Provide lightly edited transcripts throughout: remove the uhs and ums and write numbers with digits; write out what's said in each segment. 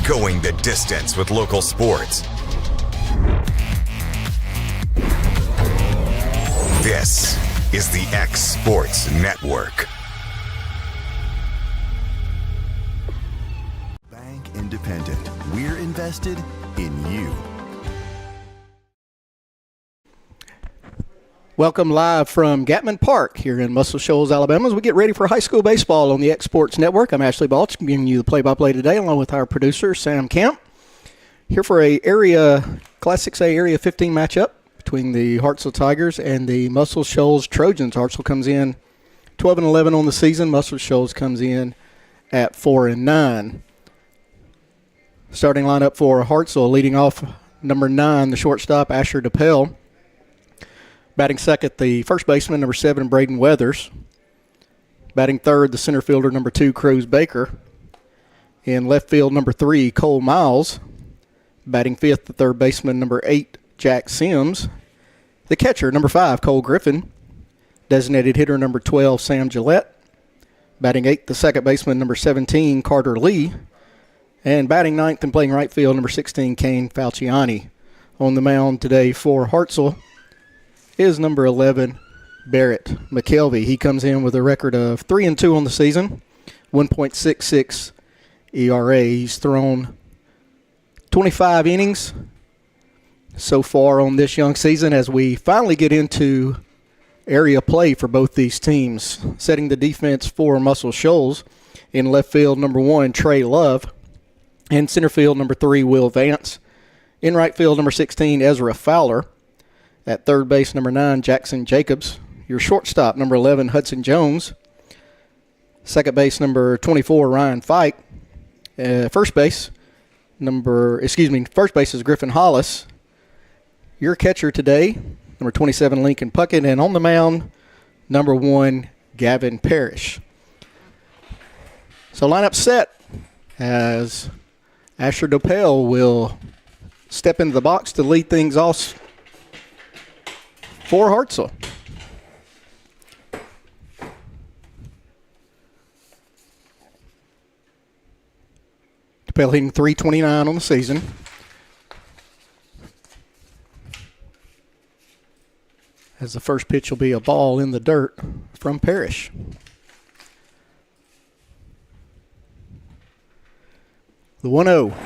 going the distance with local sports. This is the X Sports Network. Bank Independent. We're invested in you. Welcome live from Gatman Park here in Muscle Shoals, Alabama, as we get ready for high school baseball on the X Sports Network. I'm Ashley Balch, giving you the play-by-play today, along with our producer, Sam Kemp. Here for a Class 6A Area 15 matchup between the Hartselle Tigers and the Muscle Shoals Trojans. Hartselle comes in 12-11 on the season. Muscle Shoals comes in at 4-9. Starting lineup for Hartselle, leading off number 9, the shortstop, Asher DePel. Batting second, the first baseman, number 7, Braden Weathers. Batting third, the center fielder, number 2, Cruz Baker. In left field, number 3, Cole Miles. Batting fifth, the third baseman, number 8, Jack Sims. The catcher, number 5, Cole Griffin. Designated hitter, number 12, Sam Gillette. Batting eighth, the second baseman, number 17, Carter Lee. And batting ninth and playing right field, number 16, Kane Falciani. On the mound today for Hartselle is number 11, Barrett McKelvey. He comes in with a record of 3-2 on the season, 1.66 ERA. He's thrown 25 innings so far on this young season as we finally get into area play for both these teams. Setting the defense for Muscle Shoals in left field, number 1, Trey Love. In center field, number 3, Will Vance. In right field, number 16, Ezra Fowler. At third base, number 9, Jackson Jacobs. Your shortstop, number 11, Hudson Jones. Second base, number 24, Ryan Fike. First base is Griffin Hollis. Your catcher today, number 27, Lincoln Puckett. And on the mound, number 1, Gavin Parrish. So lineup set as Asher DePel will step into the box to lead things off for Hartselle. DePel hitting .329 on the season. As the first pitch will be a ball in the dirt from Parrish. The 1-0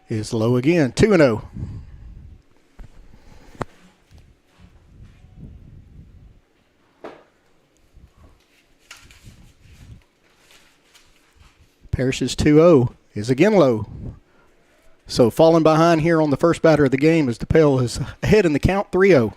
is low again, 2-0. Parrish's 2-0 is again low. So falling behind here on the first batter of the game as DePel is ahead in the count, 3-0.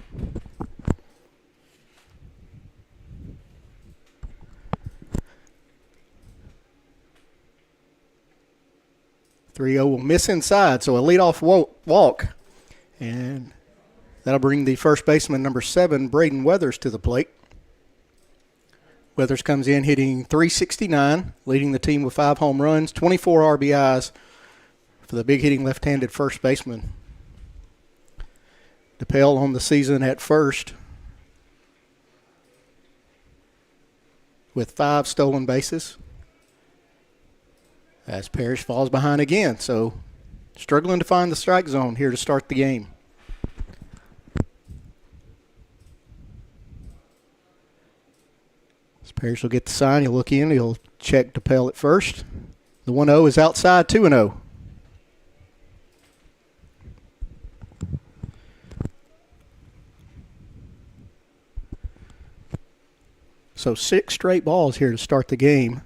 Will miss inside, so a leadoff walk. And that'll bring the first baseman, number 7, Braden Weathers, to the plate. Weathers comes in hitting .369, leading the team with 5 home runs, 24 RBIs for the big hitting left-handed first baseman. DePel on the season at first with 5 stolen bases as Parrish falls behind again. So struggling to find the strike zone here to start the game. Parrish will get the sign. He'll look in. He'll check DePel at first. The 1-0 is outside, 2-0. So 6 straight balls here to start the game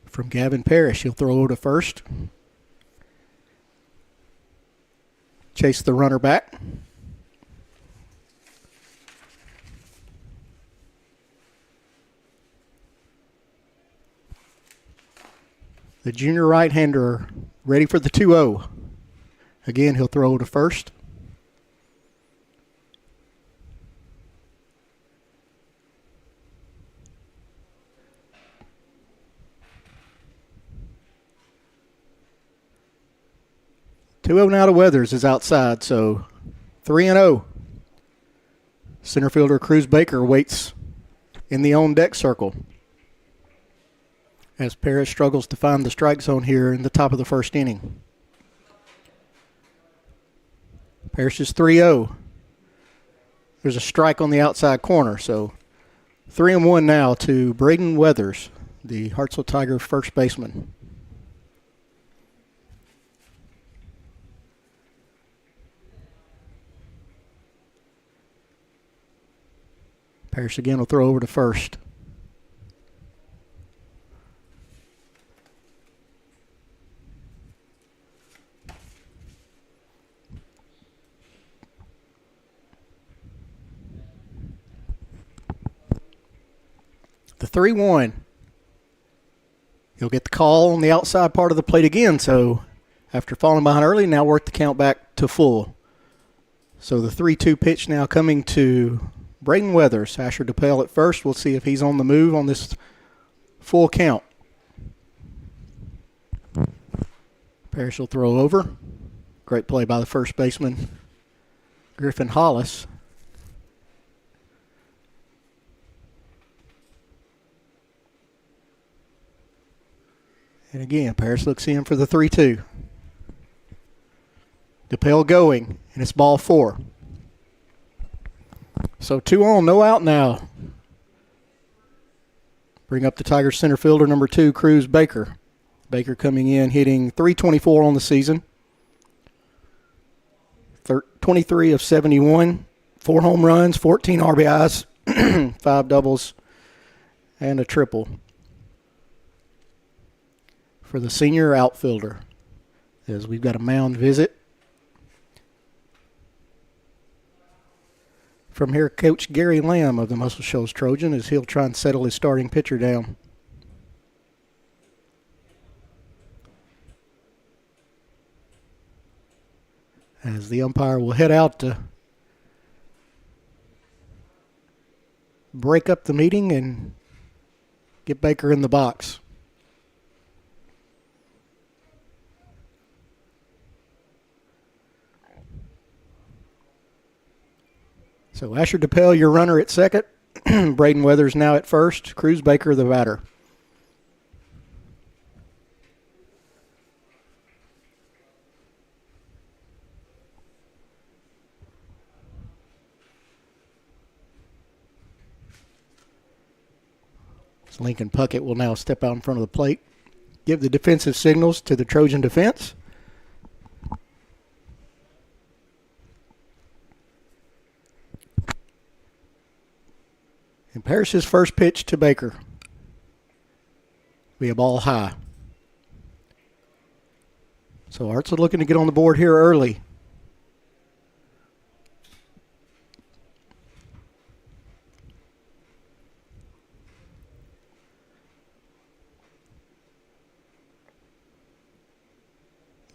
from Gavin Parrish. He'll throw to first. Chase the runner back. The junior right-hander ready for the 2-0. Again, he'll throw to first. .2-0 now to Weathers is outside, so 3-0. Center fielder Cruz Baker waits in the on-deck circle. as Parrish struggles to find the strike zone here in the top of the first inning. Parrish is 3-0. There's a strike on the outside corner, so 3-1 now to Braden Weathers, the Hartselle Tiger first baseman. Parrish again will throw over to first. The 3-1. He'll get the call on the outside part of the plate again, so after falling behind early, now work the count back to full. So the 3-2 pitch now coming to Braden Weathers. Asher DePail at first. We'll see if he's on the move on this full count. Parrish will throw over. Great play by the first baseman, Griffin Hollis. And again, Parrish looks in for the 3-2. DePail going, and it's ball 4. So 2 on, no out now. Bring up the Tigers center fielder, number 2, Cruz Baker. Baker coming in, hitting .324 on the season. 23 of 71, 4 home runs, 14 RBIs, 5 doubles, and a triple for the senior outfielder. As we've got a mound visit from here, Coach Gary Lamb of the Muscle Shoals Trojan, as he'll try and settle his starting pitcher down. As the umpire will head out to break up the meeting and get Baker in the box. So Asher DePail, your runner at second. Braden Weathers now at first. Cruz Baker, the batter. So Lincoln Puckett will now step out in front of the plate, give the defensive signals to the Trojan defense. And Parrish's first pitch to Baker. Be a ball high. So Hartselle looking to get on the board here early.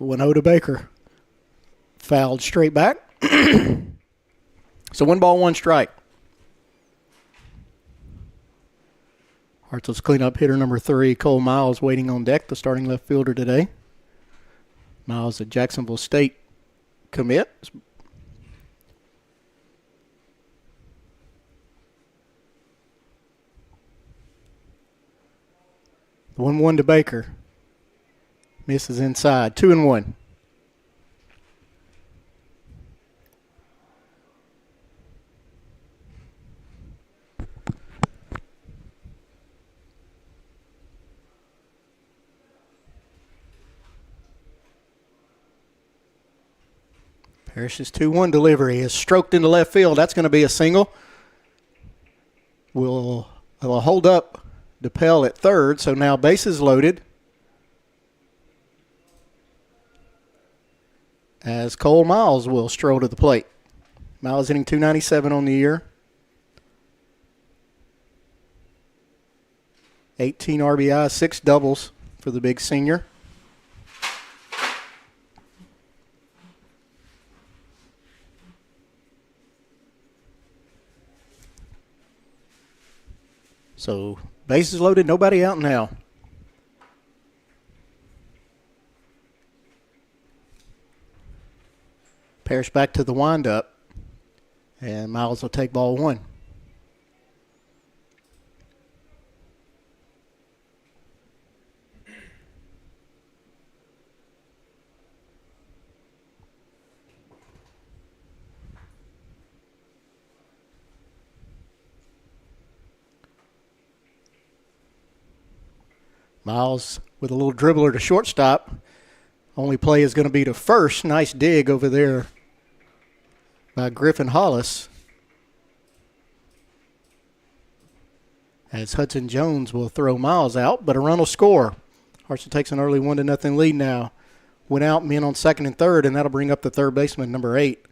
The 1-0 to Baker. Fouled straight back. So 1 ball, 1 strike. Hartselle's cleanup hitter number 3, Cole Miles, waiting on deck, the starting left fielder today. Miles, a Jacksonville State commit. The 1-1 to Baker. Misses inside. 2-1. Parrish's 2-1 delivery is stroked into left field. That's going to be a single. Will hold up DePail at third, so now bases loaded. As Cole Miles will stroll to the plate. Miles hitting .297 on the year. 18 RBI, 6 doubles for the big senior. So bases loaded, nobody out now. Parrish back to the windup, and Miles will take ball 1. Miles with a little dribbler to shortstop. Only play is going to be to first. Nice dig over there by Griffin Hollis. As Hudson Jones will throw Miles out, but a run will score. Hartselle takes an early 1-0 lead now. Went out, men on second and third, and that'll bring up the third baseman, number 8,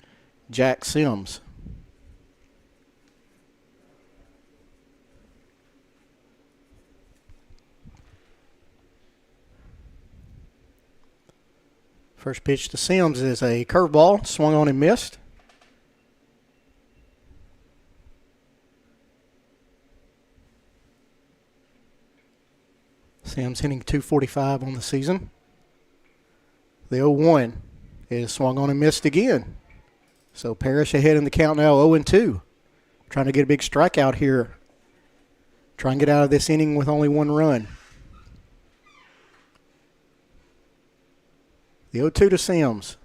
Jack Sims. First pitch to Sims is a curveball, swung on and missed. Sims hitting .245 on the season. The 0-1 is swung on and missed again. So Parrish ahead in the count now, 0-2. Trying to get a big strikeout here. Try and get out of this inning with only one run. The 0-2 to Sims.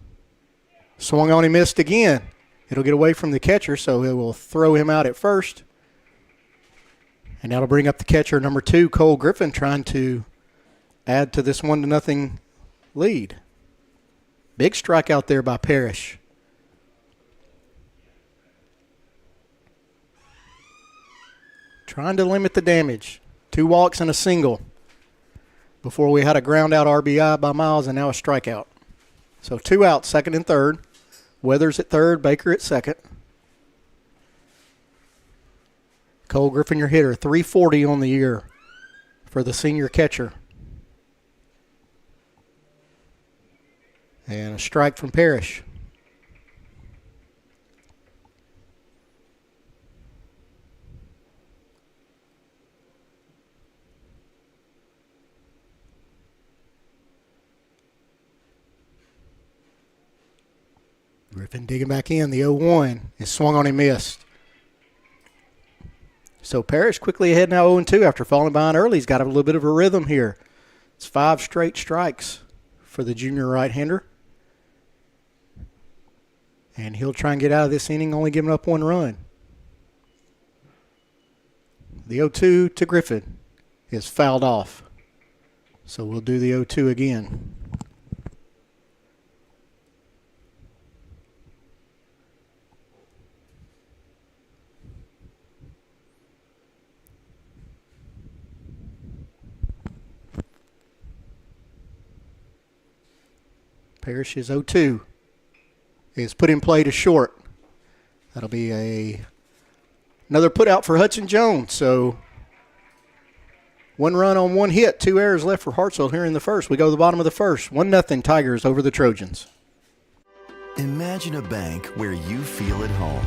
Swung on and missed again. It'll get away from the catcher, so it will throw him out at first. And that'll bring up the catcher, number 2, Cole Griffin, trying to add to this 1-0 lead. Big strikeout there by Parrish. Trying to limit the damage. 2 walks and a single before we had a ground out RBI by Miles and now a strikeout. So 2 outs, second and third. Weathers at third, Baker at second. Cole Griffin, your hitter, .340 on the year for the senior catcher. And a strike from Parrish. Griffin digging back in. The 0-1 is swung on and missed. So Parrish quickly ahead now 0-2 after falling behind early. He's got a little bit of a rhythm here. It's 5 straight strikes for the junior right-hander. And he'll try and get out of this inning, only giving up 1 run. The 0-2 to Griffin is fouled off. So we'll do the 0-2 again. Parrish's 0-2 is put in play to short. That'll be another put out for Hudson Jones. So 1 run on 1 hit, 2 errors left for Hartselle here in the first. We go to the bottom of the first. 1-0 Tigers over the Trojans. Imagine a bank where you feel at home.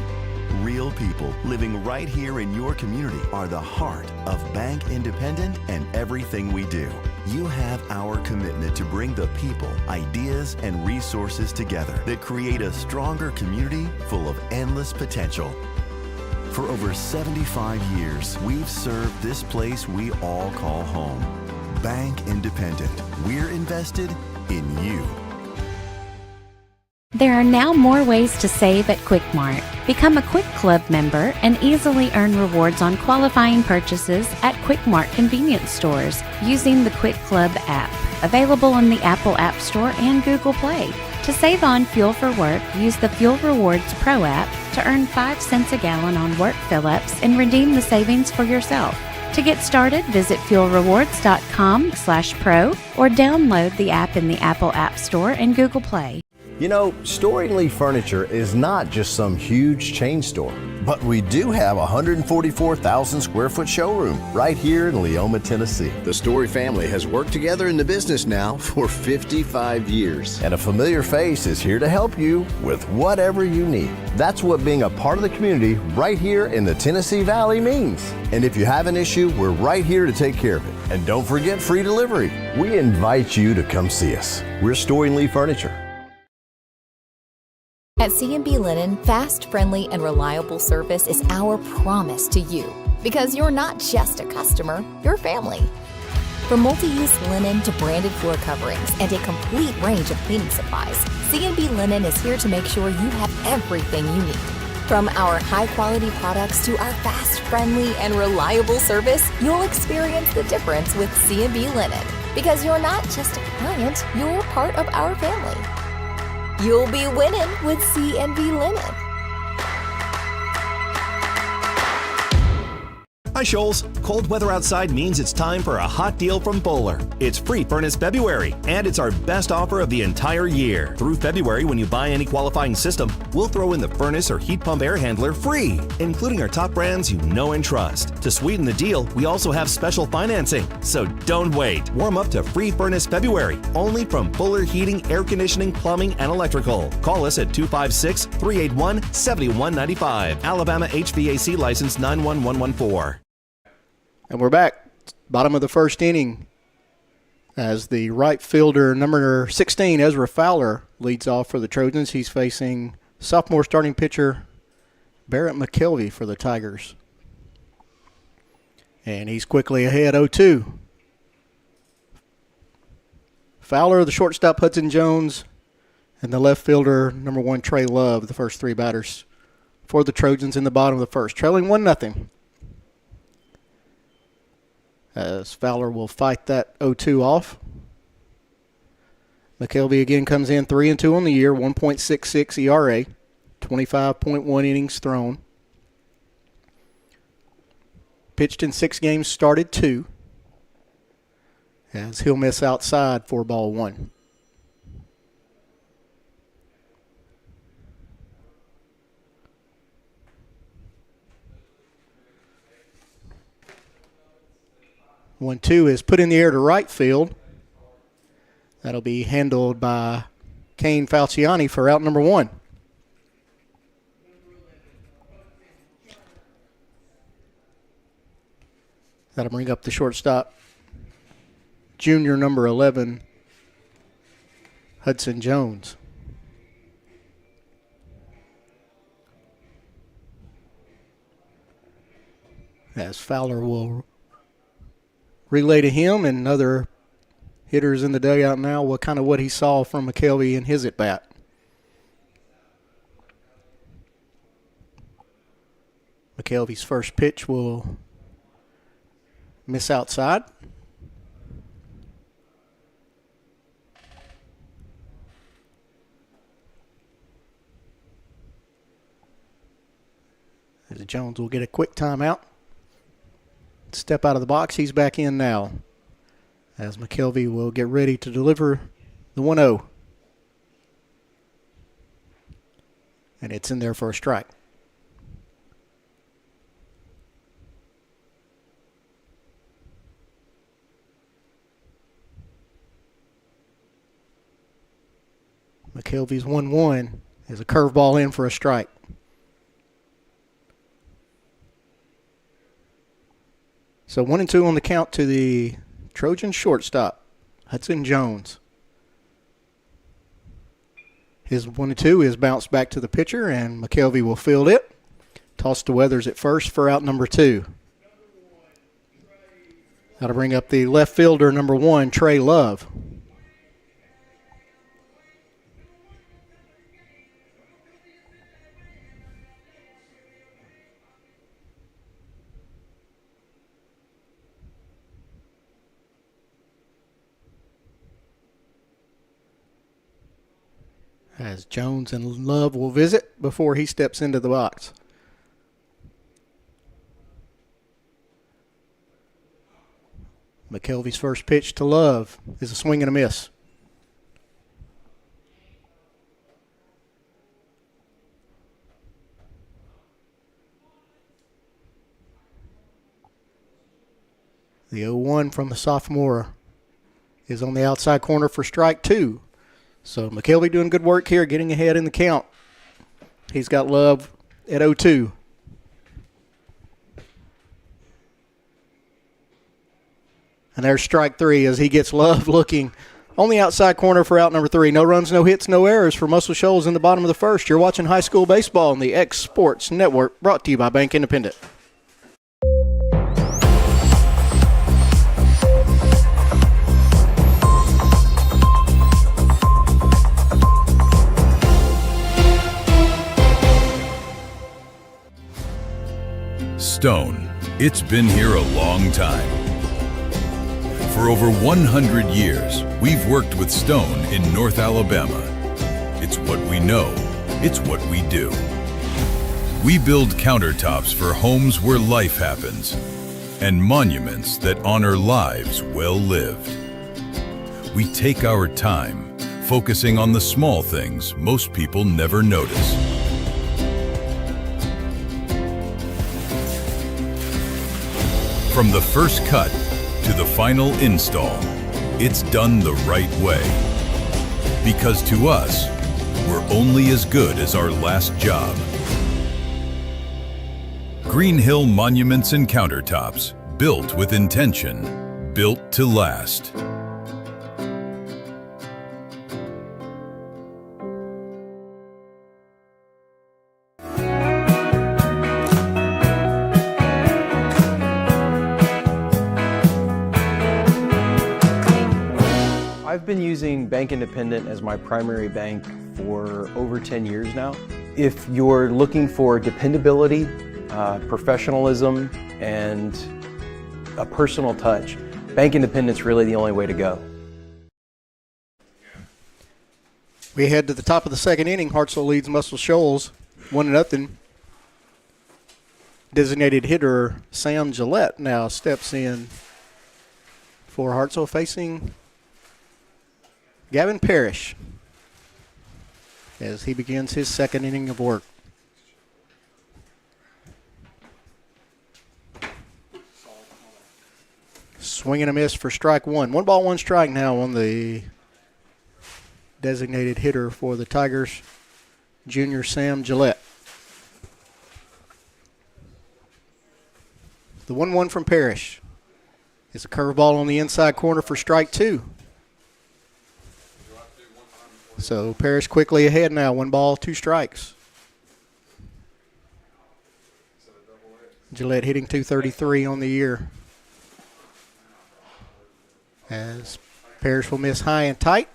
Real people living right here in your community are the heart of Bank Independent and everything we do. You have our commitment to bring the people, ideas, and resources together that create a stronger community full of endless potential. For over 75 years, we've served this place we all call home. Bank Independent. We're invested in you. There are now more ways to save at Quick Mart. Become a Quick Club member and easily earn rewards on qualifying purchases at Quick Mart convenience stores using the Quick Club app, available in the Apple App Store and Google Play. To save on fuel for work, use the Fuel Rewards Pro app to earn 5 cents a gallon on work fill-ups and redeem the savings for yourself. To get started, visit fuelrewards.com/pro or download the app in the Apple App Store and Google Play. You know, Storing Lee Furniture is not just some huge chain store, but we do have a 144,000 square foot showroom right here in Leoma, Tennessee. The Story family has worked together in the business now for 55 years. And a familiar face is here to help you with whatever you need. That's what being a part of the community right here in the Tennessee Valley means. And if you have an issue, we're right here to take care of it. And don't forget free delivery. We invite you to come see us. We're Storing Lee Furniture. At C&B Linen, fast, friendly, and reliable service is our promise to you. Because you're not just a customer, you're family. From multi-use linen to branded floor coverings and a complete range of cleaning supplies, C&B Linen is here to make sure you have everything you need. From our high-quality products to our fast, friendly, and reliable service, you'll experience the difference with C&B Linen. Because you're not just a client, you're part of our family. You'll be winning with C&B Linen. Hi, Shoals. Cold weather outside means it's time for a hot deal from Bowler. It's free furnace February, and it's our best offer of the entire year. Through February, when you buy any qualifying system, we'll throw in the furnace or heat pump air handler free, including our top brands you know and trust. To sweeten the deal, we also have special financing. So don't wait. Warm up to free furnace February, only from Bowler Heating, Air Conditioning, Plumbing, and Electrical. Call us at 256-381-7195. Alabama HVAC license 91114. And we're back, bottom of the first inning, as the right fielder, number 16, Ezra Fowler, leads off for the Trojans. He's facing sophomore starting pitcher Barrett McKelvey for the Tigers. And he's quickly ahead, 0-2. Fowler, the shortstop, Hudson Jones, and the left fielder, number 1, Trey Love, the first three batters for the Trojans in the bottom of the first, trailing 1-0. As Fowler will fight that 0-2 off. McKelvey again comes in 3-2 on the year, 1.66 ERA, 25.1 innings thrown. Pitched in 6 games, started 2. As he'll miss outside for ball 1. One, 2 is put in the air to right field. That'll be handled by Kane Falciani for out number 1. That'll bring up the shortstop, junior number 11, Hudson Jones. As Fowler will relay to him and other hitters in the dugout now what he saw from McKelvey in his at-bat. McKelvey's first pitch will miss outside. As Jones will get a quick timeout. Step out of the box. He's back in now. As McKelvey will get ready to deliver the 1-0. And it's in there for a strike. McKelvey's 1-1 is a curveball in for a strike. So 1-2 on the count to the Trojan shortstop, Hudson Jones. His 1-2 is bounced back to the pitcher, and McKelvey will field it. Toss to Weathers at first for out number 2. That'll bring up the left fielder, number 1, Trey Love. As Jones and Love will visit before he steps into the box. McKelvey's first pitch to Love is a swing and a miss. The 0-1 from the sophomore is on the outside corner for strike 2. So McKelvey doing good work here, getting ahead in the count. He's got Love at 0-2. And there's strike 3 as he gets Love looking on the outside corner for out number 3. No runs, no hits, no errors for Muscle Shoals in the bottom of the first. You're watching high school baseball on the X Sports Network, brought to you by Bank Independent. Stone. It's been here a long time. For over 100 years, we've worked with stone in North Alabama. It's what we know. It's what we do. We build countertops for homes where life happens and monuments that honor lives well lived. We take our time, focusing on the small things most people never notice. From the first cut to the final install, it's done the right way. Because to us, we're only as good as our last job. Green Hill Monuments and Countertops, built with intention, built to last. I've been using Bank Independent as my primary bank for over 10 years now. If you're looking for dependability, professionalism, and a personal touch, Bank Independent's really the only way to go. We head to the top of the second inning. Hartselle leads Muscle Shoals 1-0. Designated hitter Sam Gillette now steps in for Hartselle, facing Gavin Parrish as he begins his second inning of work. Swing and a miss for strike one. 1-1 strike now on the designated hitter for the Tigers, junior Sam Gillette. The 1-1 from Parrish is a curveball on the inside corner for strike two. So Parrish quickly ahead now, 1 ball, 2 strikes. Gillette hitting .233 on the year. As Parrish will miss high and tight.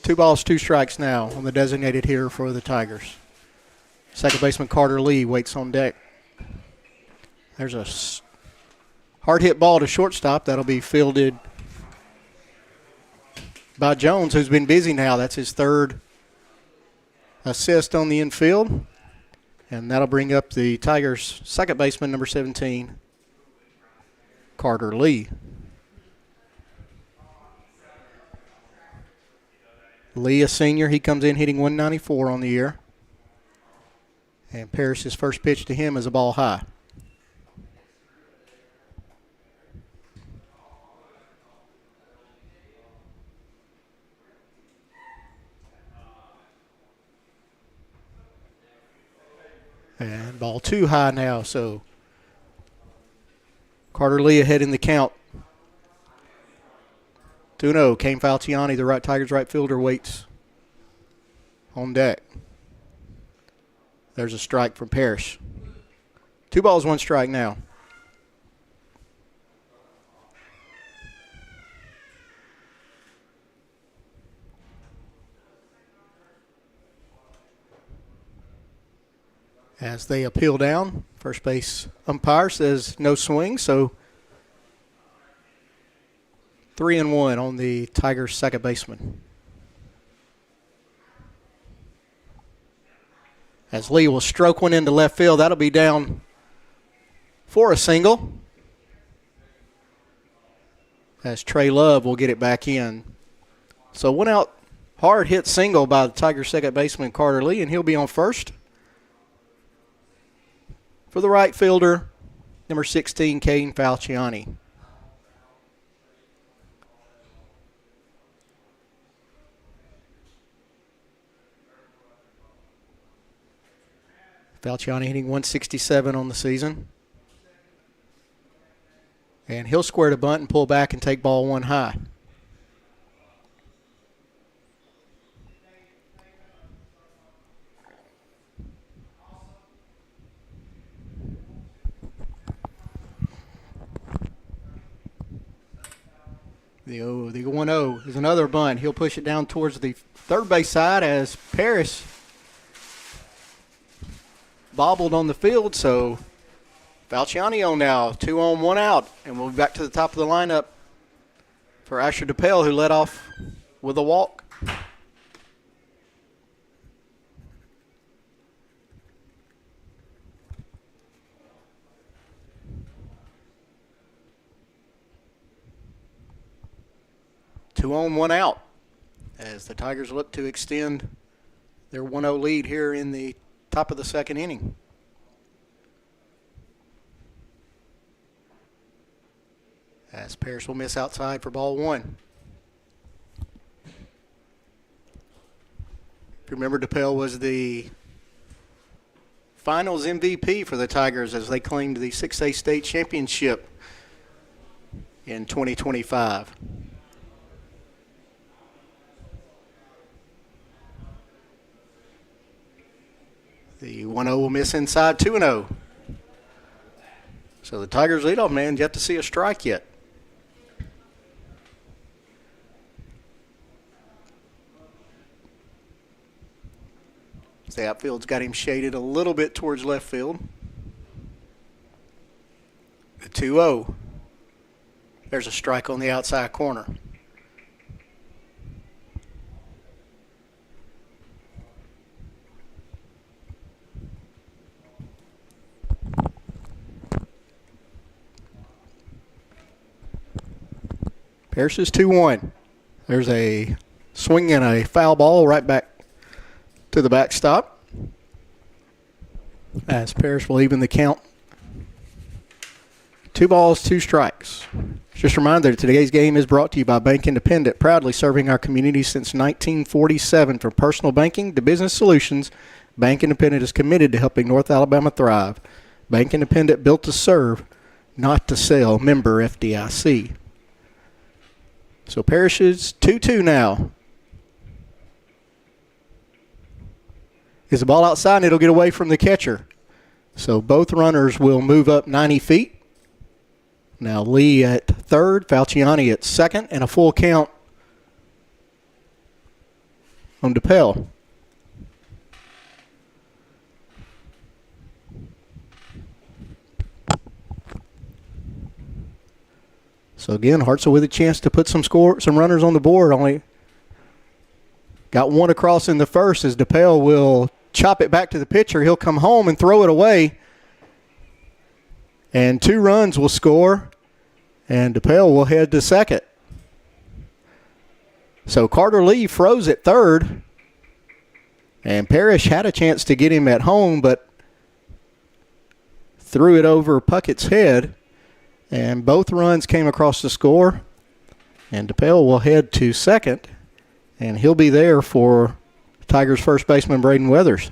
Two balls, 2 strikes now on the designated hitter for the Tigers. Second baseman Carter Lee waits on deck. There's a hard hit ball to shortstop. That'll be fielded by Jones, who's been busy now. That's his third assist on the infield. And that'll bring up the Tigers' second baseman, number 17, Carter Lee. Lee, a senior, he comes in hitting .194 on the year. And Parrish's first pitch to him is a ball high. And ball 2 high now, so Carter Lee ahead in the count. 2-0. Kane Falciani, the Tigers right fielder, waits on deck. There's a strike from Parrish. 2 balls, 1 strike now. As they appeal down, first base umpire says no swing, so 3-1 on the Tigers' second baseman. As Lee will stroke one into left field, that'll be down for a single. As Trey Love will get it back in. So 1 out, hard hit single by the Tigers' second baseman Carter Lee, and he'll be on first. For the right fielder, number 16, Kane Falciani. Falciani hitting .167 on the season. And he'll square the bunt and pull back and take ball 1 high. The 1-0 is another bunt. He'll push it down towards the third base side as Parrish bobbled on the field, so Falciani now, 2 on, 1 out, and we'll be back to the top of the lineup for Asher DePel, who led off with a walk. Two on, 1 out, as the Tigers look to extend their 1-0 lead here in the top of the second inning. As Parrish will miss outside for ball 1. If you remember, DePel was the finals MVP for the Tigers as they claimed the 6A state championship in 2025. The 1-0 will miss inside, 2-0. So the Tigers leadoff man yet to see a strike yet. The outfield's got him shaded a little bit towards left field. The 2-0. There's a strike on the outside corner. Parrish is 2-1. There's a swing and a foul ball right back to the backstop, as Parrish will even the count. 2 balls, 2 strikes. Just a reminder, today's game is brought to you by Bank Independent, proudly serving our community since 1947. From personal banking to business solutions, Bank Independent is committed to helping North Alabama thrive. Bank Independent, built to serve, not to sell. Member FDIC. So Parrish is 2-2 now. Is the ball outside, and it'll get away from the catcher. So both runners will move up 90 feet. Now Lee at third, Falciani at second, and a full count on DePel. So again, Hartselle with a chance to put some runners on the board. Only got 1 across in the first, as DePel will chop it back to the pitcher. He'll come home and throw it away. And 2 runs will score, and DePel will head to second. So Carter Lee froze at third, and Parrish had a chance to get him at home, but threw it over Puckett's head. And both runs came across the score, and DePel will head to second, and he'll be there for Tigers first baseman Braden Weathers.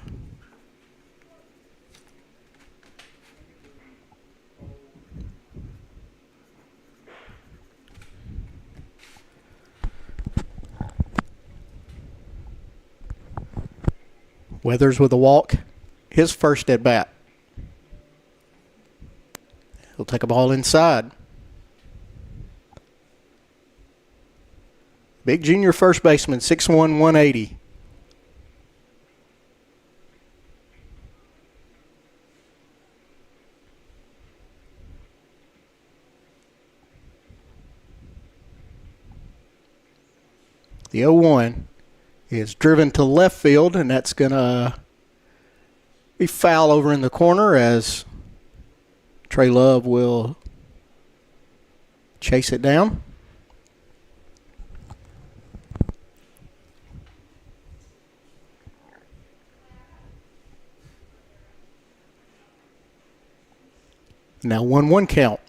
Weathers with a walk, his first at bat. He'll take a ball inside. Big junior first baseman, 6'1", 180. The 0-1 is driven to left field, and that's going to be foul over in the corner, as Trey Love will chase it down. Now 1-1 count.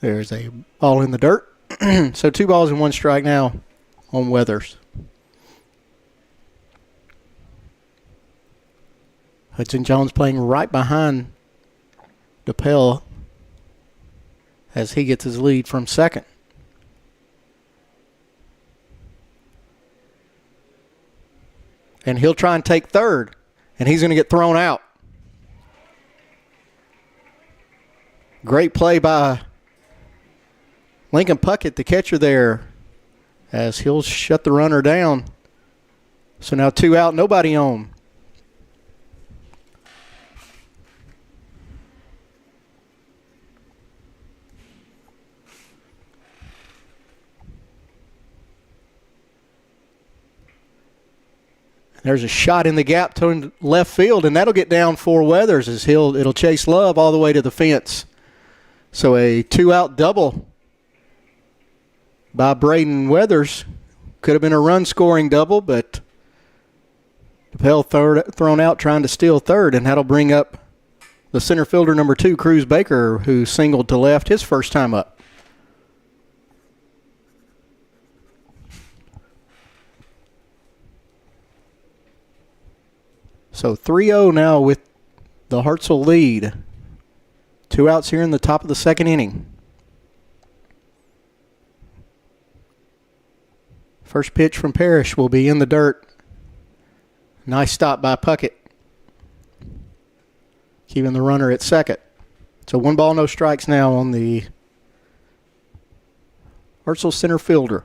There's a ball in the dirt. So 2 balls and 1 strike now on Weathers. Hudson Jones playing right behind DePel as he gets his lead from second. And he'll try and take third, and he's going to get thrown out. Great play by Lincoln Puckett, the catcher there, as he'll shut the runner down. So now 2 out, nobody on. There's a shot in the gap to left field, and that'll get down for Weathers as it'll chase Love all the way to the fence. So a 2-out double by Braden Weathers. Could have been a run-scoring double, but DePel thrown out trying to steal third, and that'll bring up the center fielder number 2, Cruz Baker, who singled to left his first time up. So 3-0 now with the Hartselle lead. 2 outs here in the top of the second inning. First pitch from Parrish will be in the dirt. Nice stop by Puckett, keeping the runner at second. So 1 ball, no strikes now on the Hartselle center fielder.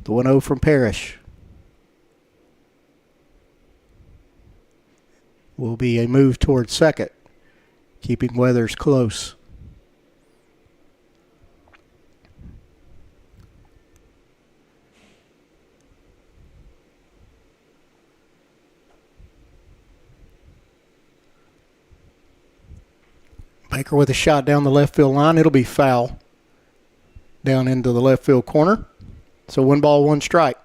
The 1-0 from Parrish will be a move towards second, keeping Weathers close. Baker with a shot down the left field line. It'll be foul down into the left field corner. So 1 ball, 1 strike.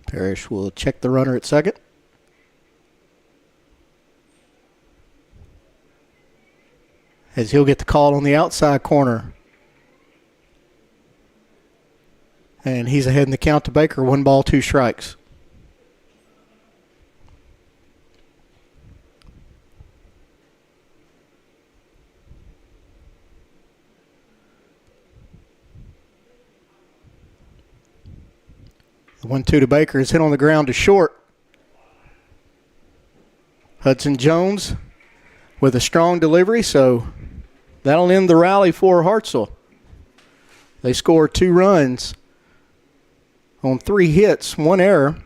Parrish will check the runner at second. As he'll get the call on the outside corner. And he's ahead in the count to Baker. 1 ball, 2 strikes. The 1-2 to Baker is hit on the ground to short. Hudson Jones with a strong delivery, so that'll end the rally for Hartselle. They score 2 runs on 3 hits, 1 error,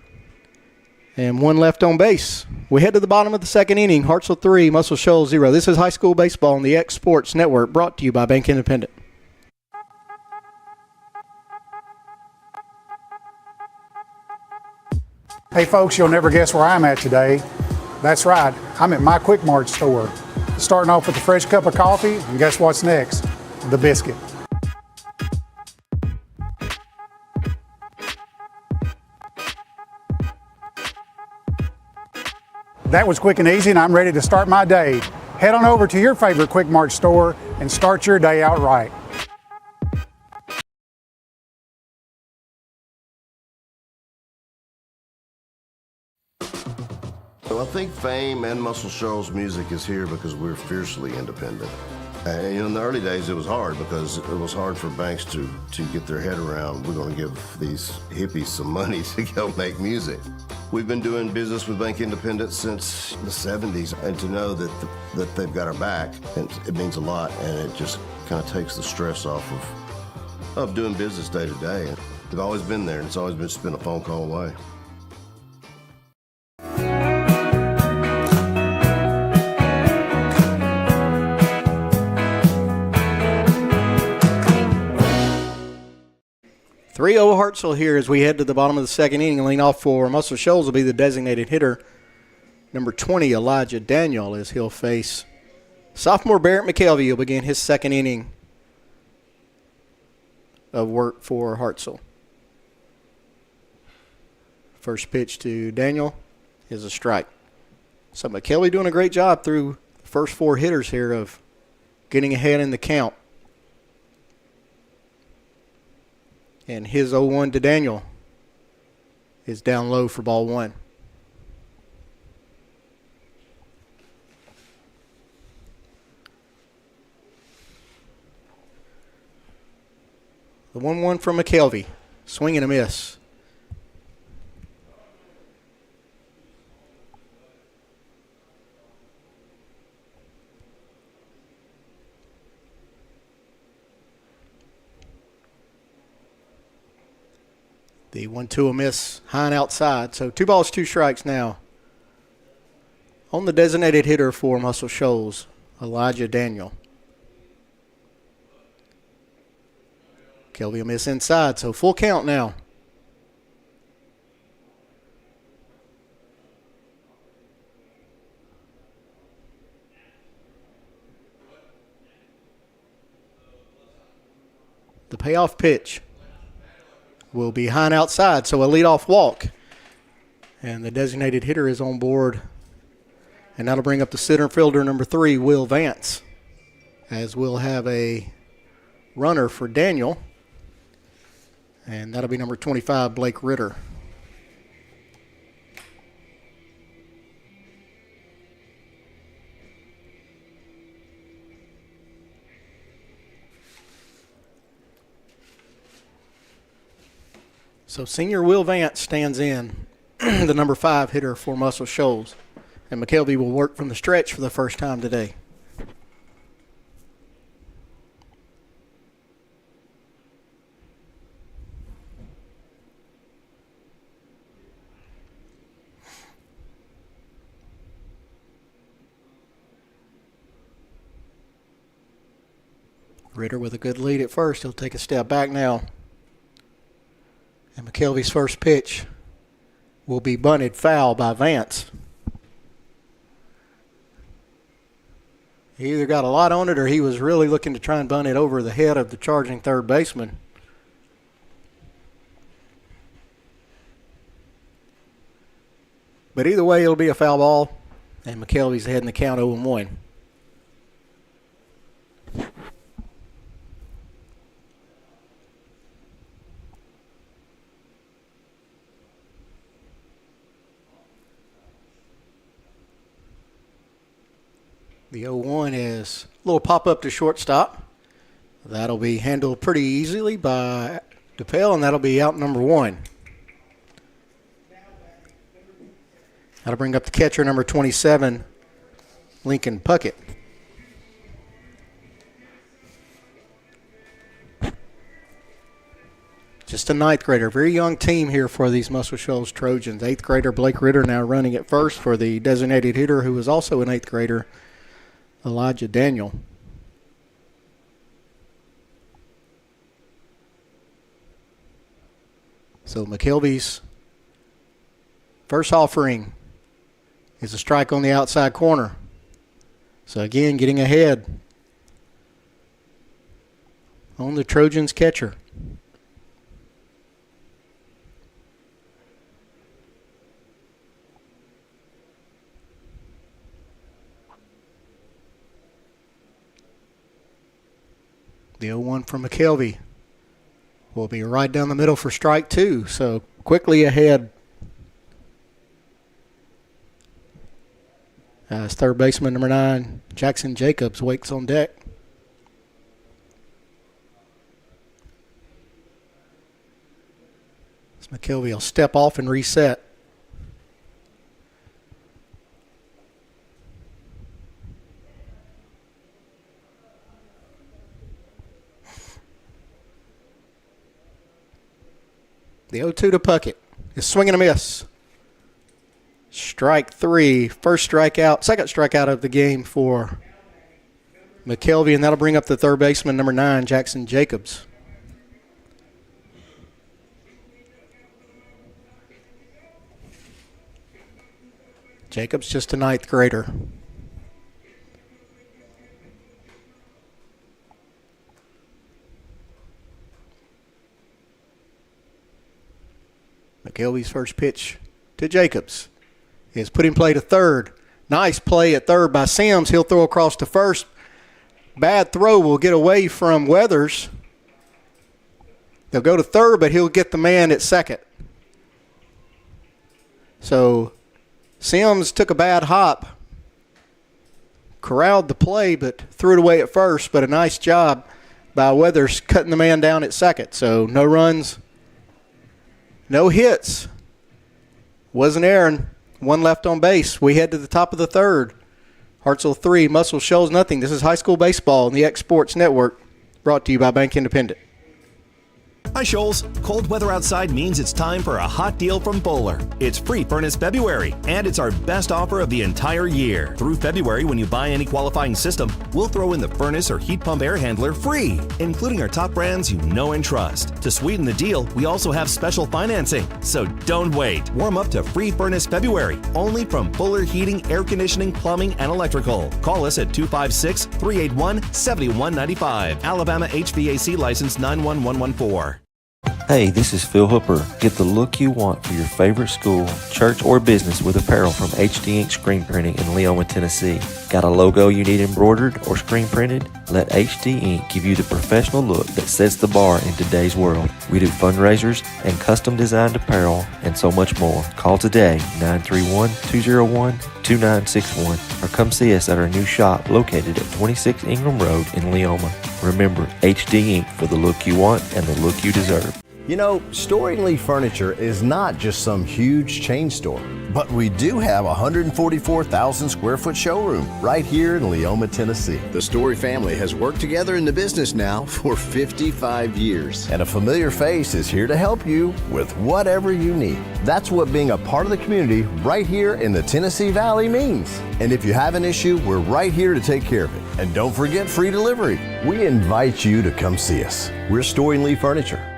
and 1 left on base. We head to the bottom of the second inning. Hartselle 3, Muscle Shoals 0. This is high school baseball on the X Sports Network, brought to you by Bank Independent. Hey folks, you'll never guess where I'm at today. That's right, I'm at my Quick Mart store. Starting off with a fresh cup of coffee, and guess what's next? The biscuit. That was quick and easy, and I'm ready to start my day. Head on over to your favorite Quick Mart store and start your day out right. Well, I think Fame and Muscle Shoals music is here because we're fiercely independent. In the early days, it was hard because it was hard for banks to get their head around, we're going to give these hippies some money to go make music. We've been doing business with Bank Independent since the 70s, and to know that they've got our back, it means a lot, and it just kind of takes the stress off of doing business day to day. They've always been there, and it's always just been a phone call away. .3-0 Hartselle here as we head to the bottom of the second inning. Leading off for Muscle Shoals will be the designated hitter, number 20, Elijah Daniel, as he'll face sophomore Barrett McKelvey. He'll begin his second inning of work for Hartselle. First pitch to Daniel is a strike. So McKelvey doing a great job through the first 4 hitters here of getting ahead in the count. And his 0-1 to Daniel is down low for ball one. The 1-1 from McKelvey. Swing and a miss. The 1-2 a miss, high and outside. So 2 balls, 2 strikes now. On the designated hitter for Muscle Shoals, Elijah Daniel. Kelby a miss inside, so full count now. The payoff pitch will be high and outside, so a leadoff walk. And the designated hitter is on board. And that'll bring up the center fielder number 3, Will Vance, as we'll have a runner for Daniel. And that'll be number 25, Blake Ritter. So senior Will Vance stands in, the number 5 hitter for Muscle Shoals. And McKelvey will work from the stretch for the first time today. Ritter with a good lead at first. He'll take a step back now. And McKelvey's first pitch will be bunted foul by Vance. He either got a lot on it or he was really looking to try and bunt it over the head of the charging third baseman. But either way, it'll be a foul ball, and McKelvey's ahead in the count 0-1. The 0-1 is a little pop-up to shortstop. That'll be handled pretty easily by DePail, and that'll be out number 1. That'll bring up the catcher, number 27, Lincoln Puckett. Just a 9th grader. Very young team here for these Muscle Shoals Trojans. 8th grader Blake Ritter now running at first for the designated hitter, who is also an 8th grader, Elijah Daniel. So McKelvey's first offering is a strike on the outside corner. So again, getting ahead on the Trojans catcher. The 0-1 from McKelvey will be right down the middle for strike 2. So quickly ahead as third baseman number 9, Jackson Jacobs, waits on deck. So McKelvey will step off and reset. The 0-2 to Puckett is swing and a miss. Strike 3, first strikeout, second strikeout of the game for McKelvey, and that'll bring up the third baseman, number 9, Jackson Jacobs. Jacobs just a 9th grader. McKelvey's first pitch to Jacobs is put in play to third. Nice play at third by Sims. He'll throw across to first. bad throw will get away from Weathers. They'll go to third, but he'll get the man at second. So Sims took a bad hop, corralled the play, but threw it away at first. But a nice job by Weathers cutting the man down at second. So no runs, no hits. Wasn't Aaron. One left on base. We head to the top of the third. Hartselle 3, Muscle Shoals nothing. This is high school baseball on the X Sports Network, brought to you by Bank Independent. Hi, Shoals. Cold weather outside means it's time for a hot deal from Bowler. It's free furnace February, and it's our best offer of the entire year. Through February, when you buy any qualifying system, we'll throw in the furnace or heat pump air handler free, including our top brands you know and trust. To sweeten the deal, we also have special financing, so don't wait. Warm up to free furnace February, only from Bowler Heating, Air Conditioning, Plumbing, and Electrical. Call us at 256-381-7195. Alabama HVAC license 91114. Hey, this is Phil Hooper. Get the look you want for your favorite school, church, or business with apparel from HD Ink Screen Printing in Leoma, Tennessee. Got a logo you need embroidered or screen printed? Let HD Ink give you the professional look that sets the bar in today's world. We do fundraisers and custom designed apparel and so much more. Call today, 931-201-2961, or come see us at our new shop located at 26 Ingram Road in Leoma. Remember, HD Ink for the look you want and the look you deserve. You know, Storing Lee Furniture is not just some huge chain store, but we do have a 144,000 square foot showroom right here in Leoma, Tennessee. The Story family has worked together in the business now for 55 years. And a familiar face is here to help you with whatever you need. That's what being a part of the community right here in the Tennessee Valley means. And if you have an issue, we're right here to take care of it. And don't forget free delivery. We invite you to come see us. We're Storing Lee Furniture.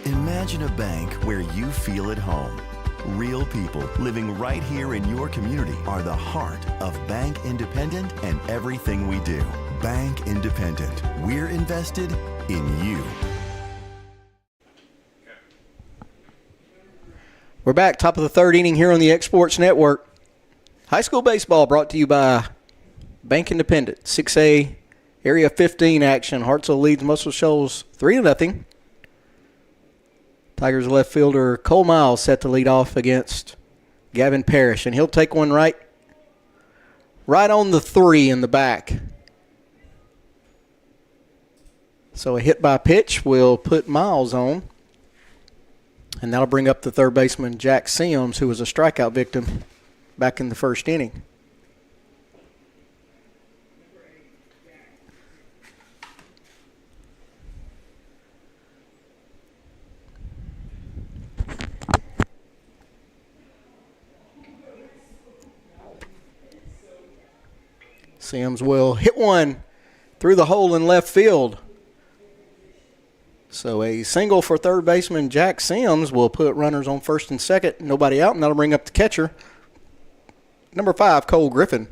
Imagine a bank where you feel at home. Real people living right here in your community are the heart of Bank Independent and everything we do. Bank Independent. We're invested in you. We're back, top of the third inning here on the X Sports Network. High school baseball brought to you by Bank Independent. 6A Area 15 action. Hartselle leads Muscle Shoals 3-0. Tigers left fielder Cole Miles set to lead off against Gavin Parrish, and he'll take one right on the 3 in the back. So a hit by pitch will put Miles on, and that'll bring up the third baseman Jack Sims, who was a strikeout victim back in the first inning. Sims will hit one through the hole in left field. So a single for third baseman Jack Sims will put runners on first and second, nobody out, and that'll bring up the catcher, number 5, Cole Griffin.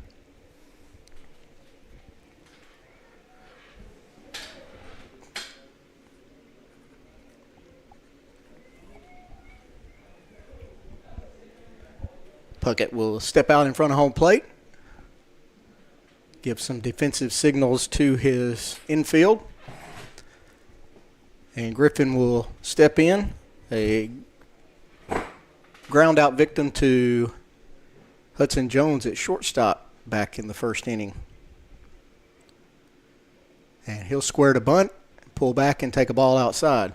Puckett will step out in front of home plate. Give some defensive signals to his infield. And Griffin will step in. A ground out victim to Hudson Jones at shortstop back in the first inning. And he'll square to bunt, pull back, and take a ball outside.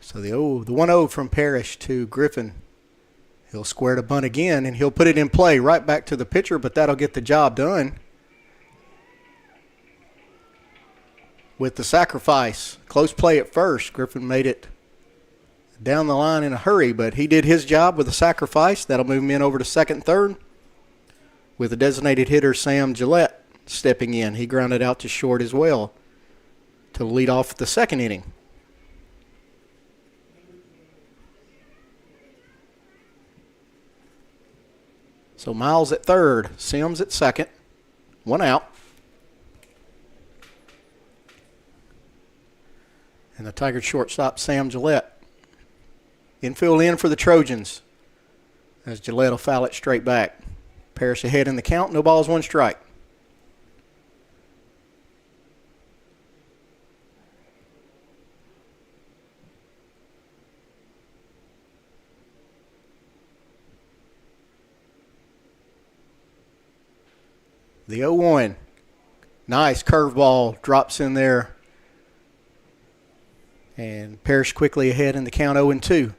So the 1-0 from Parrish to Griffin. He'll square to bunt again, and he'll put it in play right back to the pitcher, but that'll get the job done. With the sacrifice, close play at first. Griffin made it down the line in a hurry, but he did his job with a sacrifice. That'll move him in over to second, third, with the designated hitter Sam Gillette stepping in. He grounded out to short as well to lead off the second inning. So Miles at third, Sims at second, one out. And the Tigers shortstop, Sam Gillette. Infield in for the Trojans as Gillette will foul it straight back. Parrish ahead in the count, no balls, one strike. The 0-1. Nice curveball drops in there. And Parrish quickly ahead in the count 0-2.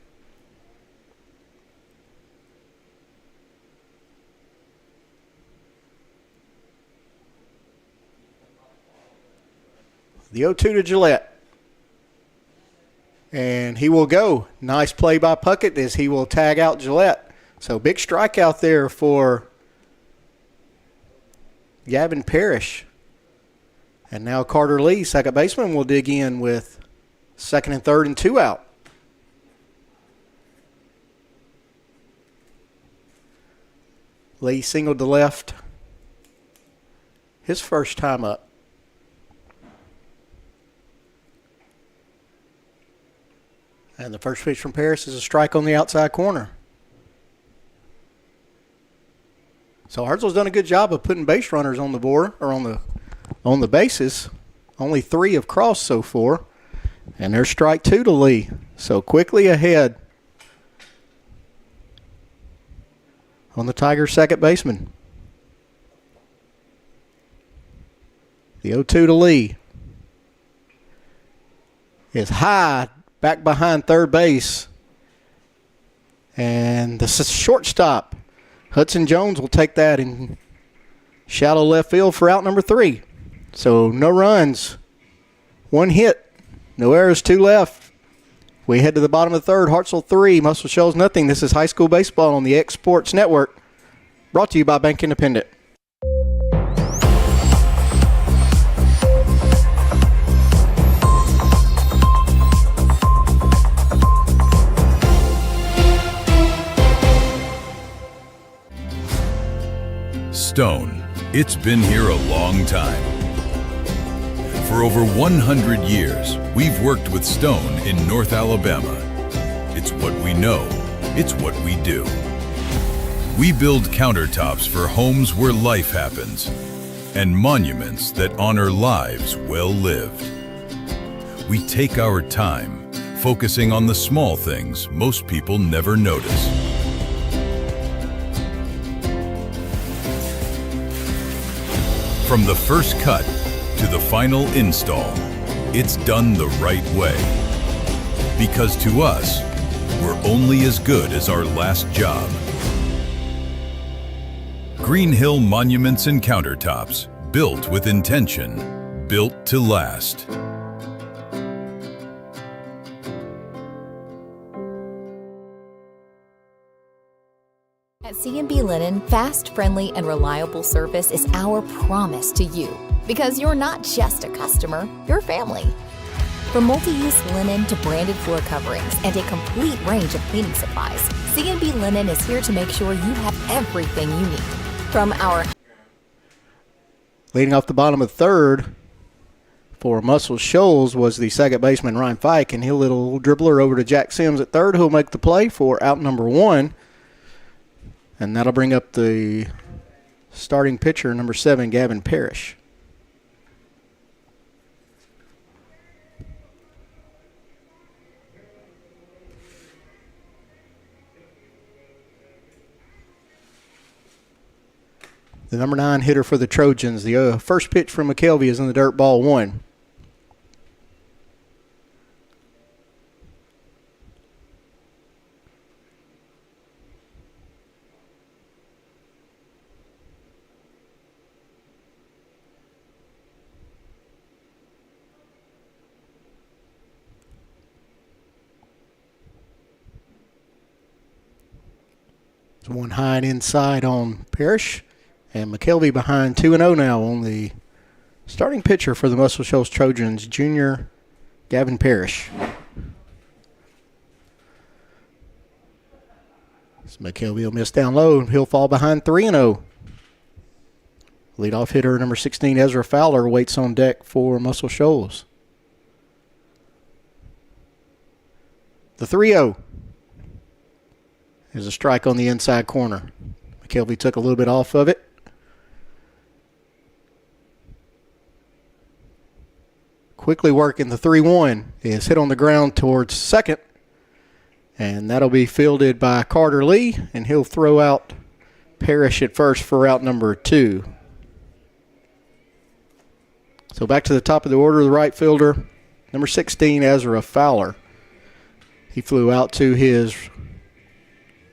The 0-2 to Gillette. And he will go. Nice play by Puckett as he will tag out Gillette. So big strikeout there for Gavin Parrish. And now Carter Lee, second baseman, will dig in with second and third and two out. Lee singled to left. His first time up. And the first pitch from Parrish is a strike on the outside corner. So Hartselle's done a good job of putting base runners on the board or on the bases. Only 3 have crossed so far. And there's strike 2 to Lee. So quickly ahead on the Tigers' second baseman. The 0-2 to Lee is high back behind third base. And the shortstop, Hudson Jones, will take that in shallow left field for out number 3. So no runs, 1 hit, no errors, 2 left. We head to the bottom of the third. Hartselle 3, Muscle Shoals nothing. This is high school baseball on the X Sports Network. Brought to you by Bank Independent. Stone. It's been here a long time. For over 100 years, we've worked with stone in North Alabama. It's what we know. It's what we do. We build countertops for homes where life happens and monuments that honor lives well lived. We take our time, focusing on the small things most people never notice. From the first cut to the final install, it's done the right way. Because to us, we're only as good as our last job. Green Hill Monuments and Countertops, built with intention, built to last. At C&B Linen, fast, friendly, and reliable service is our promise to you. Because you're not just a customer, you're family. From multi-use linen to branded floor coverings and a complete range of cleaning supplies, C&B Linen is here to make sure you have everything you need. From our... Leading off the bottom of the third for Muscle Shoals was the second baseman, Ryan Fike, and he'll little dribbler over to Jack Sims at third, who'll make the play for out number 1. And that'll bring up the starting pitcher, number 7, Gavin Parrish. The number 9 hitter for the Trojans. The first pitch from McKelvey is in the dirt, ball 1. There's one high and inside on Parrish. And McKelvey behind 2-0 now on the starting pitcher for the Muscle Shoals Trojans, junior Gavin Parrish. McKelvey will miss down low. He'll fall behind 3-0. Leadoff hitter number 16, Ezra Fowler, waits on deck for Muscle Shoals. The 3-0 is a strike on the inside corner. McKelvey took a little bit off of it. Quickly working the 3-1 is hit on the ground towards second. And that'll be fielded by Carter Lee, and he'll throw out Parrish at first for route number 2. So back to the top of the order, the right fielder, number 16, Ezra Fowler. He flew out to his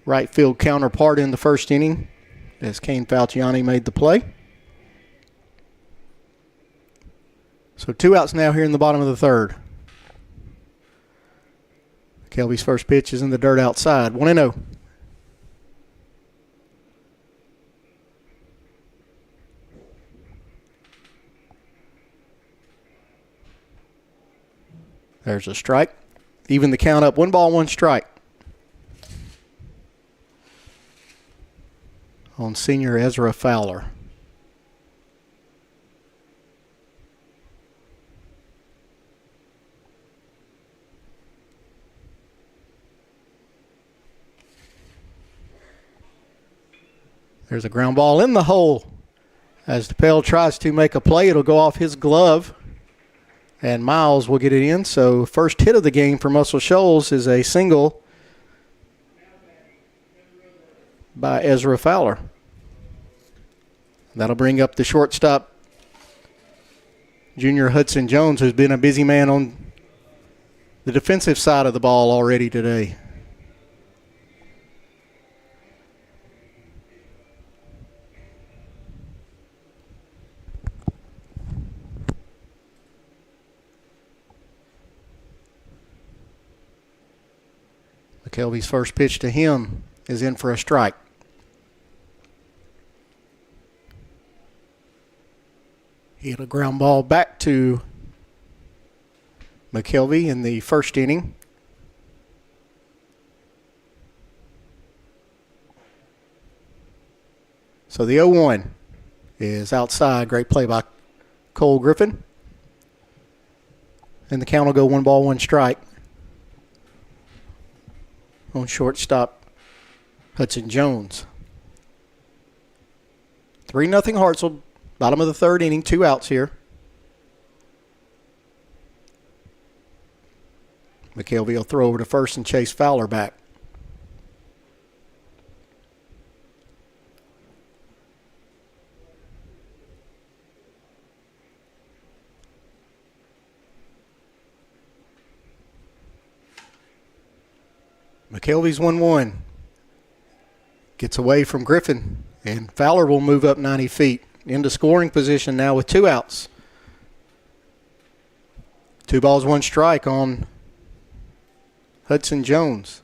right field counterpart in the first inning as Kane Falciani made the play. So 2 outs now here in the bottom of the third. McKelvey's first pitch is in the dirt outside, 1-0. There's a strike. Even the count up. 1 ball, 1 strike. On senior Ezra Fowler. There's a ground ball in the hole. As DePel tries to make a play, it'll go off his glove. And Miles will get it in. So first hit of the game for Muscle Shoals is a single by Ezra Fowler. That'll bring up the shortstop, Junior Hudson Jones, who's been a busy man on the defensive side of the ball already today. McKelvey's first pitch to him is in for a strike. He hit a ground ball back to McKelvey in the first inning. So the 0-1 is outside. Great play by Cole Griffin. And the count will go 1 ball, 1 strike. On shortstop, Hudson Jones. 3-0 Hartselle. Bottom of the third inning, 2 outs here. McKelvey will throw over to first and chase Fowler back. McKelvey's 1-1. Gets away from Griffin, and Fowler will move up 90 feet. Into scoring position now with 2 outs. 2 balls, 1 strike on Hudson Jones.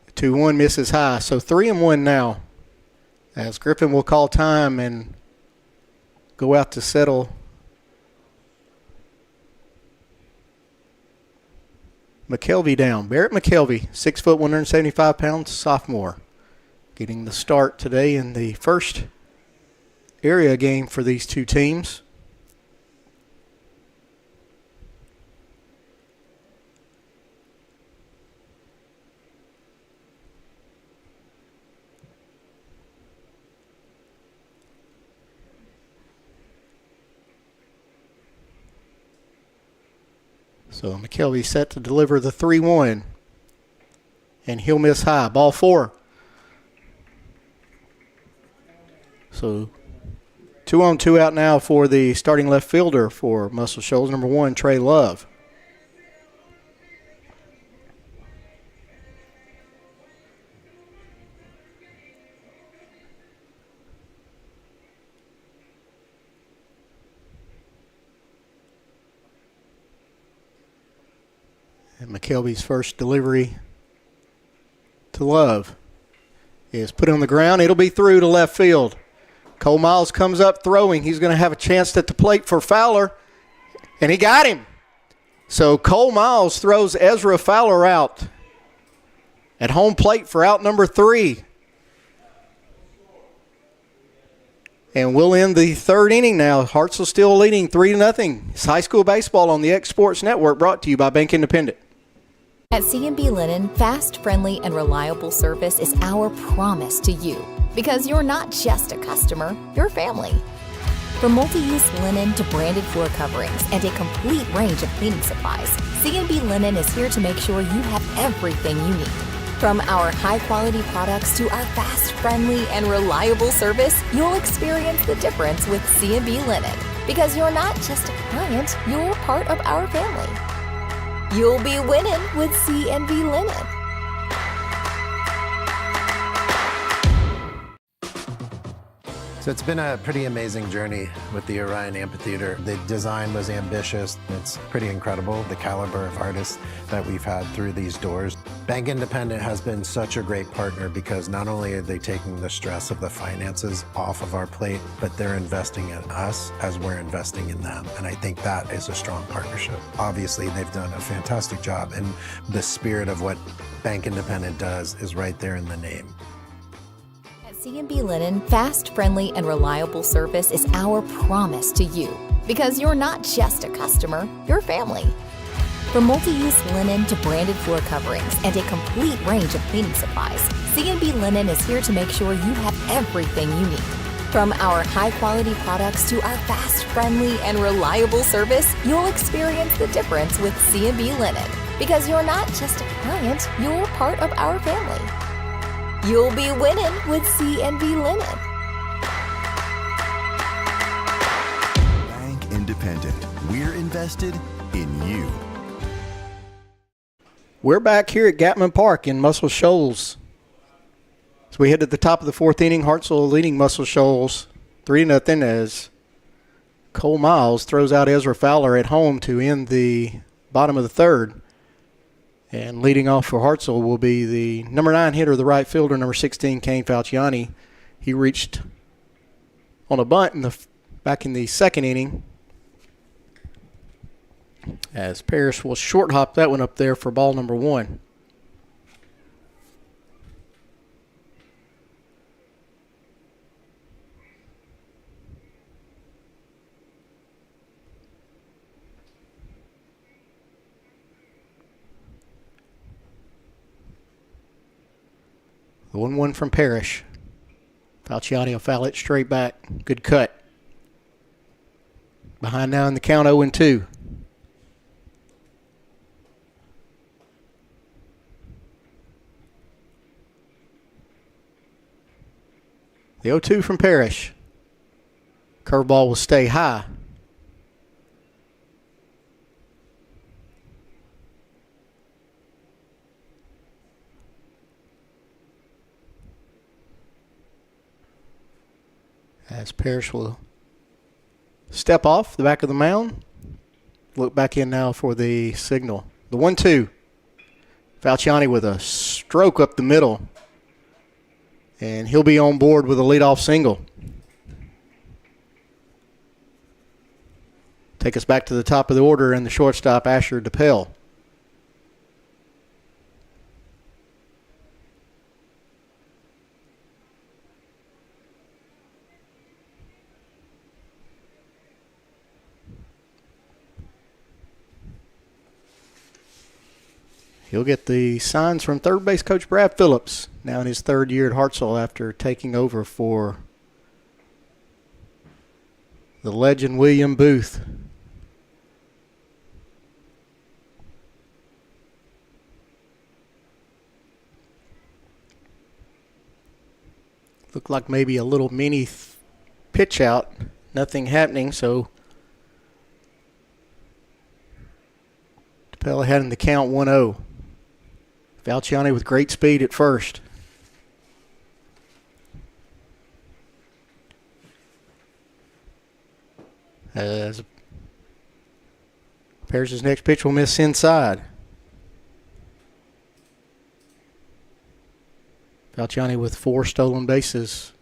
The 2-1 misses high, so 3-1 now. As Griffin will call time and go out to settle McKelvey down. Barrett McKelvey, 6 foot, 175 pounds, sophomore. Getting the start today in the first area game for these two teams. So McKelvey set to deliver the 3-1. And he'll miss high. Ball 4. So 2 on, 2 out now for the starting left fielder for Muscle Shoals, number 1, Trey Love. And McKelvey's first delivery to Love is put on the ground. It'll be through to left field. Cole Miles comes up throwing. He's going to have a chance at the plate for Fowler, and he got him. So Cole Miles throws Ezra Fowler out at home plate for out number 3. And we'll end the third inning now. Hartselle still leading 3-0. It's high school baseball on the X Sports Network, brought to you by Bank Independent. At C&B Linen, fast, friendly, and reliable service is our promise to you. Because you're not just a customer, you're family. From multi-use linen to branded floor coverings and a complete range of cleaning supplies, C&B Linen is here to make sure you have everything you need. From our high-quality products to our fast, friendly, and reliable service, you'll experience the difference with C&B Linen. Because you're not just a client, you're part of our family. You'll be winning with C&B Linen. So it's been a pretty amazing journey with the Orion Amphitheater. The design was ambitious. It's pretty incredible, the caliber of artists that we've had through these doors. Bank Independent has been such a great partner because not only are they taking the stress of the finances off of our plate, but they're investing in us as we're investing in them. And I think that is a strong partnership. Obviously, they've done a fantastic job, and the spirit of what Bank Independent does is right there in the name. C&B Linen, fast, friendly, and reliable service is our promise to you. Because you're not just a customer, you're family. From multi-use linen to branded floor coverings and a complete range of cleaning supplies, C&B Linen is here to make sure you have everything you need. From our high-quality products to our fast, friendly, and reliable service, you'll experience the difference with C&B Linen. Because you're not just a client, you're part of our family. You'll be winning with C&B Linen. Bank Independent. We're invested in you. We're back here at Gatman Park in Muscle Shoals. As we head to the top of the fourth inning, Hartselle leading Muscle Shoals 3-0 as Cole Miles throws out Ezra Fowler at home to end the bottom of the third. And leading off for Hartselle will be the number 9 hitter, the right fielder, number 16, Kane Falciani. He reached on a bunt back in the second inning, as Parrish will short hop that one up there for ball number 1. The 1-1 from Parrish. Falciani will foul it straight back. Good cut. Behind now in the count 0-2. The 0-2 from Parrish. Curveball will stay high. As Parrish will step off the back of the mound. Look back in now for the signal. The 1-2. Falciani with a stroke up the middle. And he'll be on board with a leadoff single. Take us back to the top of the order and the shortstop, Asher DePel. He'll get the signs from third base coach Brad Phillips, now in his third year at Hartselle after taking over for the legend William Booth. Looked like maybe a little mini pitch out. Nothing happening, so DePel ahead in the count 1-0. Falciani with great speed at first. As Parrish's next pitch will miss inside. Falciani with 4 stolen bases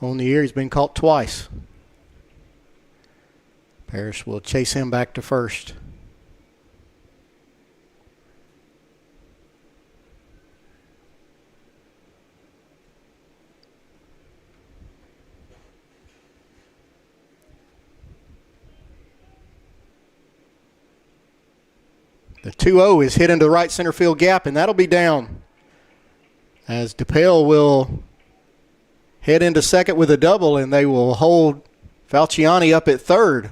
on the year. He's been caught twice. Parrish will chase him back to first. The 2-0 is hit into the right center field gap, and that'll be down, as DePail will head into second with a double, and they will hold Falciani up at third.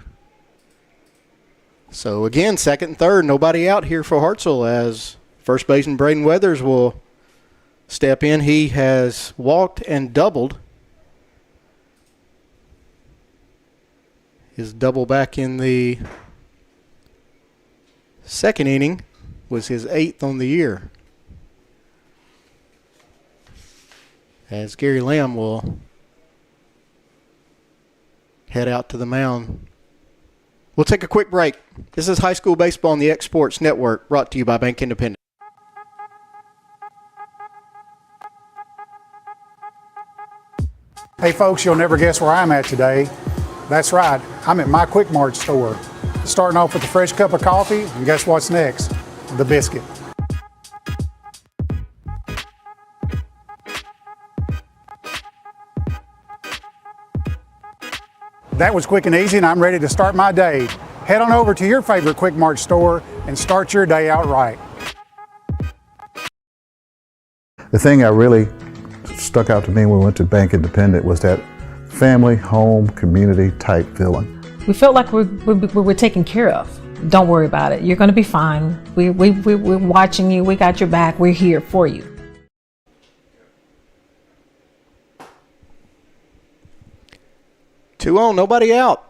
So again, second and third, nobody out here for Hartselle, as first baseman Braden Weathers will step in. He has walked and doubled. His double back in the second inning was his 8th on the year, as Gary Lamb will head out to the mound. We'll take a quick break. This is high school baseball on the X Sports Network, brought to you by Bank Independent. Hey folks, you'll never guess where I'm at today. That's right, I'm at my Quick Mart store. Starting off with a fresh cup of coffee, and guess what's next? The biscuit. That was quick and easy, and I'm ready to start my day. Head on over to your favorite Quick Mart store and start your day out right. The thing that really stuck out to me when we went to Bank Independent was that family, home, community type feeling. We felt like we were taken care of. Don't worry about it. You're going to be fine. We're watching you. We got your back. We're here for you. Two on, nobody out.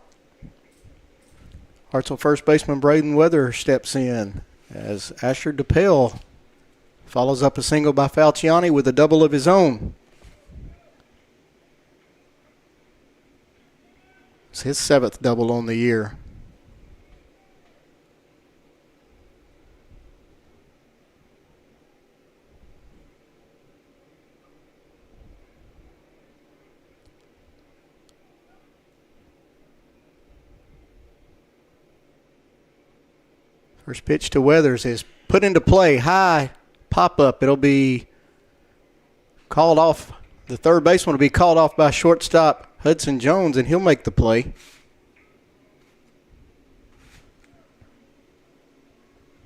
Hartselle first baseman Braden Weather steps in as Asher DePail follows up a single by Falciani with a double of his own. It's his 7th double on the year. First pitch to Weathers is put into play. High pop-up. It'll be called off. The third baseman will be called off by shortstop Hudson Jones, and he'll make the play.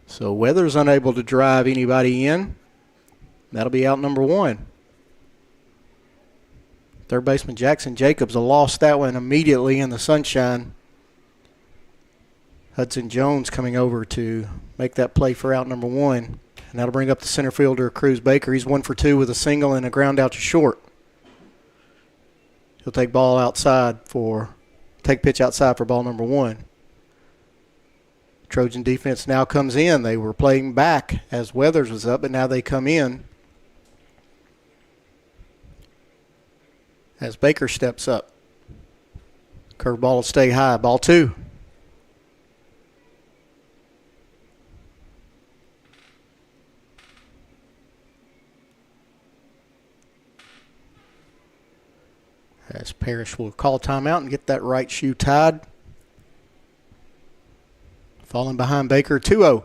So Weathers unable to drive anybody in. That'll be out number 1. Third baseman Jackson Jacobs will lost that one immediately in the sunshine. Hudson Jones coming over to make that play for out number 1. And that'll bring up the center fielder, Cruz Baker. He's 1 for 2 with a single and a ground out to short. He'll take pitch outside for ball number 1. Trojan defense now comes in. They were playing back as Weathers was up, but now they come in as Baker steps up. Curveball will stay high. Ball 2. As Parrish will call timeout and get that right shoe tied. Falling behind Baker, 2-0.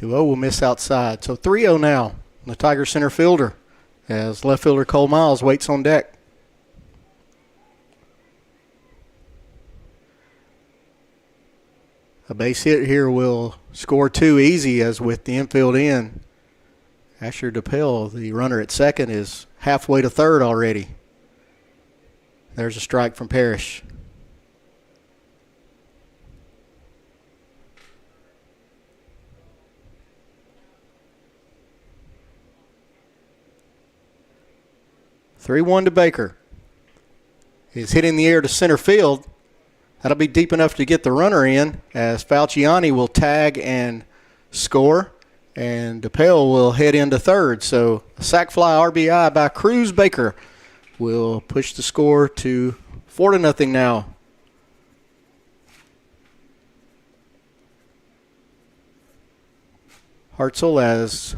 Will miss outside. So 3-0 now. The Tiger center fielder as left fielder Cole Miles waits on deck. A base hit here will score 2 easy, as with the infield in. Asher DePail, the runner at second, is halfway to third already. There's a strike from Parrish. (3-1) to Baker. He's hitting the air to center field. That'll be deep enough to get the runner in, as Falciani will tag and score, and DePail will head into third. So a sac fly RBI by Cruz Baker will push the score to 4-0 now. Hartselle, as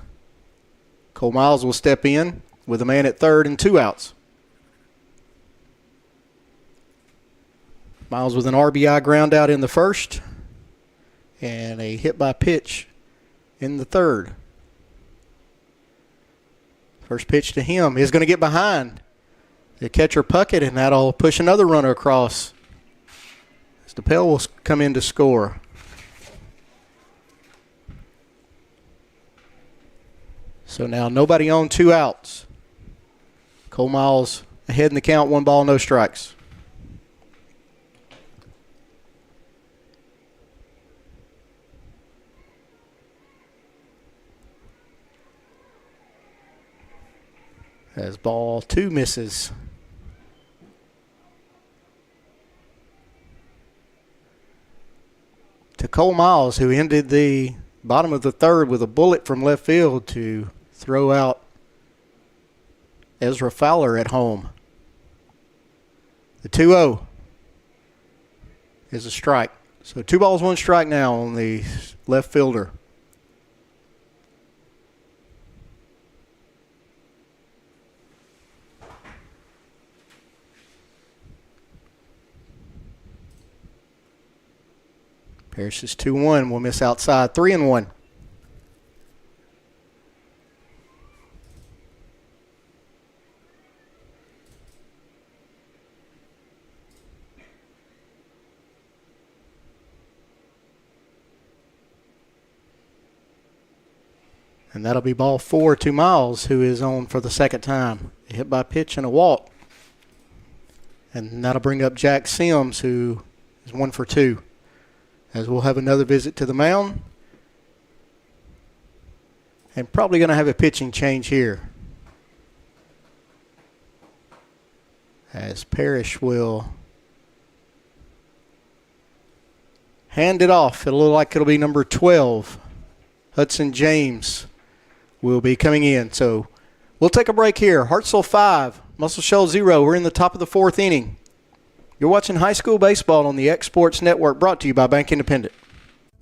Cole Miles will step in with a man at third and 2 outs. Miles with an RBI ground out in the first and a hit by pitch in the third. First pitch to him is going to get behind the catcher Puckett, and that'll push another runner across. As DePel will come in to score. So now nobody on, 2 outs. Cole Miles ahead in the count, 1 ball, no strikes. As ball 2 misses. To Cole Miles, who ended the bottom of the third with a bullet from left field to throw out Ezra Fowler at home. The 2-0 is a strike. So 2 balls, 1 strike now on the left fielder. Parrish is 2-1. Will miss outside. 3-1. And that'll be ball 4 to Miles, who is on for the second time. A hit by pitch and a walk. And that'll bring up Jack Sims, who is 1 for 2. As we'll have another visit to the mound. And probably going to have a pitching change here. As Parrish will hand it off. It'll look like it'll be number 12. Hudson James will be coming in. So we'll take a break here. Hartselle 5, Muscle Shoals 0. We're in the top of the 4th inning. You're watching high school baseball on the X Sports Network, brought to you by Bank Independent.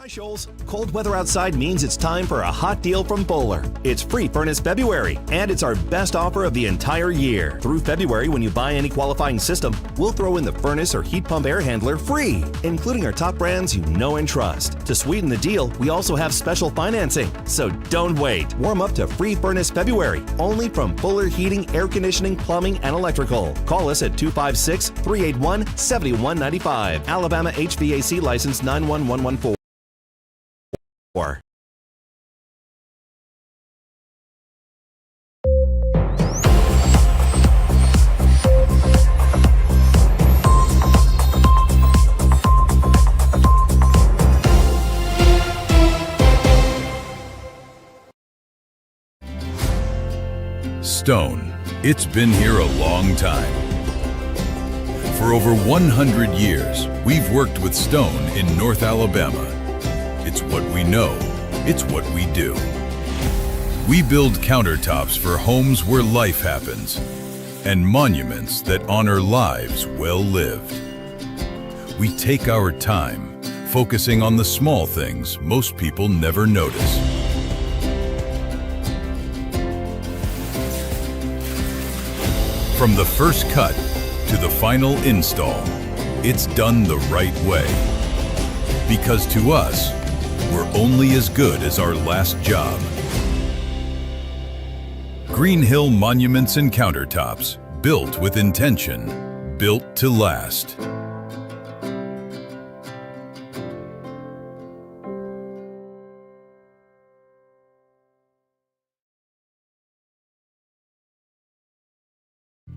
Hi, Shoals. Cold weather outside means it's time for a hot deal from Bowler. It's free furnace February, and it's our best offer of the entire year. Through February, when you buy any qualifying system, we'll throw in the furnace or heat pump air handler free, including our top brands you know and trust. To sweeten the deal, we also have special financing. So don't wait. Warm up to free furnace February, only from Fuller Heating, Air Conditioning, Plumbing, and Electrical. Call us at 256-381-7195. Alabama HVAC license 91114. Stone, it's been here a long time. For over 100 years, we've worked with stone in North Alabama. It's what we know. It's what we do. We build countertops for homes where life happens and monuments that honor lives well lived. We take our time, focusing on the small things most people never notice. From the first cut to the final install, it's done the right way. Because to us, we're only as good as our last job. Green Hill Monuments and Countertops, built with intention, built to last.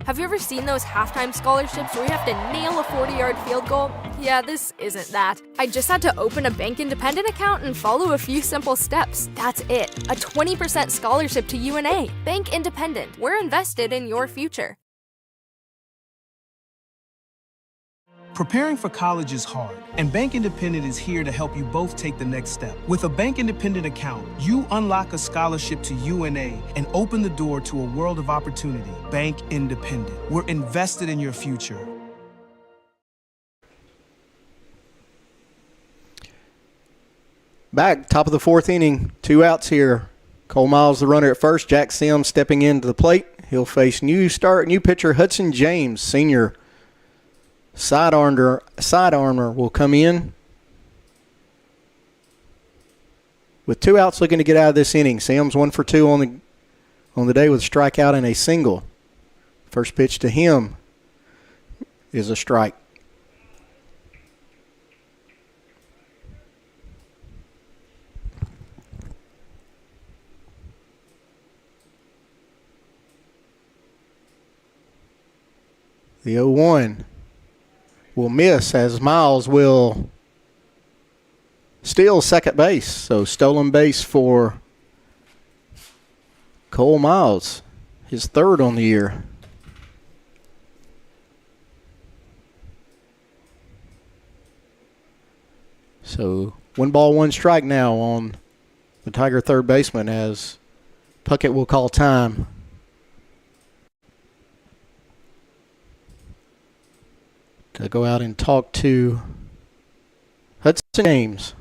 Have you ever seen those halftime scholarships where you have to nail a 40-yard field goal? Yeah, this isn't that. I just had to open a Bank Independent account and follow a few simple steps. That's it. A 20% scholarship to UNA. Bank Independent. We're invested in your future. Preparing for college is hard, and Bank Independent is here to help you both take the next step. With a Bank Independent account, you unlock a scholarship to UNA and open the door to a world of opportunity. Bank Independent. We're invested in your future. Back, top of the fourth inning, 2 outs here. Cole Miles, the runner at first. Jack Sims stepping into the plate. He'll face new pitcher Hudson James, senior. Side armor will come in with 2 outs, looking to get out of this inning. Sims 1 for 2 on the day with a strikeout and a single. First pitch to him is a strike. The 0-1 will miss as Miles will steal second base. So stolen base for Cole Miles, his third on the year. So 1 ball, 1 strike now on the Tiger third baseman as Puckett will call time. To go out and talk to Hudson James.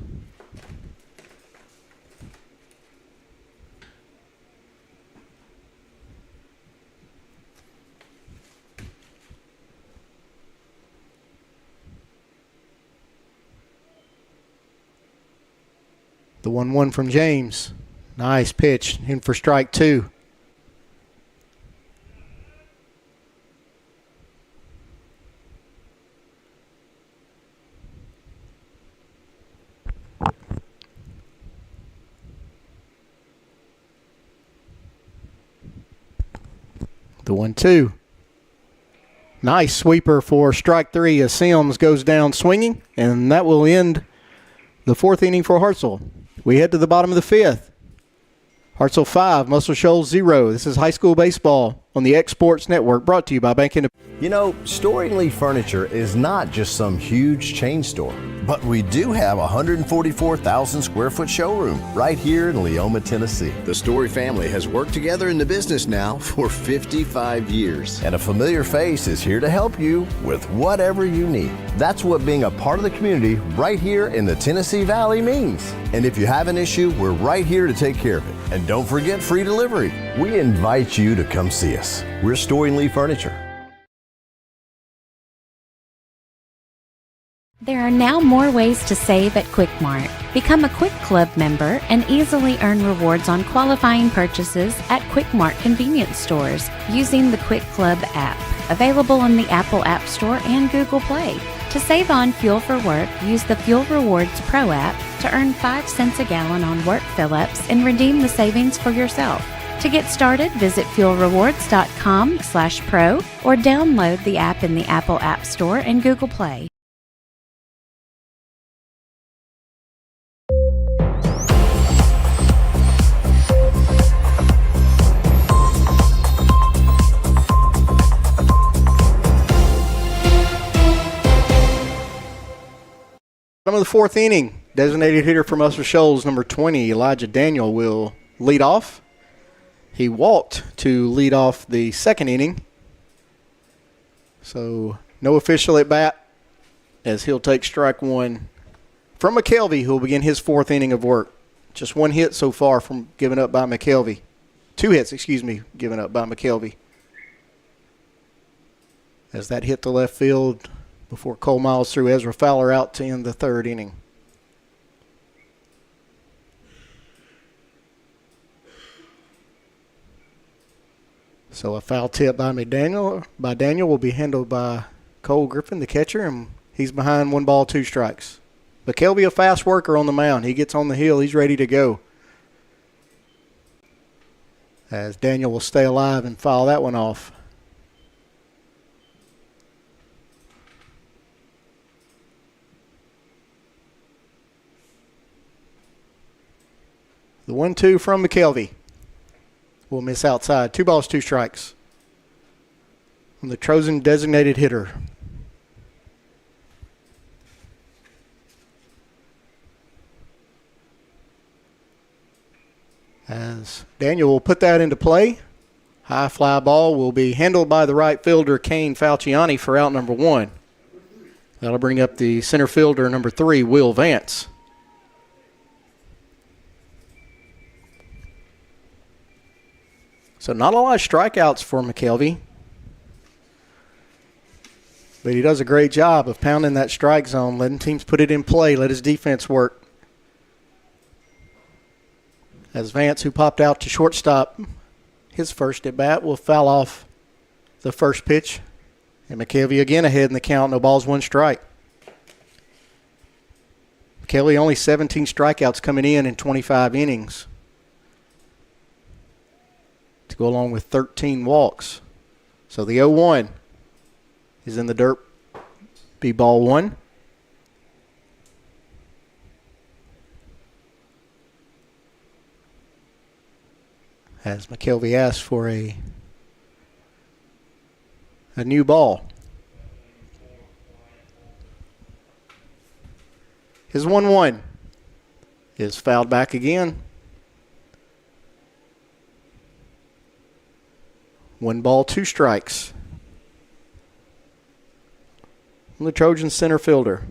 The 1-1 from James. Nice pitch in for strike 2. The 1-2. Nice sweeper for strike 3 as Sims goes down swinging, and that will end the fourth inning for Hartselle. We head to the bottom of the fifth. Hartselle 5, Muscle Shoals 0. This is high school baseball on the X Sports Network, brought to you by Bank Independent. You know, Story and Lee Furniture is not just some huge chain store, but we do have a 144,000 square foot showroom right here in Leoma, Tennessee. The Story family has worked together in the business now for 55 years. And a familiar face is here to help you with whatever you need. That's what being a part of the community right here in the Tennessee Valley means. And if you have an issue, we're right here to take care of it. And don't forget free delivery. We invite you to come see us. We're Story and Lee Furniture. There are now more ways to save at Quick Mart. Become a Quick Club member and easily earn rewards on qualifying purchases at Quick Mart convenience stores using the Quick Club app, available on the Apple App Store and Google Play. To save on fuel for work, use the Fuel Rewards Pro app to earn 5 cents a gallon on work fill-ups and redeem the savings for yourself. To get started, visit fuelrewards.com/pro or download the app in the Apple App Store and Google Play. Bottom of the fourth inning, designated hitter for Muscle Shoals, number 20, Elijah Daniel, will lead off. He walked to lead off the second inning. So no official at bat as he'll take strike 1 from McKelvey, who will begin his fourth inning of work. Just 1 hit so far from given up by McKelvey. 2 hits, given up by McKelvey. As that hit to left field before Cole Miles threw Ezra Fowler out to end the third inning. So a foul tip by Daniel will be handled by Cole Griffin, the catcher, and he's behind 1 ball, 2 strikes. McKelvey, a fast worker on the mound. He gets on the hill. He's ready to go. As Daniel will stay alive and foul that one off. The 1-2 from McKelvey will miss outside. 2 balls, 2 strikes. From the Trojan designated hitter. As Daniel will put that into play. High fly ball will be handled by the right fielder, Kane Falciani, for out number 1. That'll bring up the center fielder, number 3, Will Vance. So not a lot of strikeouts for McKelvey. But he does a great job of pounding that strike zone, letting teams put it in play, let his defense work. As Vance, who popped out to shortstop, his first at bat, will foul off the first pitch. And McKelvey again ahead in the count. No balls, 1 strike. McKelvey only 17 strikeouts coming in 25 innings. To go along with 13 walks. So the 0-1 is in the dirt. Be ball 1. As McKelvey asks for a new ball. His 1-1 is fouled back again. 1 ball, 2 strikes. The Trojan center fielder.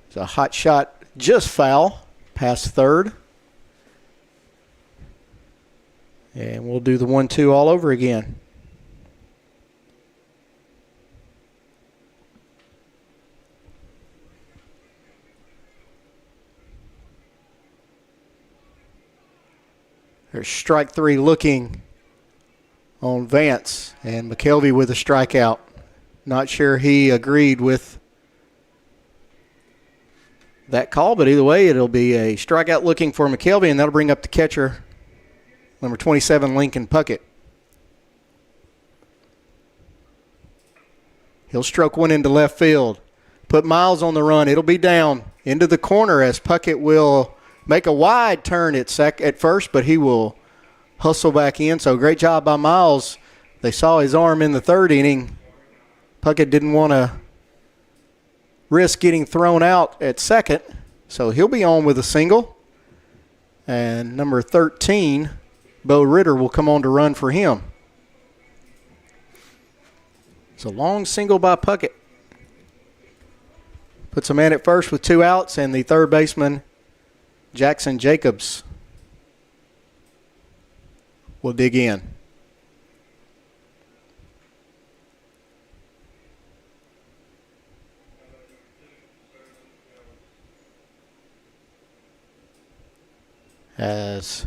It's a hot shot, just foul, past third. And we'll do the 1-2 all over again. There's strike 3 looking on Vance, and McKelvey with a strikeout. Not sure he agreed with that call, but either way, it'll be a strikeout looking for McKelvey, and that'll bring up the catcher, number 27, Lincoln Puckett. He'll stroke one into left field. Put Miles on the run. It'll be down into the corner as Puckett will make a wide turn at first, but he will hustle back in. So great job by Miles. They saw his arm in the third inning. Puckett didn't want to risk getting thrown out at second, so he'll be on with a single. And number 13, Bo Ritter, will come on to run for him. It's a long single by Puckett. Puts a man at first with 2 outs, and the third baseman, Jackson Jacobs, will dig in. As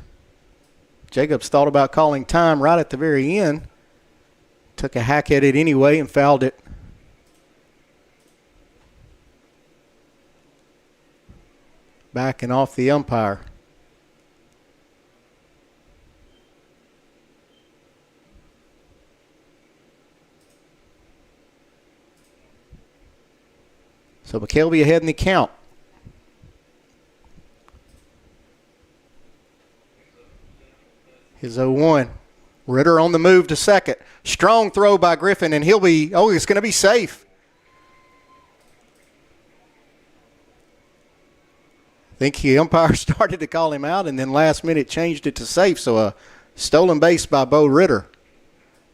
Jacobs thought about calling time right at the very end, took a hack at it anyway and fouled it. Back and off the umpire. So McKelvey ahead in the count. His 0-1. Ritter on the move to second. Strong throw by Griffin, and he'll be, it's going to be safe. I think the umpire started to call him out and then last minute changed it to safe. So a stolen base by Bo Ritter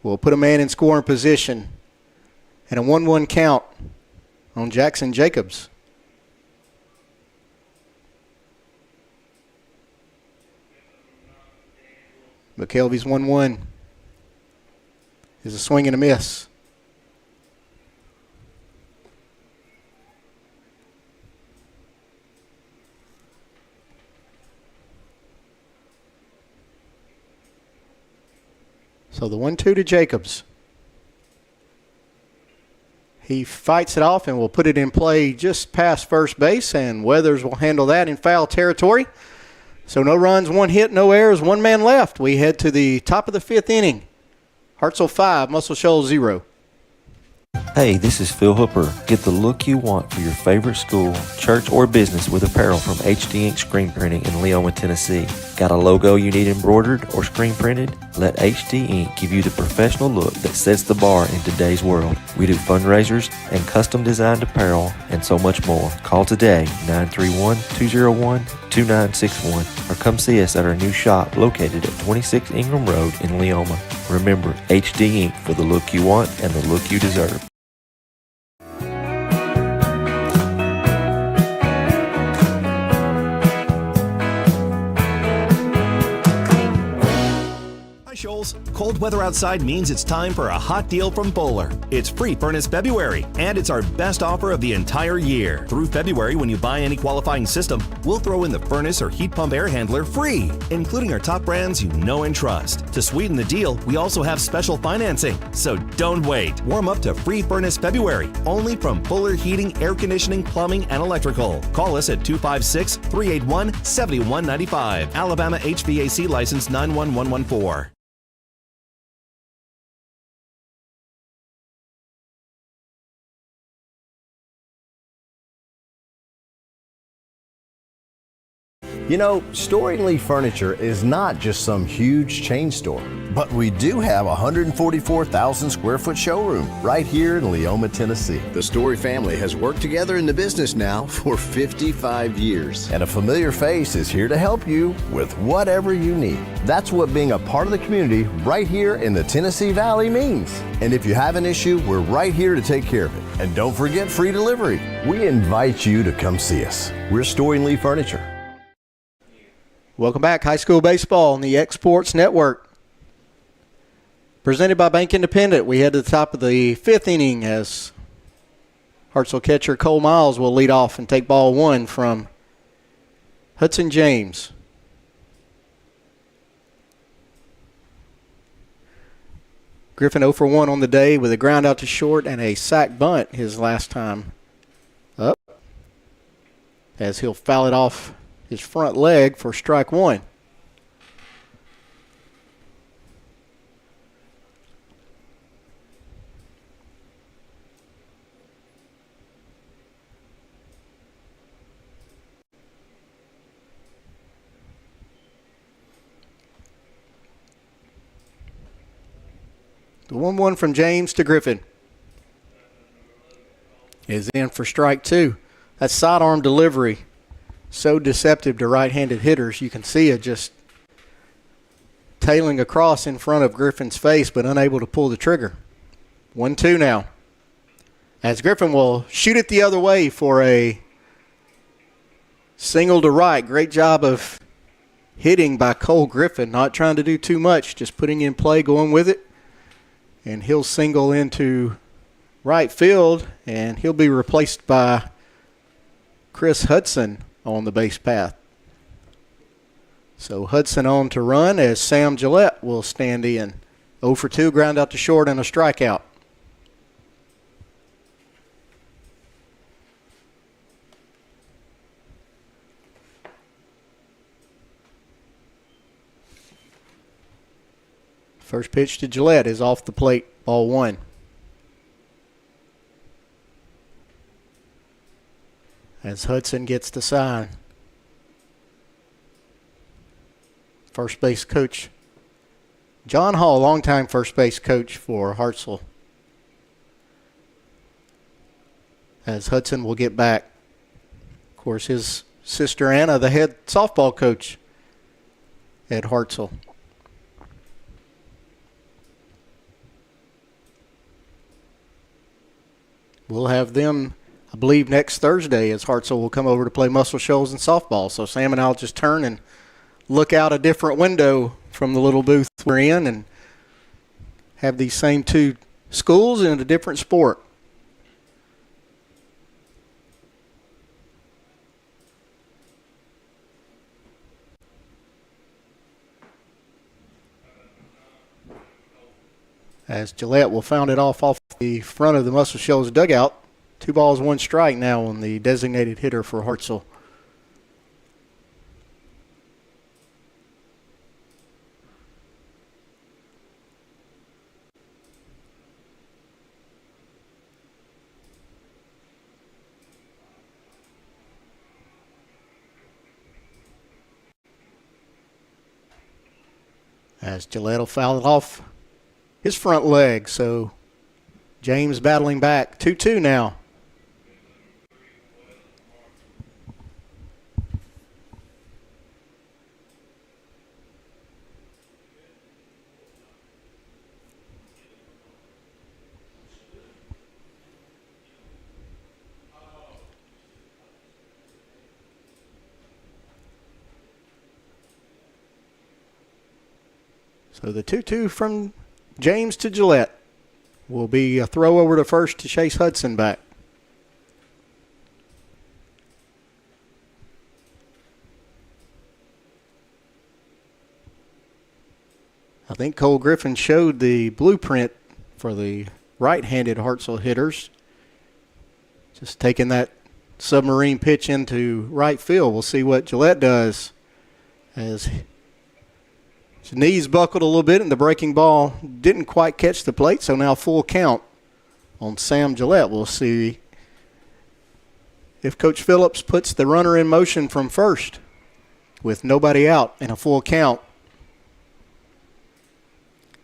will put a man in scoring position. And a 1-1 count on Jackson Jacobs. McKelvey's 1-1 is a swing and a miss. So the 1-2 to Jacobs. He fights it off and will put it in play just past first base, and Weathers will handle that in foul territory. So no runs, 1 hit, no errors, 1 man left. We head to the top of the 5th inning. Hartselle 5, Muscle Shoals 0. Hey, this is Phil Hooper. Get the look you want for your favorite school, church, or business with apparel from HD Ink Screen Printing in Leona, Tennessee. Got a logo you need embroidered or screen printed? Let HD Inc. give you the professional look that sets the bar in today's world. We do fundraisers and custom designed apparel and so much more. Call today, 931-201-2961, or come see us at our new shop located at 26 Ingram Road in Leoma. Remember, HD Inc. for the look you want and the look you deserve. Shoals, cold weather outside means it's time for a hot deal from Bowler. It's free furnace February, and it's our best offer of the entire year. Through February, when you buy any qualifying system, we'll throw in the furnace or heat pump air handler free, including our top brands you know and trust. To sweeten the deal, we also have special financing, so don't wait. Warm up to free furnace February, only from Bowler Heating, Air Conditioning, Plumbing, and Electrical. Call us at 256-381-7195. Alabama HVAC license 91114. You know, Storing Lee Furniture is not just some huge chain store, but we do have a 144,000 square foot showroom right here in Leoma, Tennessee. The Story family has worked together in the business now for 55 years. And a familiar face is here to help you with whatever you need. That's what being a part of the community right here in the Tennessee Valley means. And if you have an issue, we're right here to take care of it. And don't forget free delivery. We invite you to come see us. We're Storing Lee Furniture. Welcome back. High school baseball on the X Sports Network. Presented by Bank Independent. We head to the top of the fifth inning as Hartselle catcher Cole Miles will lead off and take ball one from Hudson James. Griffin 0 for 1 on the day with a ground out to short and a sac bunt his last time up, as he'll foul it off his front leg for strike one. The 1-1 from James to Griffin is in for strike two. That sidearm delivery, so deceptive to right-handed hitters. You can see it just tailing across in front of Griffin's face, but unable to pull the trigger. 1-2 now, as Griffin will shoot it the other way for a single to right. Great job of hitting by Cole Griffin, not trying to do too much, just putting in play, going with it. And he'll single into right field, and he'll be replaced by Chris Hudson on the base path. So Hudson on to run as Sam Gillette will stand in. 0 for 2, ground out to short and a strikeout. First pitch to Gillette is off the plate, ball one. As Hudson gets the sign. First base coach John Hall, longtime first base coach for Hartselle. As Hudson will get back. Of course, his sister Anna, the head softball coach at Hartselle. We'll have them, I believe, next Thursday, as Hartselle will come over to play Muscle Shoals and softball. So Sam and I'll just turn and look out a different window from the little booth we're in and have these same two schools in a different sport. As Gillette will found it off the front of the Muscle Shoals dugout. 2 balls, 1 strike now on the designated hitter for Hartselle. as Gillette will foul it off his front leg. So James battling back. 2-2 now. So the 2-2 from James to Gillette will be a throw over to first to chase Hudson back. I think Cole Griffin showed the blueprint for the right-handed Hartselle hitters. Just taking that submarine pitch into right field. We'll see what Gillette does as his knees buckled a little bit and the breaking ball didn't quite catch the plate, so now full count on Sam Gillette. We'll see if Coach Phillips puts the runner in motion from first with nobody out and a full count.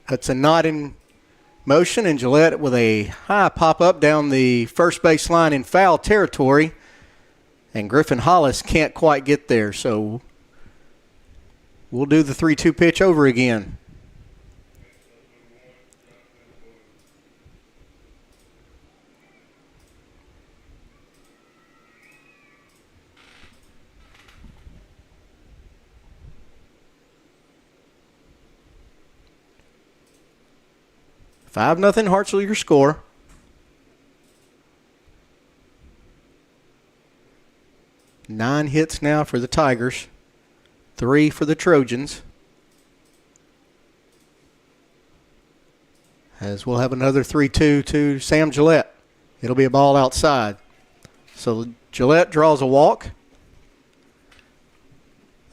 Hudson not in motion, and Gillette with a high pop-up down the first base line in foul territory, and Griffin Hollis can't quite get there, so we'll do the 3-2 pitch over again. Five nothing Hartselle, your score. Nine hits now for the Tigers. 3 for the Trojans. As we'll have another 3-2 to Sam Gillette. It'll be a ball outside. So Gillette draws a walk.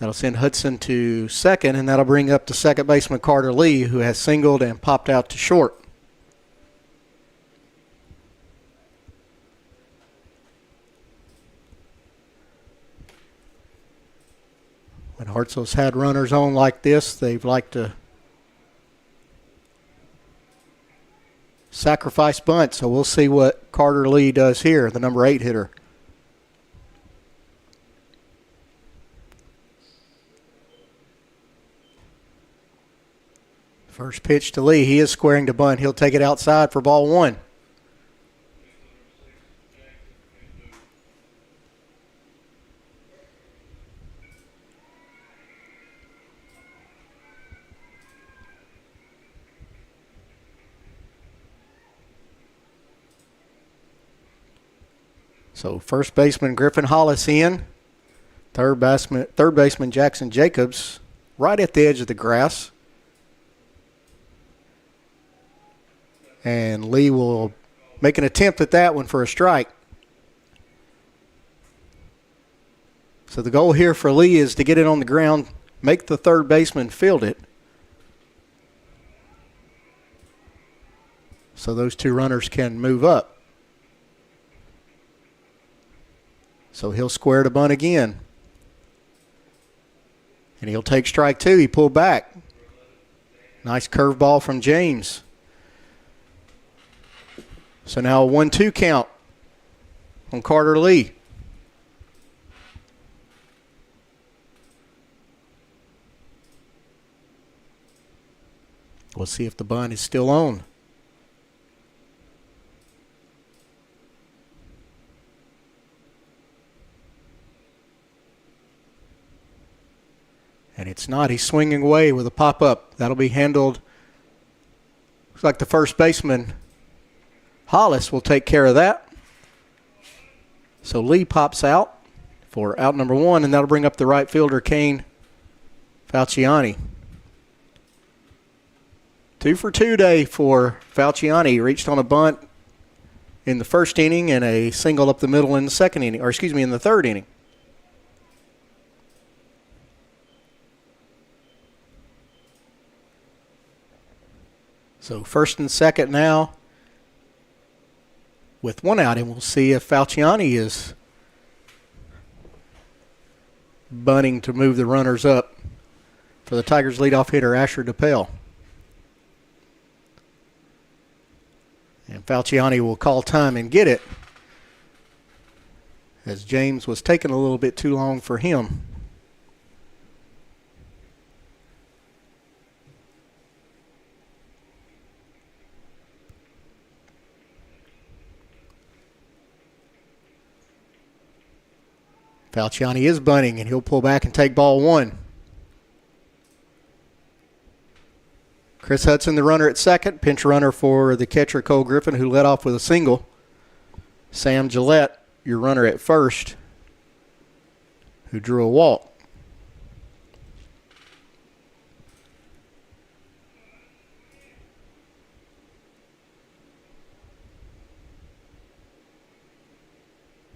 That'll send Hudson to second, and that'll bring up the second baseman Carter Lee, who has singled and popped out to short. When Hartselle's had runners on like this, they've liked to sacrifice bunt. So we'll see what Carter Lee does here, the number 8 hitter. First pitch to Lee. He is squaring to bunt. He'll take it outside for ball 1. So first baseman Griffin Hollis in. Third baseman Jackson Jacobs right at the edge of the grass. And Lee will make an attempt at that one for a strike. So the goal here for Lee is to get it on the ground, make the third baseman field it. So those two runners can move up. So he'll square to bunt again. And he'll take strike 2. He pulled back. Nice curveball from James. So now a 1-2 count on Carter Lee. We'll see if the bunt is still on. And it's not. He's swinging away with a pop-up. That'll be handled. Looks like the first baseman, Hollis, will take care of that. So Lee pops out for out number 1, and that'll bring up the right fielder, Kane Falciani. 2 for 2 day for Falciani. He reached on a bunt in the first inning and a single up the middle in the second inning, in the third inning. So first and second now with 1 out, and we'll see if Falciani is bunting to move the runners up. for the Tigers leadoff hitter, Asher DePel. And Falciani will call time and get it, as James was taking a little bit too long for him. Falciani is bunting, and he'll pull back and take ball one. Chris Hudson, the runner at second. Pinch runner for the catcher, Cole Griffin, who led off with a single. Sam Gillette, your runner at first, who drew a walk.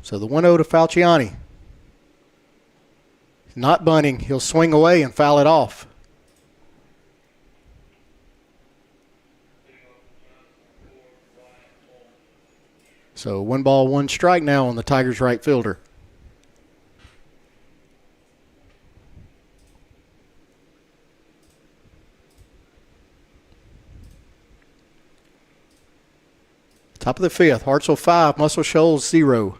So the 1-0 to Falciani. Not bunting. He'll swing away and foul it off. So 1 ball, 1 strike now on the Tigers' right fielder. Top of the 5th, Hartselle 5, Muscle Shoals 0.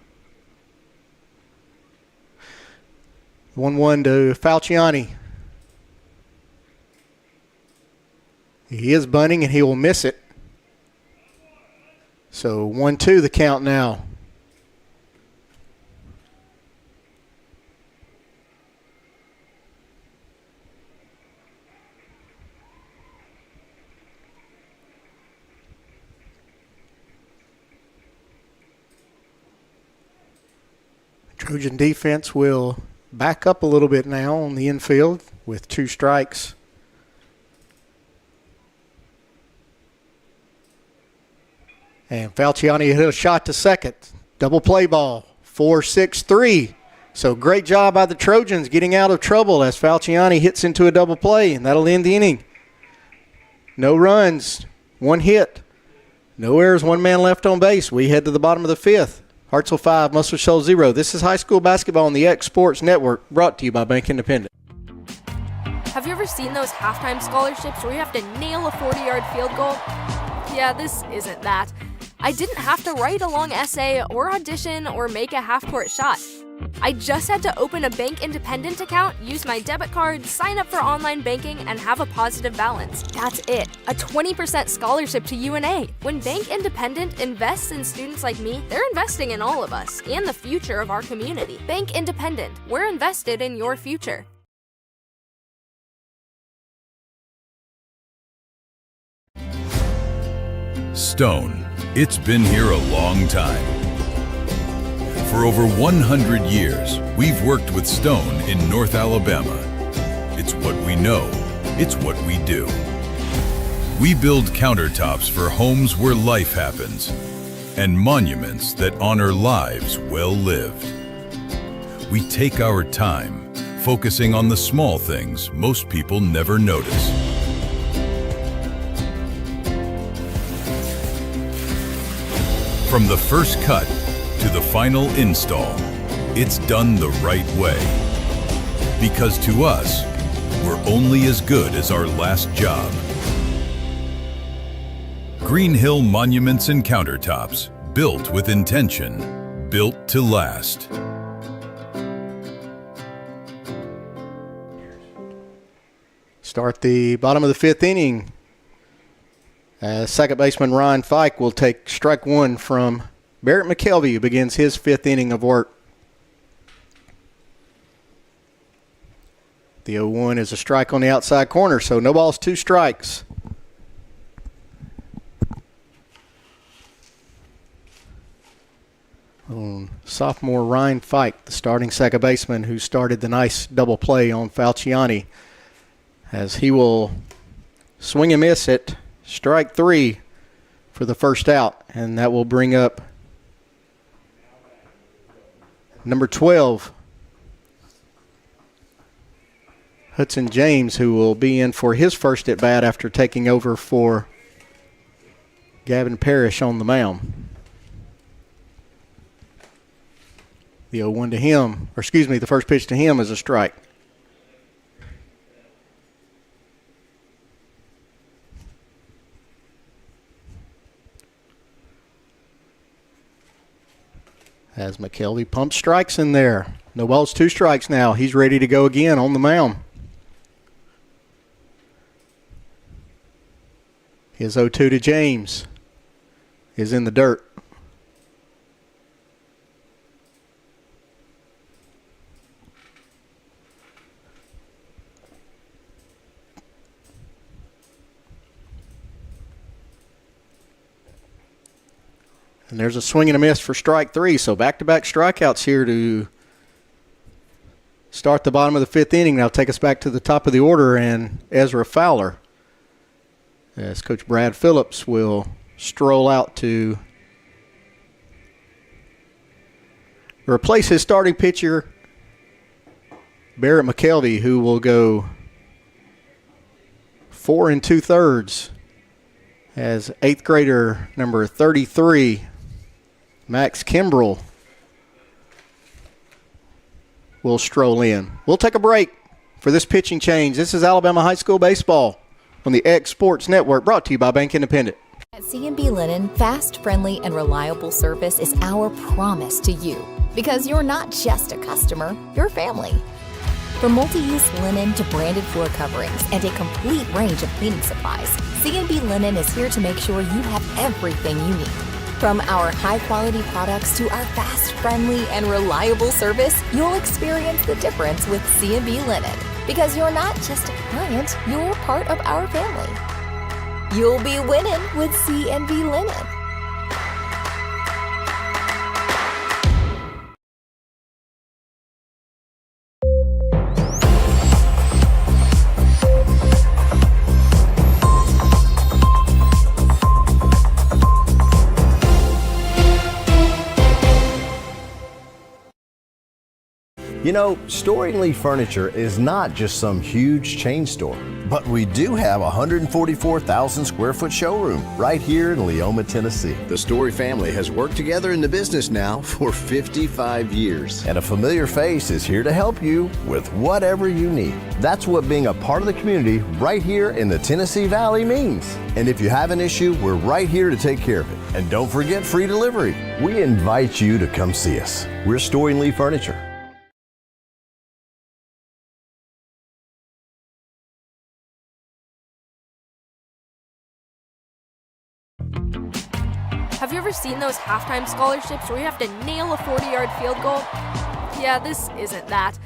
1-1 to Falciani. He is bunting, and he will miss it. So 1-2 the count now. Trojan defense will back up a little bit now on the infield with 2 strikes. And Falciani hit a shot to second. Double play ball. 4-6-3. So great job by the Trojans getting out of trouble as Falciani hits into a double play, and that'll end the inning. No runs, 1 hit. No errors, 1 man left on base. We head to the bottom of the 5th. Hartselle 5, Muscle Shoals 0. This is high school basketball on the X Sports Network, brought to you by Bank Independent. Have you ever seen those halftime scholarships where you have to nail a 40-yard field goal? Yeah, this isn't that. I didn't have to write a long essay or audition or make a half-court shot. I just had to open a Bank Independent account, use my debit card, sign up for online banking, and have a positive balance. That's it. A 20% scholarship to UNA. When Bank Independent invests in students like me, they're investing in all of us and the future of our community. Bank Independent. We're invested in your future. Stone. It's been here a long time. For over 100 years, we've worked with stone in North Alabama. It's what we know. It's what we do. We build countertops for homes where life happens and monuments that honor lives well lived. We take our time, focusing on the small things most people never notice. From the first cut to the final install, it's done the right way. Because to us, we're only as good as our last job. Green Hill Monuments and Countertops, built with intention, built to last. Start the bottom of the 5th inning. Second baseman Ryan Fike will take strike 1 from Barrett McKelvey, who begins his 5th inning of work. The 0-1 is a strike on the outside corner, so no balls, 2 strikes. Sophomore Ryan Fike, the starting second baseman, who started the nice double play on Falciani, as he will swing and miss it. Strike 3 for the first out, and that will bring up number 12, Hudson James, who will be in for his first at-bat after taking over for Gavin Parrish on the mound. The 0-1 to him, or excuse me, the first pitch to him is a strike. as McKelvey pumps strikes in there. No balls, 2 strikes now. He's ready to go again on the mound. His 0-2 to James is in the dirt. And there's a swing and a miss for strike 3. So back-to-back strikeouts here to start the bottom of the 5th inning. Now take us back to the top of the order and Ezra Fowler, as Coach Brad Phillips will stroll out to replace his starting pitcher, Barrett McKelvey, who will go 4 2/3 as 8th grader number 33, Max Kimbrell, will stroll in. We'll take a break for this pitching change. This is Alabama High School Baseball on the X Sports Network, brought to you by Bank Independent. At C&B Linen, fast, friendly, and reliable service is our promise to you. Because you're not just a customer, you're family. From multi-use linen to branded floor coverings and a complete range of cleaning supplies, C&B Linen is here to make sure you have everything you need. From our high-quality products to our fast, friendly, and reliable service, you'll experience the difference with C&B Linen. Because you're not just a client, you're part of our family. You'll be winning with C&B Linen. You know, Storing Lee Furniture is not just some huge chain store, but we do have a 144,000 square foot showroom right here in Leoma, Tennessee. The Story family has worked together in the business now for 55 years. And a familiar face is here to help you with whatever you need. That's what being a part of the community right here in the Tennessee Valley means. And if you have an issue, we're right here to take care of it. And don't forget free delivery. We invite you to come see us. We're Storing Lee Furniture. Have you ever seen those halftime scholarships where you have to nail a 40-yard field goal? Yeah, this isn't that.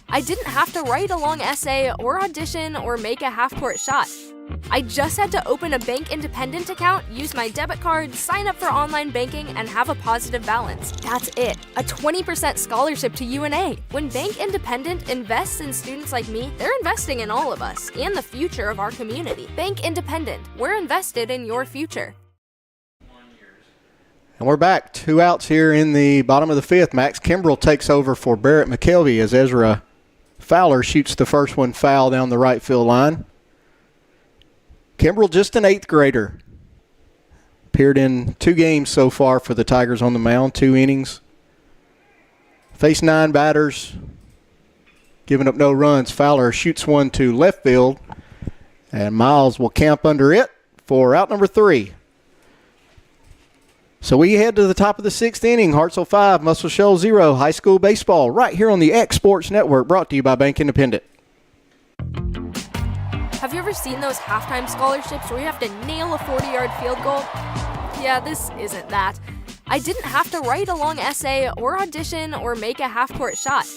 I didn't have to write a long essay or audition or make a half-court shot. I just had to open a Bank Independent account, use my debit card, sign up for online banking, and have a positive balance. That's it. A 20% scholarship to UNA. When Bank Independent invests in students like me, they're investing in all of us and the future of our community. Bank Independent. We're invested in your future. And we're back. 2 outs here in the bottom of the 5th. Max Kimbrell takes over for Barrett McKelvey as Ezra Fowler shoots the first one foul down the right field line. Kimbrell, just an 8th grader. Appeared in 2 games so far for the Tigers on the mound, 2 innings. Faced 9 batters, giving up no runs. Fowler shoots one to left field, and Miles will camp under it for out number 3. So we head to the top of the 6th inning. Hartselle 5, Muscle Shoals 0, high school baseball, right here on the X Sports Network, brought to you by Bank Independent. Have you ever seen those halftime scholarships where you have to nail a 40-yard field goal? Yeah, this isn't that. I didn't have to write a long essay or audition or make a half-court shot.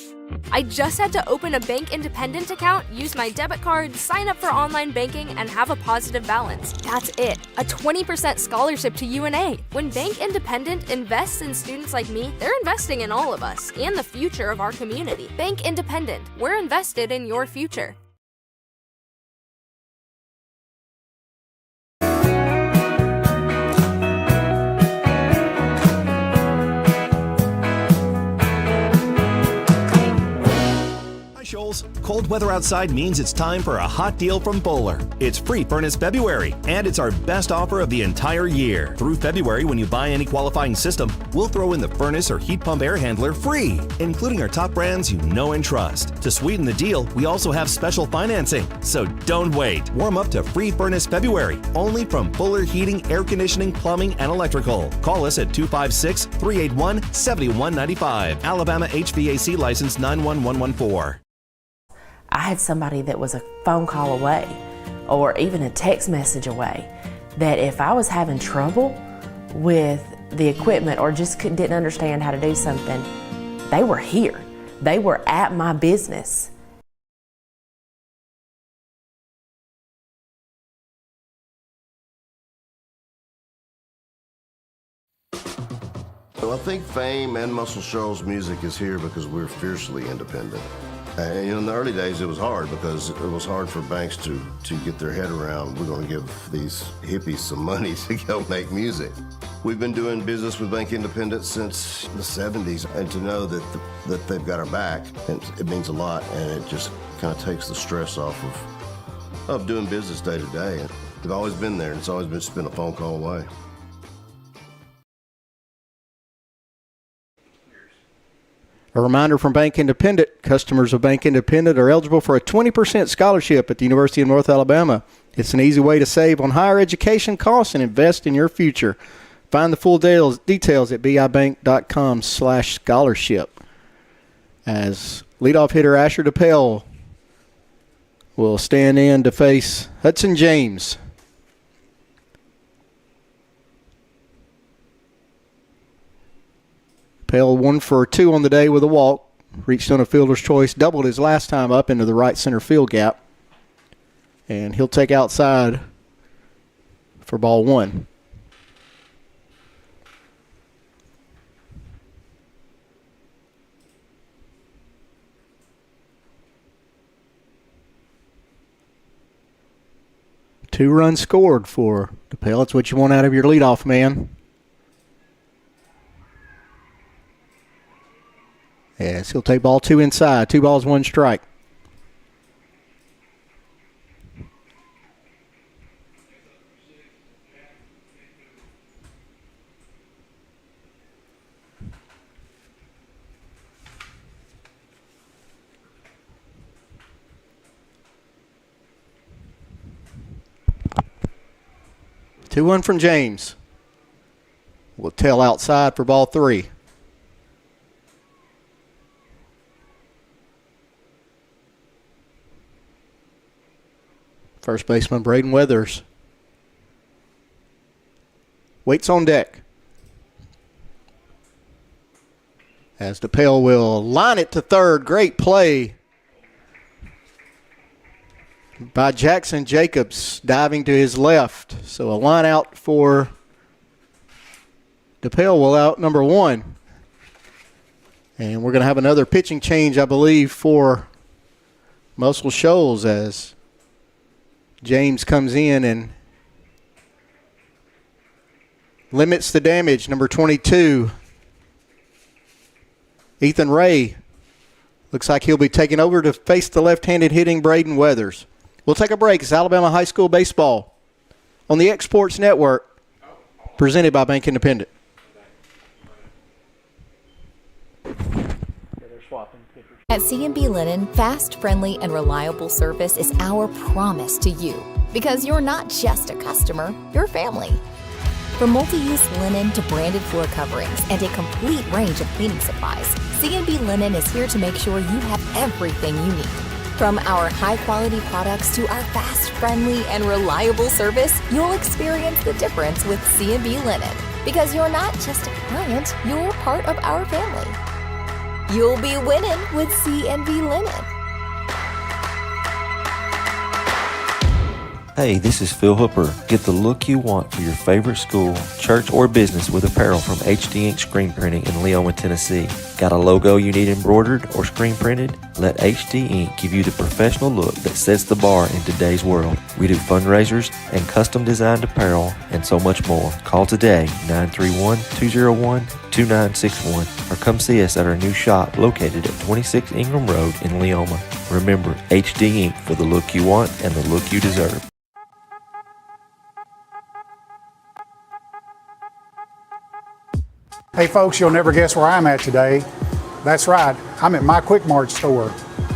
I just had to open a Bank Independent account, use my debit card, sign up for online banking, and have a positive balance. That's it. A 20% scholarship to UNA. When Bank Independent invests in students like me, they're investing in all of us and the future of our community. Bank Independent. We're invested in your future. Shoals Shoals, cold weather outside means it's time for a hot deal from Bowler. It's free furnace February, and it's our best offer of the entire year. Through February, when you buy any qualifying system, we'll throw in the furnace or heat pump air handler free, including our top brands you know and trust. To sweeten the deal, we also have special financing. So don't wait. Warm up to free furnace February, only from Bowler Heating, Air Conditioning, Plumbing, and Electrical. Call us at 256-381-7195. Alabama HVAC license 91114. I had somebody that was a phone call away or even a text message away, that if I was having trouble with the equipment or just didn't understand how to do something, they were here. They were at my business. Well, I think Fame and Muscle Shoals music is here because we're fiercely independent. And in the early days, it was hard because it was hard for banks to get their head around, we're going to give these hippies some money to go make music. We've been doing business with Bank Independent since the 70s, and to know that they've got our back, it means a lot, and it just kind of takes the stress off of doing business day to day. They've always been there, and it's always just been a phone call away. A reminder from Bank Independent, customers of Bank Independent are eligible for a 20% scholarship at the University of North Alabama. It's an easy way to save on higher education costs and invest in your future. Find the full details at bibank.com/scholarship. As leadoff hitter Asher DePel will stand in to face Hudson James. Pale 1 for 2 on the day with a walk. Reached on a fielder's choice, doubled his last time up into the right center field gap. And he'll take outside for ball 1. Two runs scored for DePel. That's what you want out of your leadoff man. Yes, he'll take ball 2 inside. 2 balls, 1 strike. Two one from James. We'll tail outside for ball 3. First baseman Braden Weathers waits on deck. As DePel will line it to third. Great play by Jackson Jacobs, diving to his left. So a line out for DePel will out number 1. And we're going to have another pitching change, I believe, for Muscle Shoals as James comes in and limits the damage. Number 22, Ethan Ray. Looks like he'll be taking over to face the left-handed hitting Braden Weathers. We'll take a break. It's Alabama High School Baseball on the X Sports Network, presented by Bank Independent. At C&B Linen, fast, friendly, and reliable service is our promise to you. Because you're not just a customer, you're family. From multi-use linen to branded floor coverings and a complete range of cleaning supplies, C&B Linen is here to make sure you have everything you need. From our high-quality products to our fast, friendly, and reliable service, you'll experience the difference with C&B Linen. Because you're not just a client, you're part of our family. You'll be winning with C&B Linen. Hey, this is Phil Hooper. Get the look you want for your favorite school, church, or business with apparel from HD Ink Screen Printing in Leona, Tennessee. Got a logo you need embroidered or screen printed? Let HD Ink give you the professional look that sets the bar in today's world. We do fundraisers and custom designed apparel and so much more. Call today 931-201-2961 or come see us at our new shop located at 26 Ingram Road in Leoma. Remember, HD Ink for the look you want and the look you deserve. Hey folks, you'll never guess where I'm at today. That's right, I'm at my Quick Mart store.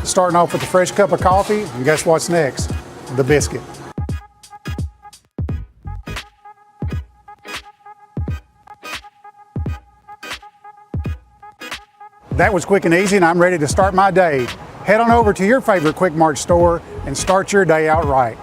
Starting off with a fresh cup of coffee, and guess what's next? The biscuit. That was quick and easy, and I'm ready to start my day. Head on over to your favorite Quick Mart store and start your day out right.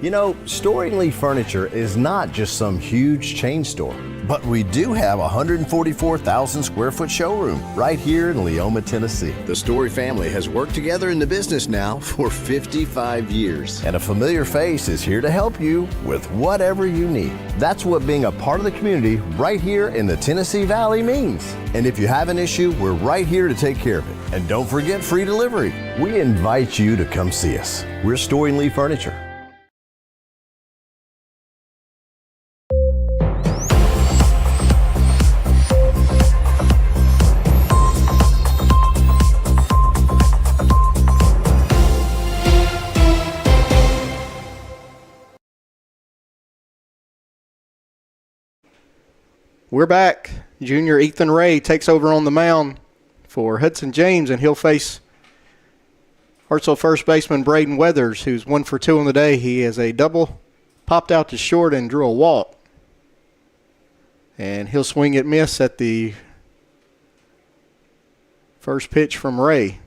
You know, Storing Lee Furniture is not just some huge chain store, but we do have a 144,000 square foot showroom right here in Leoma, Tennessee. The Story family has worked together in the business now for 55 years. And a familiar face is here to help you with whatever you need. That's what being a part of the community right here in the Tennessee Valley means. And if you have an issue, we're right here to take care of it. And don't forget free delivery. We invite you to come see us. We're Storing Lee Furniture. We're back. Junior Ethan Ray takes over on the mound for Hudson James, and he'll face Hartselle first baseman Braden Weathers, who's 1 for 2 on the day. He has a double, popped out to short, and drew a walk. And he'll swing at miss at the first pitch from Ray.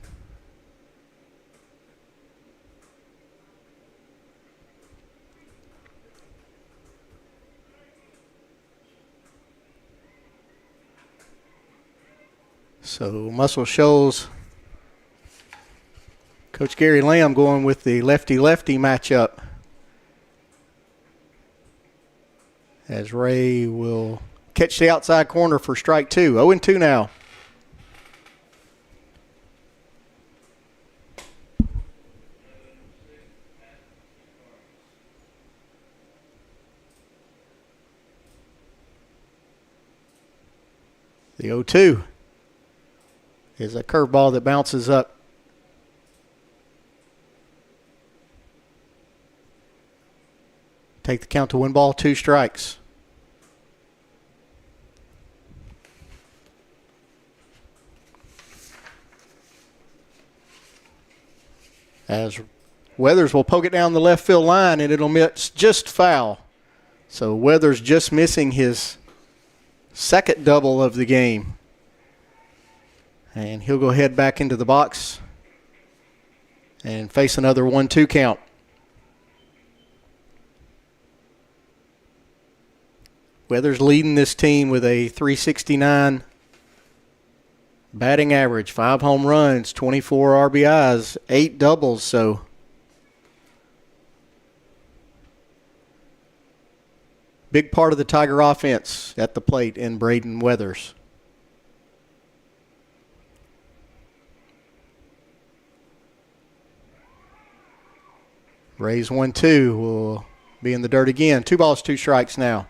So Muscle Shoals, Coach Gary Lamb going with the lefty-lefty matchup, as Ray will catch the outside corner for strike 2. 0-2 now. The 0-2 is a curveball that bounces up. Take the count to 1 ball, 2 strikes. As Weathers will poke it down the left field line, and it'll miss just foul. So Weathers just missing his second double of the game. And he'll go ahead back into the box and face another 1-2 count. Weathers leading this team with a .369 batting average, 5 home runs, 24 RBIs, 8 doubles. So big part of the Tiger offense at the plate in Braden Weathers. Rays 1-2 will be in the dirt again. 2 balls, 2 strikes now.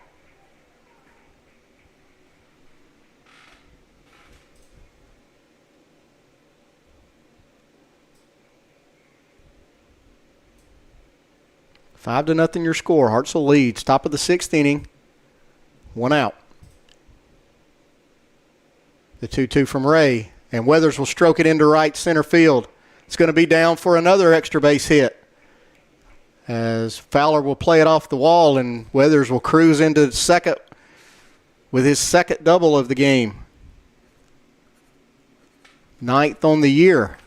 Five to nothing your score. Hartselle leads. Top of the 6th inning. 1 out. The 2-2 from Ray. And Weathers will stroke it into right center field. It's going to be down for another extra base hit, as Fowler will play it off the wall, and Weathers will cruise into second with his second double of the game. 9th on the year.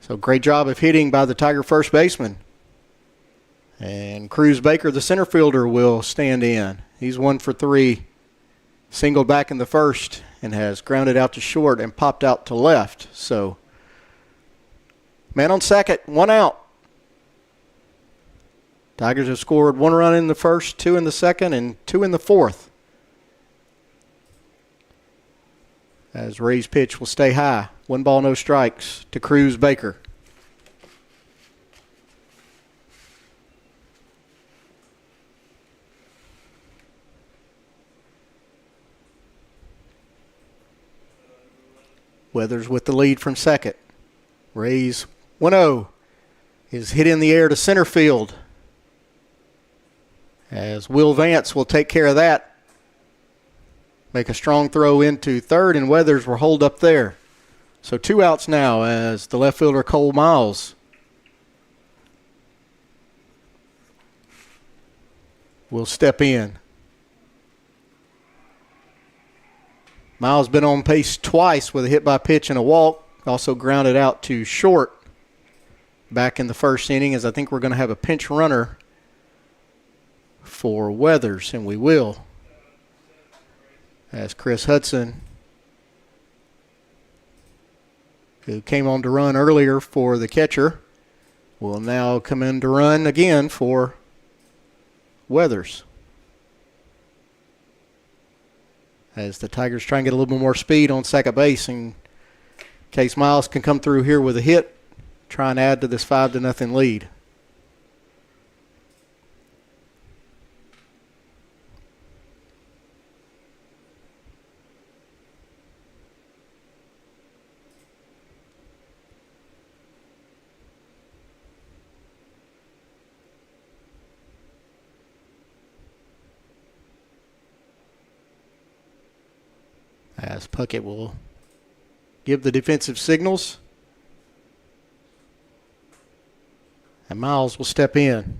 So great job of hitting by the Tiger first baseman. And Cruz Baker, the center fielder, will stand in. He's 1 for 3. Singled back in the first and has grounded out to short and popped out to left. So Man on second, 1 out. Tigers have scored 1 run in the first, 2 in the second, and 2 in the fourth. As Ray's pitch will stay high. 1 ball, no strikes to Cruz Baker. Weathers with the lead from second. Ray's 1-0 is hit in the air to center field. As Will Vance will take care of that. Make a strong throw into third, and Weathers will hold up there. So 2 outs now as the left fielder Cole Miles will step in. Miles been on pace twice with a hit by pitch and a walk. Also grounded out to short back in the first inning, as I think we're going to have a pinch runner for Weathers, and we will. As Chris Hudson, who came on to run earlier for the catcher, will now come in to run again for Weathers. As the Tigers try and get a little bit more speed on second base in case Miles can come through here with a hit, try and add to this 5-0 lead. As Puckett will give the defensive signals. And Miles will step in.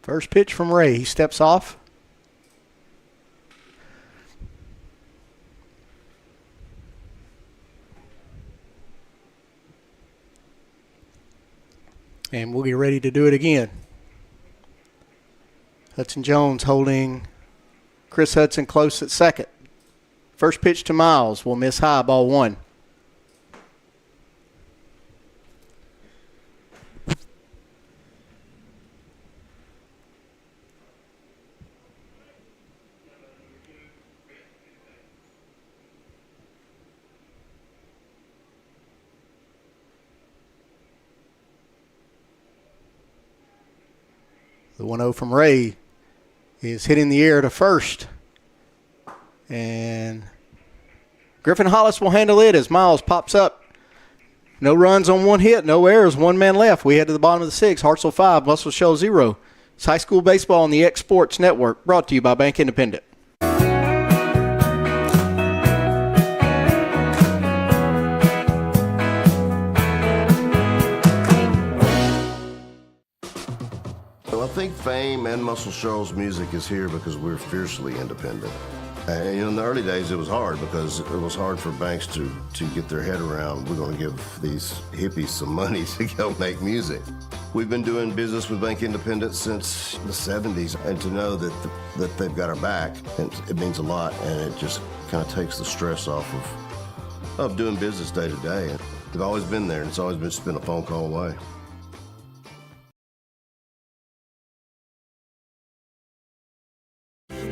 First pitch from Ray. He steps off. And we'll get ready to do it again. Hudson Jones holding Chris Hudson close at second. First pitch to Miles will miss high, ball 1. The 1-0 from Ray is hitting the air to first. And Griffin Hollis will handle it as Miles pops up. No runs on 1 hit, no errors, 1 man left. We head to the bottom of the 6th. Hartselle 5, Muscle Shoals 0. It's high school baseball on the X Sports Network, brought to you by Bank Independent. Well, I think fame and Muscle Shoals music is here because we're fiercely independent. And in the early days, it was hard because it was hard for banks to get their head around, we're going to give these hippies some money to go make music. We've been doing business with Bank Independent since the 70s, and to know that they've got our back, it means a lot, and it just kind of takes the stress off of doing business day to day. They've always been there, and it's always just been a phone call away.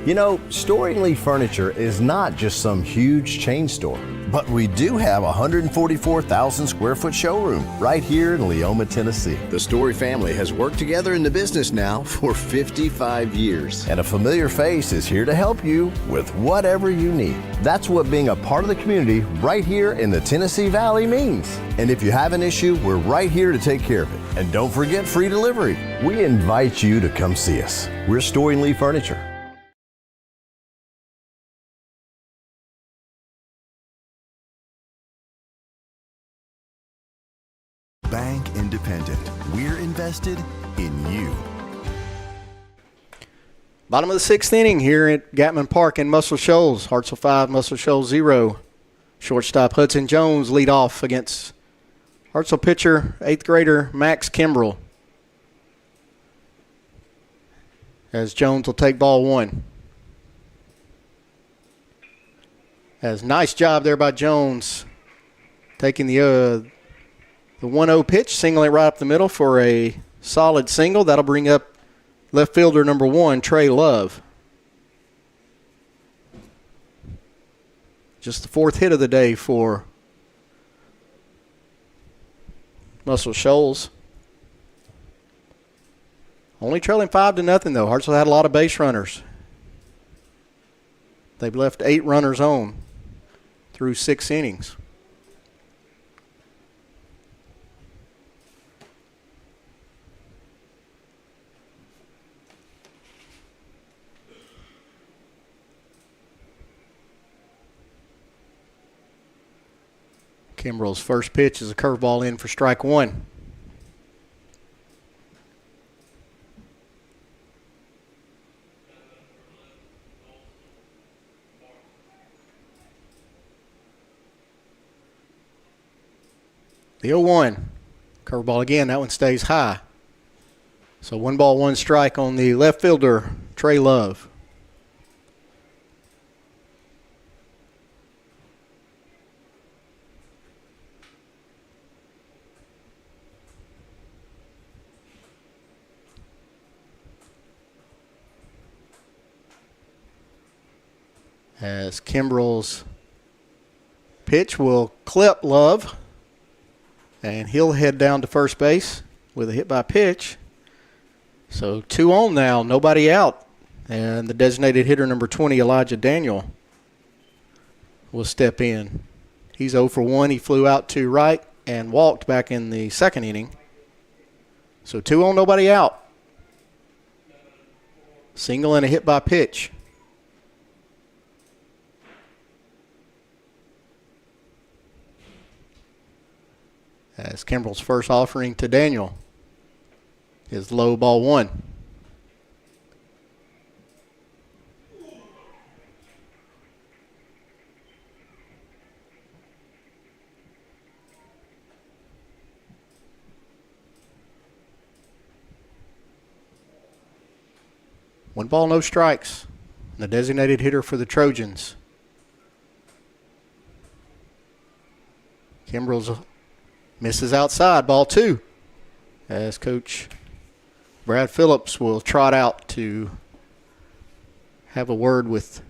You know, Storing Lee Furniture is not just some huge chain store, but we do have a 144,000 square foot showroom right here in Leoma, Tennessee. The Story family has worked together in the business now for 55 years. And a familiar face is here to help you with whatever you need. That's what being a part of the community right here in the Tennessee Valley means. And if you have an issue, we're right here to take care of it. And don't forget free delivery. We invite you to come see us. We're Storing Lee Furniture. Bank Independent. We're invested in you. Bottom of the 6th inning here at Gatman Park in Muscle Shoals. Hartselle 5, Muscle Shoals 0. Shortstop Hudson Jones lead off against Hartselle pitcher, 8th grader Max Kimbrell. as Jones will take ball one. As nice job there by Jones, taking the 1-0 pitch, singling it right up the middle for a solid single. That'll bring up left fielder number 1, Trey Love. Just the 4th hit of the day for Muscle Shoals. Only trailing 5-0 though. Hartselle had a lot of base runners. They've left 8 runners on through 6 innings. Kimbrell's first pitch is a curveball in for strike 1. The 0-1. Curveball again. That one stays high. So 1 ball, 1 strike on the left fielder, Trey Love. As Kimbrell's pitch will clip Love, and he'll head down to first base with a hit by pitch. So 2 on now, nobody out. And the designated hitter number 20, Elijah Daniel, will step in. He's 0 for 1. He flew out to right and walked back in the 2nd inning. So 2 on, nobody out. Single and a hit by pitch. As Kimbrell's first offering to Daniel is low, ball 1. One ball, no strikes. The designated hitter for the Trojans. Kimbrell's misses outside, ball 2, as Coach Brad Phillips will trot out to have a word with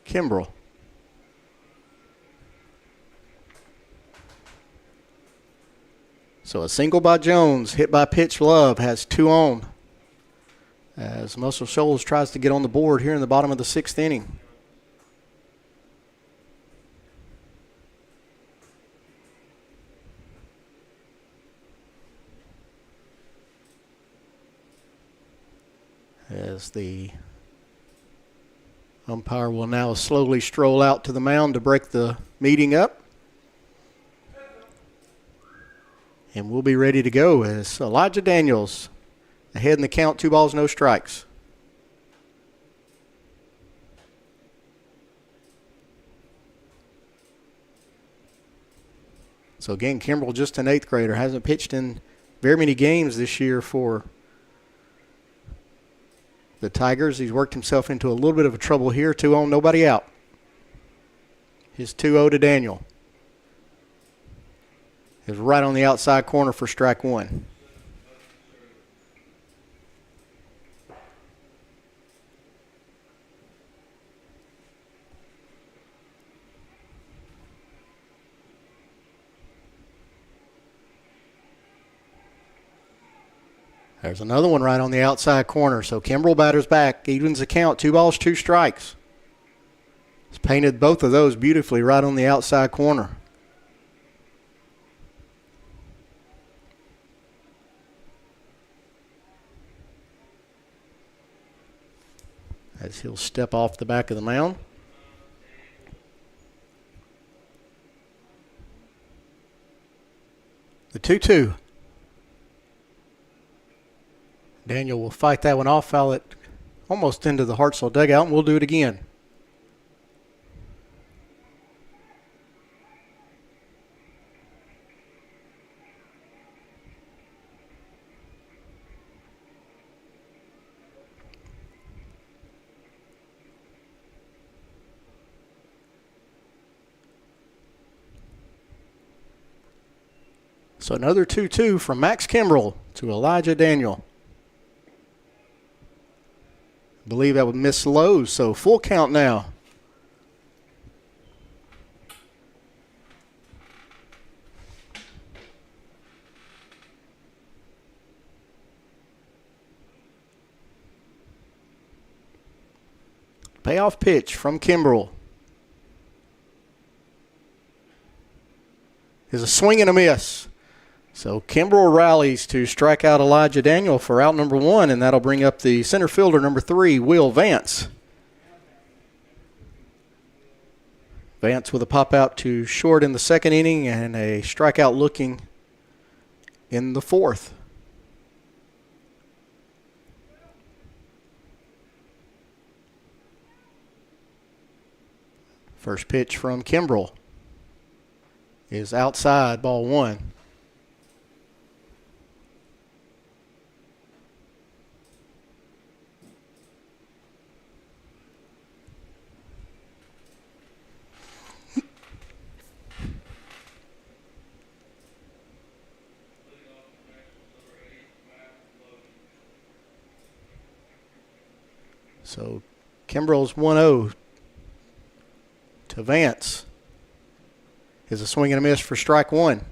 Kimbrell. So a single by Jones, hit by pitch Love, has 2 on, as Muscle Shoals tries to get on the board here in the bottom of the 6th inning. As the umpire will now slowly stroll out to the mound to break the meeting up. And we'll be ready to go as Elijah Daniels ahead in the count, 2 balls, no strikes. So again, Kimbrell just an 8th grader, hasn't pitched in very many games this year for the Tigers. He's worked himself into a little bit of a trouble here. 2 on, nobody out. His 2-0 to Daniel is right on the outside corner for strike 1. There's another one right on the outside corner. So Kimbrell batters back, evens the count, 2 balls, 2 strikes. He's painted both of those beautifully right on the outside corner. As he'll step off the back of the mound. The 2-2. Daniel will fight that one off, foul it almost into the Hartselle dugout, and we'll do it again. So another 2-2 from Max Kimbrell to Elijah Daniel. I believe that would miss Lowe's, so full count now. Payoff pitch from Kimbrell is a swing and a miss. So Kimbrell rallies to strike out Elijah Daniel for out number 1, and that'll bring up the center fielder, number 3, Will Vance. Vance with a pop out to short in the second inning and a strikeout looking in the fourth. First pitch from Kimbrell is outside, ball 1. So Kimbrell's 1-0 to Vance is a swing and a miss for strike 1.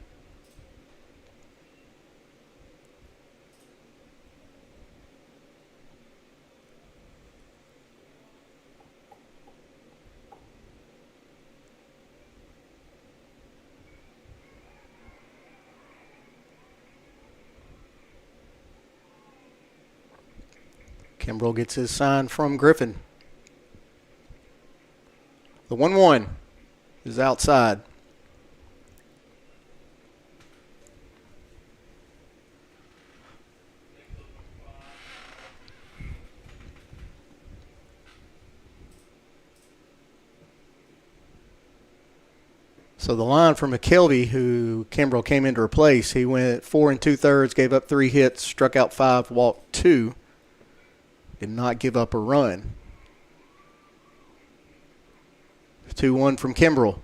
Kimbrell gets his sign from Griffin. The 1-1 is outside. So the line from McKelvey, who Kimbrell came in to replace, he went 4 2/3, gave up 3 hits, struck out 5, walked 2, did not give up a run. 2-1 from Kimbrell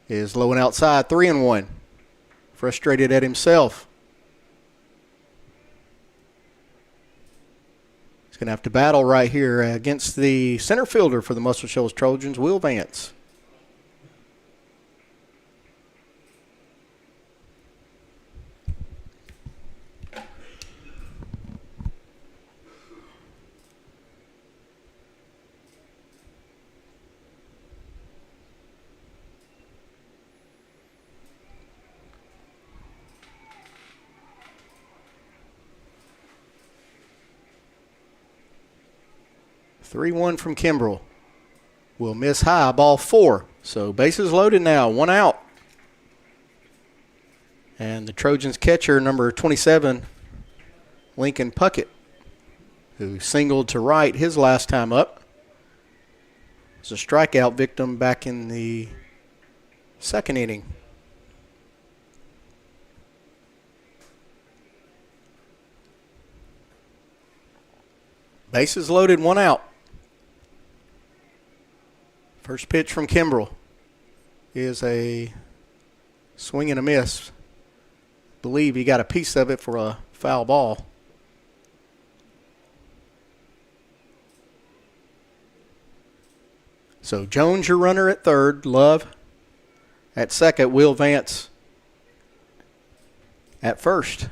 is low and outside, 3-1. Frustrated at himself. He's going to have to battle right here against the center fielder for the Muscle Shoals Trojans, Will Vance. Three-one from Kimbrell. Will miss high, ball 4. So bases loaded now, 1 out. And the Trojans catcher, number 27, Lincoln Puckett, who singled to right his last time up, was a strikeout victim back in the second inning. Bases loaded, 1 out. First pitch from Kimbrell is a swing and a miss. Believe he got a piece of it for a foul ball. So Jones, your runner at third. Love at second. Will Vance at first.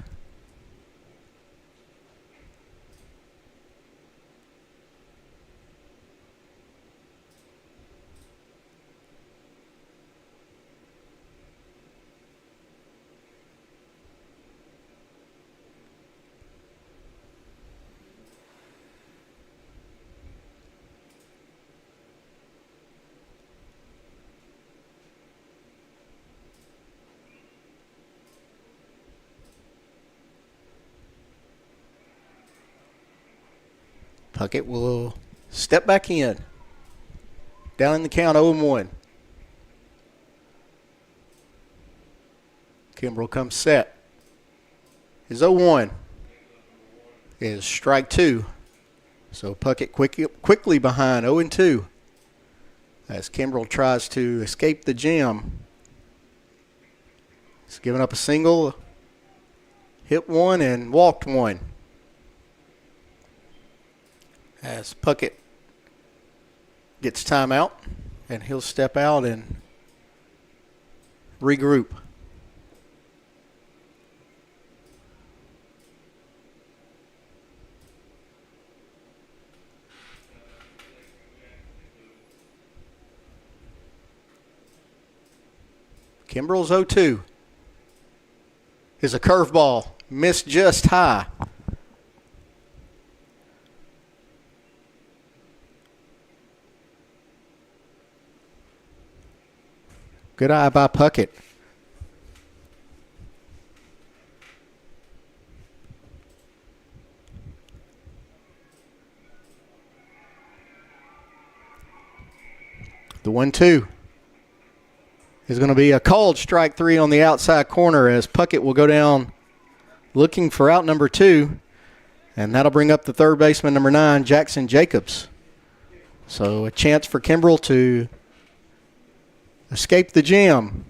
Puckett will step back in. Down in the count, 0-1. Kimbrell comes set. His 0-1 is strike 2. So Puckett quickly behind, 0-2. As Kimbrell tries to escape the jam. He's given up a single hit one and walked one. As Puckett gets timeout, and he'll step out and regroup. Kimbrell's 0-2 is a curveball, missed just high. Good eye by Puckett. The 1-2 is going to be a called strike three on the outside corner as Puckett will go down looking for out number 2, and that'll bring up the third baseman, number 9, Jackson Jacobs. So a chance for Kimbrell to escape the jam.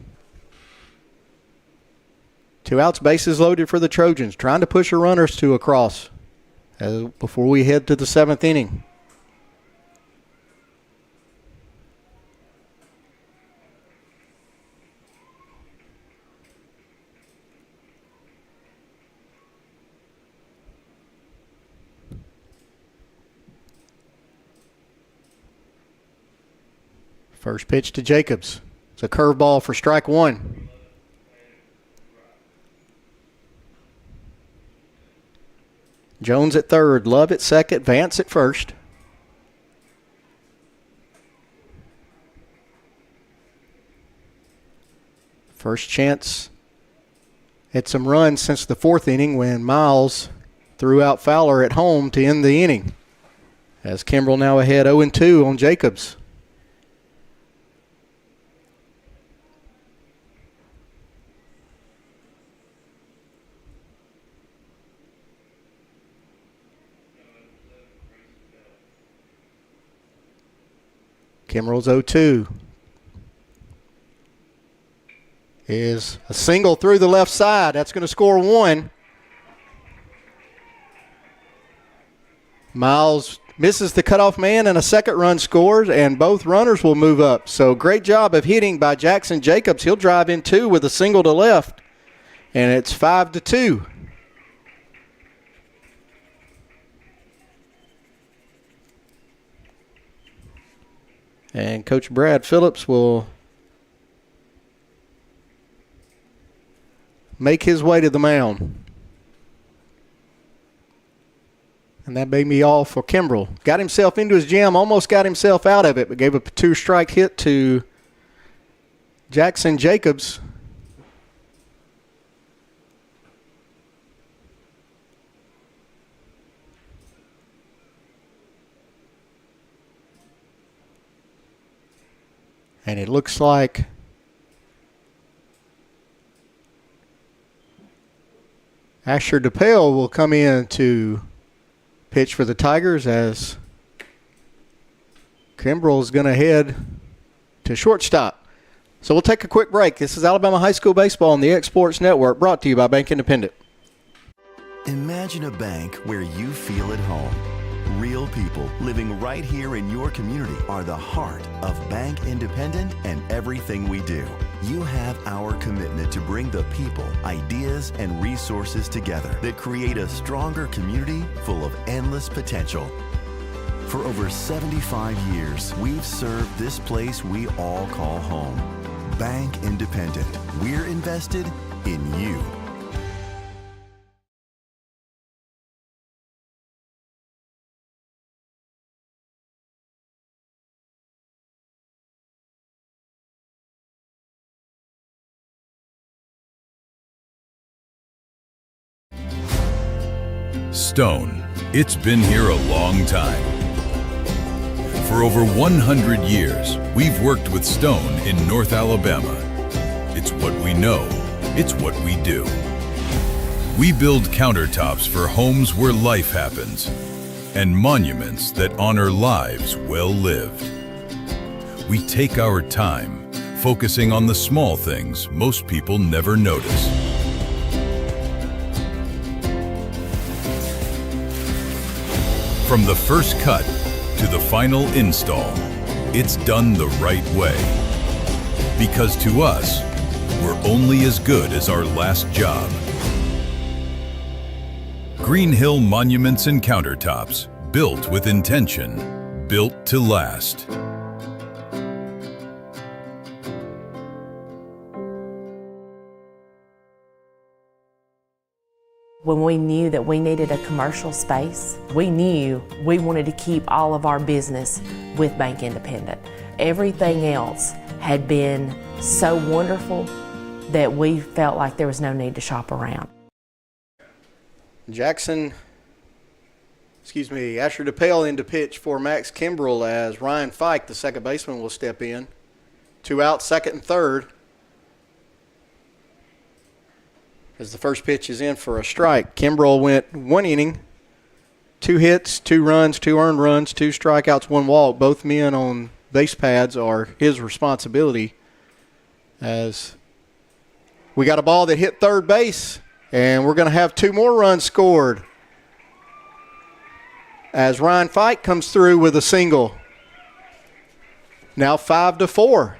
2 outs, bases loaded for the Trojans, trying to push the runners to across before we head to the 7th inning. First pitch to Jacobs. It's a curveball for strike 1. Jones at third, Love at second, Vance at first. First chance at some runs since the 4th inning when Miles threw out Fowler at home to end the inning. As Kimbrell now ahead 0-2 on Jacobs. Kimbrell's 0-2 is a single through the left side. That's going to score 1. Miles misses the cutoff man and a second run scores, and both runners will move up. So great job of hitting by Jackson Jacobs. He'll drive in 2 with a single to left, and it's 5-2. And Coach Brad Phillips will make his way to the mound. And that may be all for Kimbrell. Got himself into his jam, almost got himself out of it, but gave up a 2-strike hit to Jackson Jacobs. And it looks like Asher DePail will come in to pitch for the Tigers as Kimbrell is going to head to shortstop. So we'll take a quick break. This is Alabama High School Baseball on the X Sports Network, brought to you by Bank Independent. Imagine a bank where you feel at home. Real people living right here in your community are the heart of Bank Independent and everything we do. You have our commitment to bring the people, ideas, and resources together that create a stronger community full of endless potential. For over 75 years, we've served this place we all call home. Bank Independent. We're invested in you. Stone. It's been here a long time. For over 100 years, we've worked with stone in North Alabama. It's what we know. It's what we do. We build countertops for homes where life happens and monuments that honor lives well lived. We take our time, focusing on the small things most people never notice. From the first cut to the final install, it's done the right way. Because to us, we're only as good as our last job. Green Hill Monuments and Countertops, built with intention, built to last. When we knew that we needed a commercial space, we knew we wanted to keep all of our business with Bank Independent. Everything else had been so wonderful that we felt like there was no need to shop around. Asher DePale in to pitch for Max Kimbrell as Ryan Fike, the second baseman, will step in. 2 out, second and third. As the first pitch is in for a strike. Kimbrell went 1 inning, 2 hits, 2 runs, 2 earned runs, 2 strikeouts, 1 walk. Both men on base pads are his responsibility. As we got a ball that hit third base, and we're going to have 2 more runs scored. As Ryan Fike comes through with a single. Now 5-4.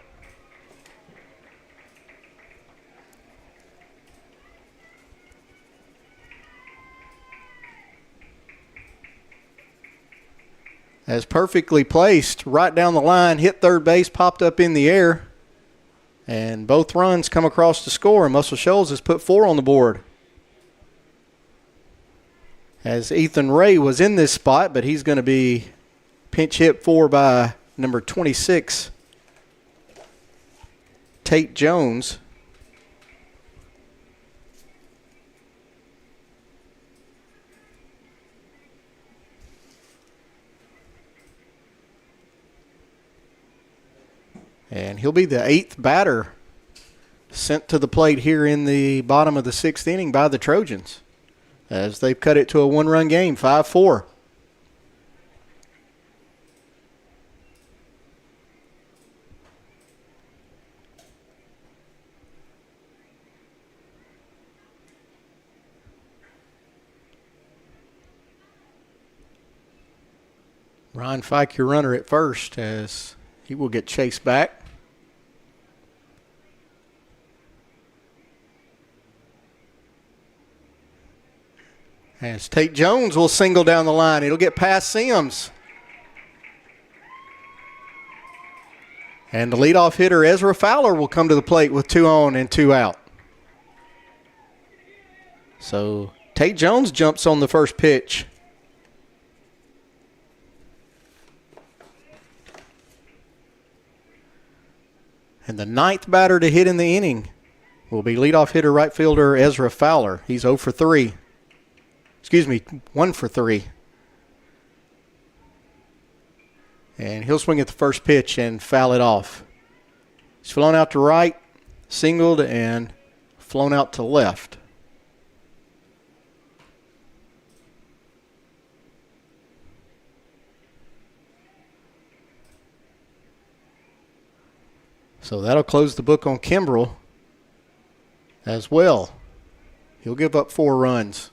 As perfectly placed, right down the line, hit third base, popped up in the air, and both runs come across to score, and Muscle Shoals has put 4 on the board. As Ethan Ray was in this spot, but he's going to be pinch hit for by number 26, Tate Jones. And he'll be the 8th batter sent to the plate here in the bottom of the 6th inning by the Trojans, as they've cut it to a 1-run game, 5-4. Ryan Fike, your runner at first, as he will get chased back. As Tate Jones will single down the line. It'll get past Sims. And the leadoff hitter, Ezra Fowler, will come to the plate with 2 on and 2 out. So Tate Jones jumps on the first pitch. And the 9th batter to hit in the inning will be leadoff hitter right fielder Ezra Fowler. He's 0 for 3. 1 for 3. And he'll swing at the first pitch and foul it off. He's flown out to right, singled, and flown out to left. So that'll close the book on Kimbrell as well. He'll give up 4 runs.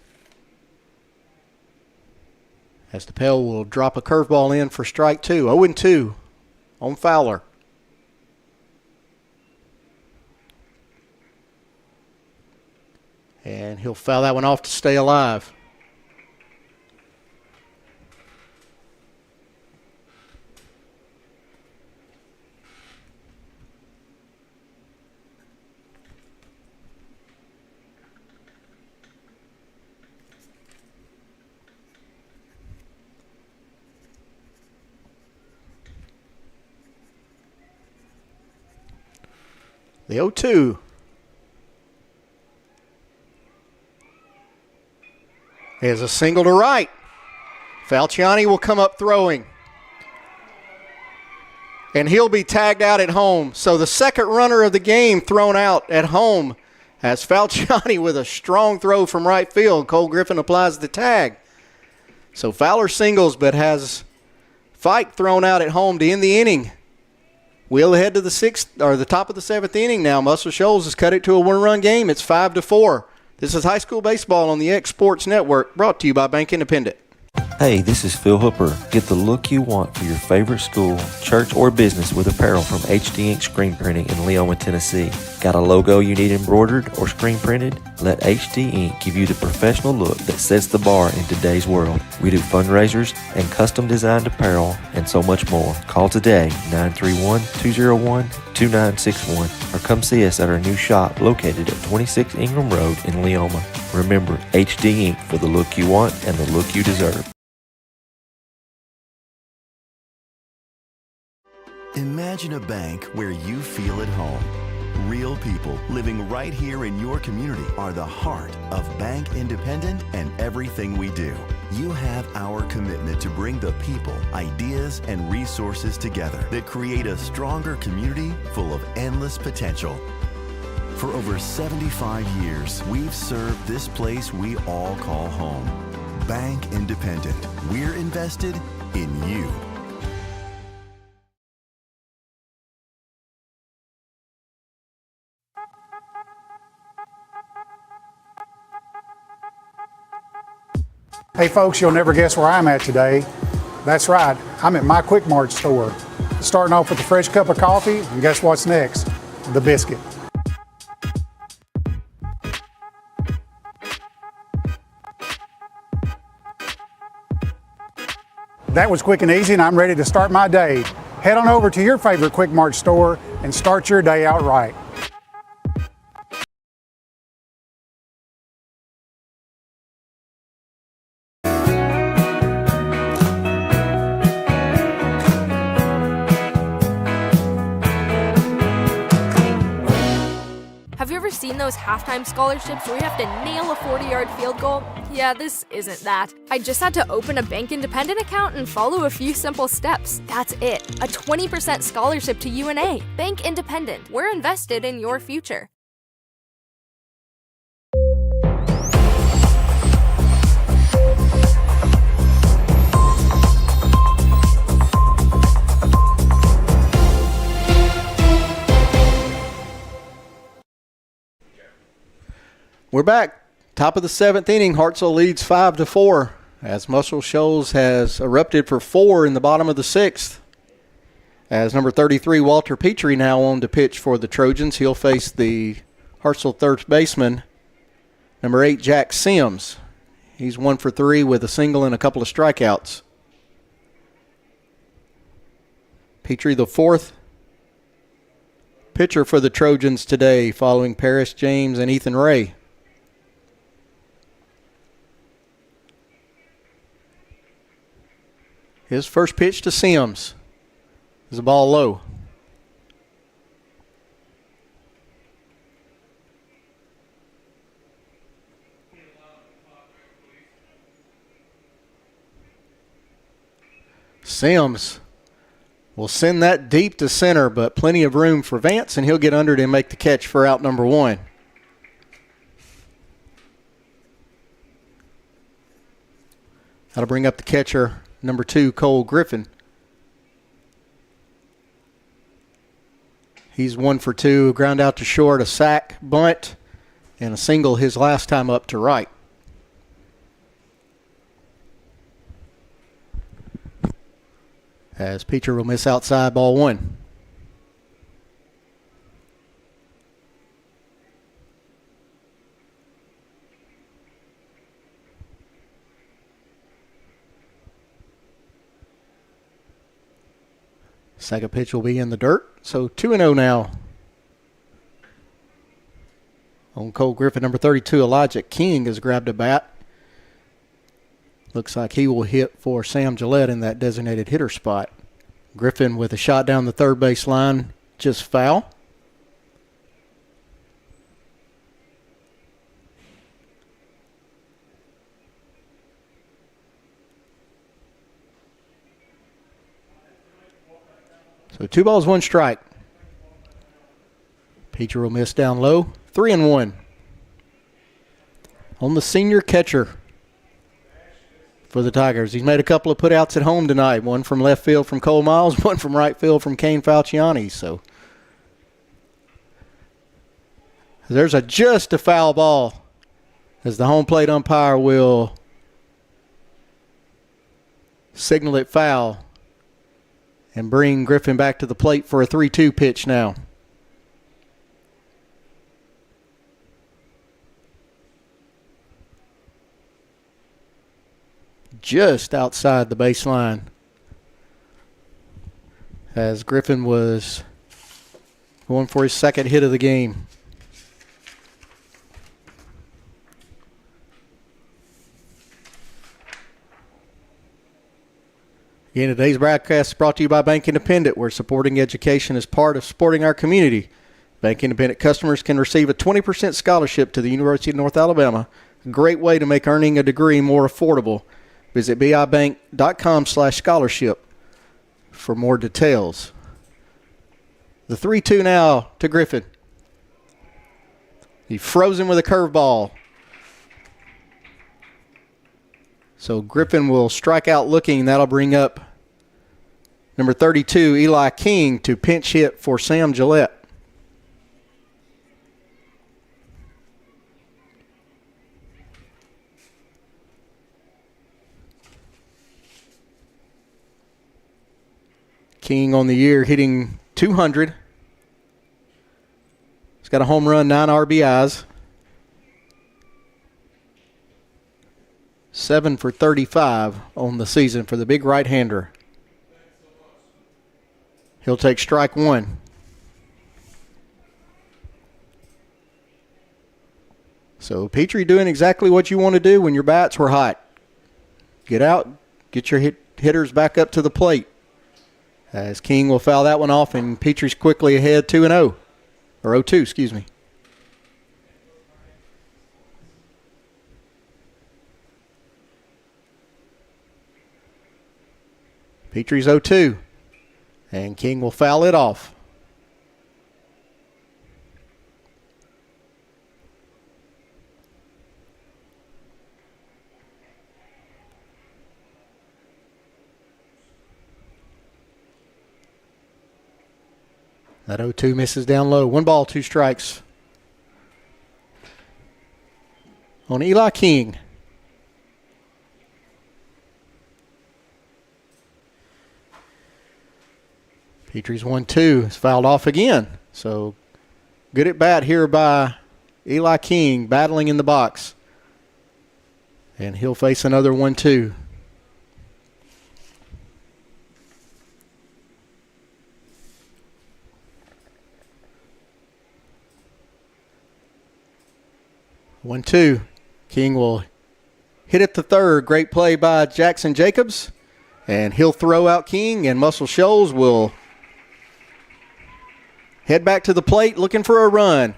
As DePale will drop a curveball in for strike 2. 0-2 on Fowler. And he'll foul that one off to stay alive. The 0-2. There's a single to right. Falciani will come up throwing. And he'll be tagged out at home. So the second runner of the game thrown out at home as Falciani with a strong throw from right field. Cole Griffin applies the tag. So Fowler singles but has Fike thrown out at home to end the inning. We'll head to the top of the 7th inning now. Muscle Shoals has cut it to a 1-run game. It's 5-4. This is high school baseball on the X Sports Network, brought to you by Bank Independent. Hey, this is Phil Hooper. Get the look you want for your favorite school, church, or business with apparel from HD Ink Screen Printing in Leoma, Tennessee. Got a logo you need embroidered or screen printed? Let HD Ink give you the professional look that sets the bar in today's world. We do fundraisers and custom designed apparel and so much more. Call today, 931-201-2961, or come see us at our new shop located at 26 Ingram Road in Leoma. Remember, HD Ink for the look you want and the look you deserve. Imagine a bank where you feel at home. Real people living right here in your community are the heart of Bank Independent and everything we do. You have our commitment to bring the people, ideas, and resources together that create a stronger community full of endless potential. For over 75 years, we've served this place we all call home. Bank Independent. We're invested in you. Hey folks, you'll never guess where I'm at today. That's right, I'm at my Quick Mart store. Starting off with a fresh cup of coffee, and guess what's next? The biscuit. That was quick and easy, and I'm ready to start my day. Head on over to your favorite Quick Mart store and start your day out right. Have you ever seen those halftime scholarships where you have to nail a 40-yard field goal? Yeah, this isn't that. I just had to open a Bank Independent account and follow a few simple steps. That's it. A 20% scholarship to UNA. Bank Independent. We're invested in your future. We're back. Top of the seventh inning. Hartselle leads 5-4 as Muscle Shoals has erupted for 4 in the bottom of the sixth. As number 33, Walter Petrie, now on to pitch for the Trojans. He'll face the Hartselle third baseman, number 8, Jack Sims. He's 1 for 3 with a single and a couple of strikeouts. Petrie, the fourth pitcher for the Trojans today, following Paris James and Ethan Ray. His first pitch to Sims is a ball low. Sims will send that deep to center, but plenty of room for Vance, and he'll get under it and make the catch for out number 1. That'll bring up the catcher, number 2, Cole Griffin. He's 1 for 2, ground out to short, a sack, bunt, and a single his last time up to right. As Petrie will miss outside, ball 1. Second pitch will be in the dirt. So 2-0 now. On Cole Griffin, number 32, Elijah King has grabbed a bat. Looks like he will hit for Sam Gillette in that designated hitter spot. Griffin with a shot down the third base line, just foul. So 2 balls, 1 strike. Petrie will miss down low. 3-1. On the senior catcher for the Tigers. He's made a couple of putouts at home tonight. One from left field from Cole Miles, one from right field from Kane Falciani. So there's just a foul ball as the home plate umpire will signal it foul and bring Griffin back to the plate for a 3-2 pitch now. Just outside the baseline, as Griffin was going for his second hit of the game. Again, today's broadcast is brought to you by Bank Independent, where supporting education is part of supporting our community. Bank Independent customers can receive a 20% scholarship to the University of North Alabama, a great way to make earning a degree more affordable. Visit bibank.com/scholarship for more details. The 3-2 now to Griffin. He froze him with a curveball. So Griffin will strike out looking. That'll bring up number 32, Eli King, to pinch hit for Sam Gillette. King on the year hitting 200. He's got a home run, 9 RBIs. 7 for 35 on the season for the big right-hander. He'll take strike one. So Petrie doing exactly what you want to do when your bats were hot. Get out, get your hitters back up to the plate. As King will foul that one off, and Petrie's quickly ahead 2-0. Or 0-2, excuse me. Petrie's 0-2. And King will foul it off. That 0-2 misses down low. 1 ball, 2 strikes on Eli King. Petrie's 1-2 is fouled off again. So good at bat here by Eli King, battling in the box. And he'll face another 1-2. One, two. King will hit it to third. Great play by Jackson Jacobs. And he'll throw out King, and Muscle Shoals will head back to the plate looking for a run.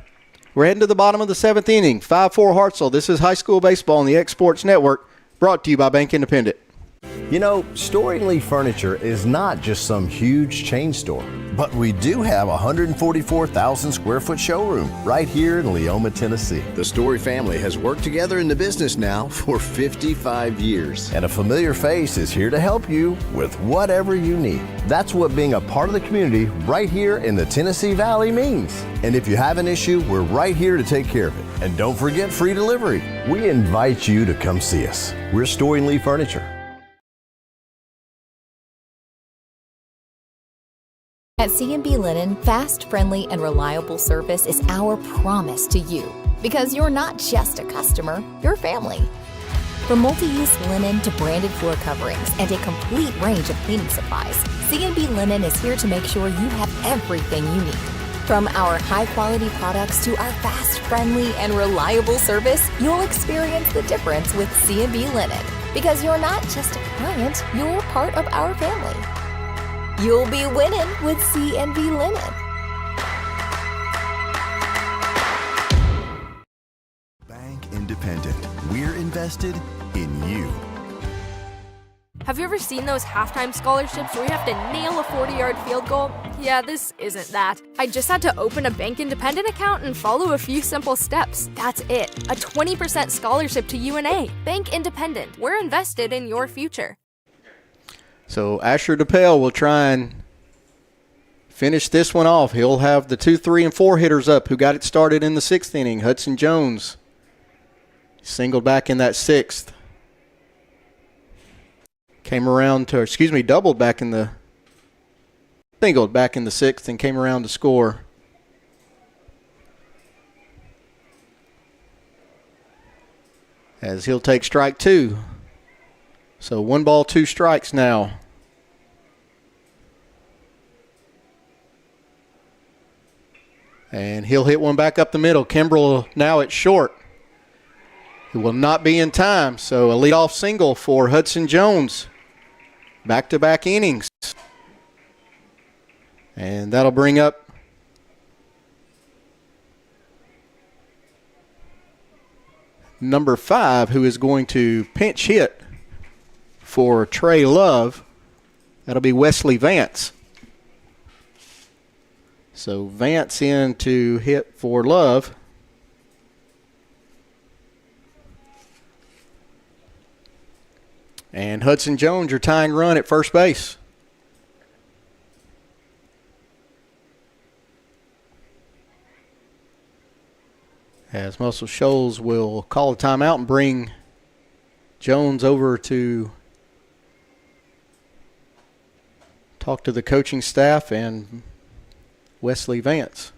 We're heading to the bottom of the 7th inning. 5-4 Hartselle. This is high school baseball on the X Sports Network, brought to you by Bank Independent. You know, Storing Lee Furniture is not just some huge chain store, but we do have a 144,000 square foot showroom right here in Leoma, Tennessee. The Story family has worked together in the business now for 55 years. And a familiar face is here to help you with whatever you need. That's what being a part of the community right here in the Tennessee Valley means. And if you have an issue, we're right here to take care of it. And don't forget free delivery. We invite you to come see us. We're Storing Lee Furniture. At C&B Linen, fast, friendly, and reliable service is our promise to you. Because you're not just a customer, you're family. From multi-use linen to branded floor coverings and a complete range of cleaning supplies, C&B Linen is here to make sure you have everything you need. From our high-quality products to our fast, friendly, and reliable service, you'll experience the difference with C&B Linen. Because you're not just a client, you're part of our family. You'll be winning with C&B Linen. Bank Independent. We're invested in you. Have you ever seen those halftime scholarships where you have to nail a 40-yard field goal? Yeah, this isn't that. I just had to open a Bank Independent account and follow a few simple steps. That's it. A 20% scholarship to UNA. Bank Independent. We're invested in your future. So Asher DePel will try and finish this one off. He'll have the 2, 3, and 4 hitters up who got it started in the 6th inning. Hudson Jones singled back in that 6th. Came around to, doubled back in the, singled back in the 6th and came around to score. As he'll take strike 2. So 1 ball, 2 strikes now. And he'll hit one back up the middle. Kimbrell now at short. It will not be in time, so a leadoff single for Hudson Jones. Back-to-back innings. And that'll bring up number 5, who is going to pinch hit for Trey Love. That'll be Wesley Vance. So Vance in to hit for Love. And Hudson Jones, your tying run at first base. As Muscle Shoals will call a timeout and bring Jones over to talk to the coaching staff and Wesley Vance.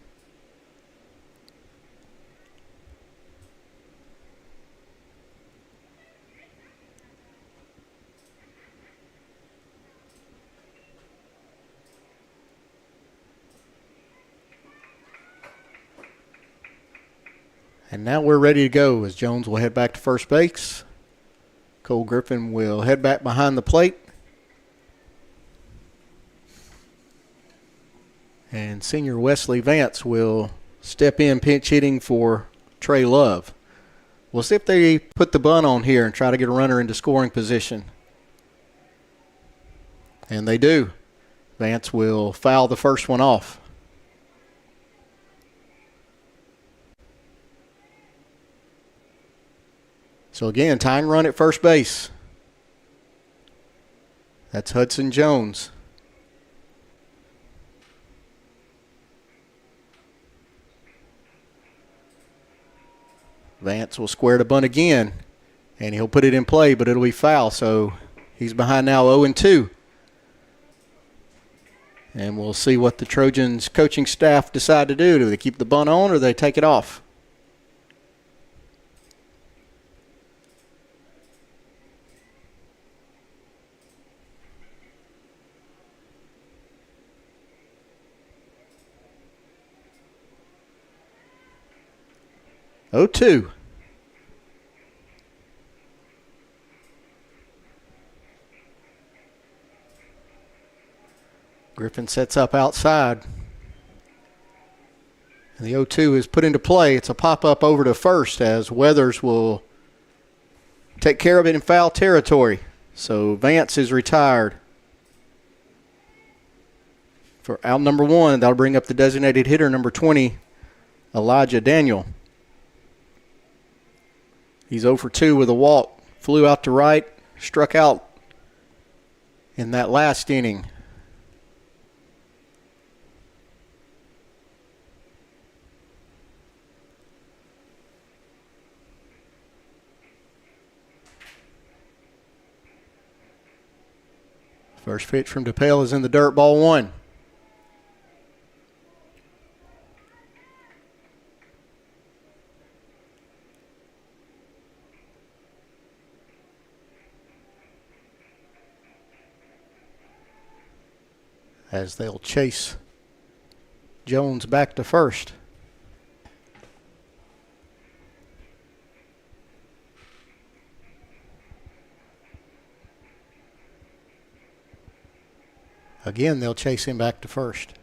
And now we're ready to go as Jones will head back to first base. Cole Griffin will head back behind the plate. And senior Wesley Vance will step in pinch hitting for Trey Love. We'll see if they put the bunt on here and try to get a runner into scoring position. And they do. Vance will foul the first one off. So again, tying run at first base. That's Hudson Jones. Vance will square the bunt again, and he'll put it in play, but it'll be foul, so he's behind now 0-2. And we'll see what the Trojans coaching staff decide to do. Do they keep the bunt on or do they take it off? Oh, 2. Griffin sets up outside. And the 0-2 is put into play. It's a pop-up over to first as Weathers will take care of it in foul territory. So Vance is retired. For out number 1, that'll bring up the designated hitter, number 20, Elijah Daniel. He's 0 for 2 with a walk. Flew out to right, struck out in that last inning. First pitch from DePail is in the dirt, ball 1. As they'll chase Jones back to first. Again, they'll chase him back to first.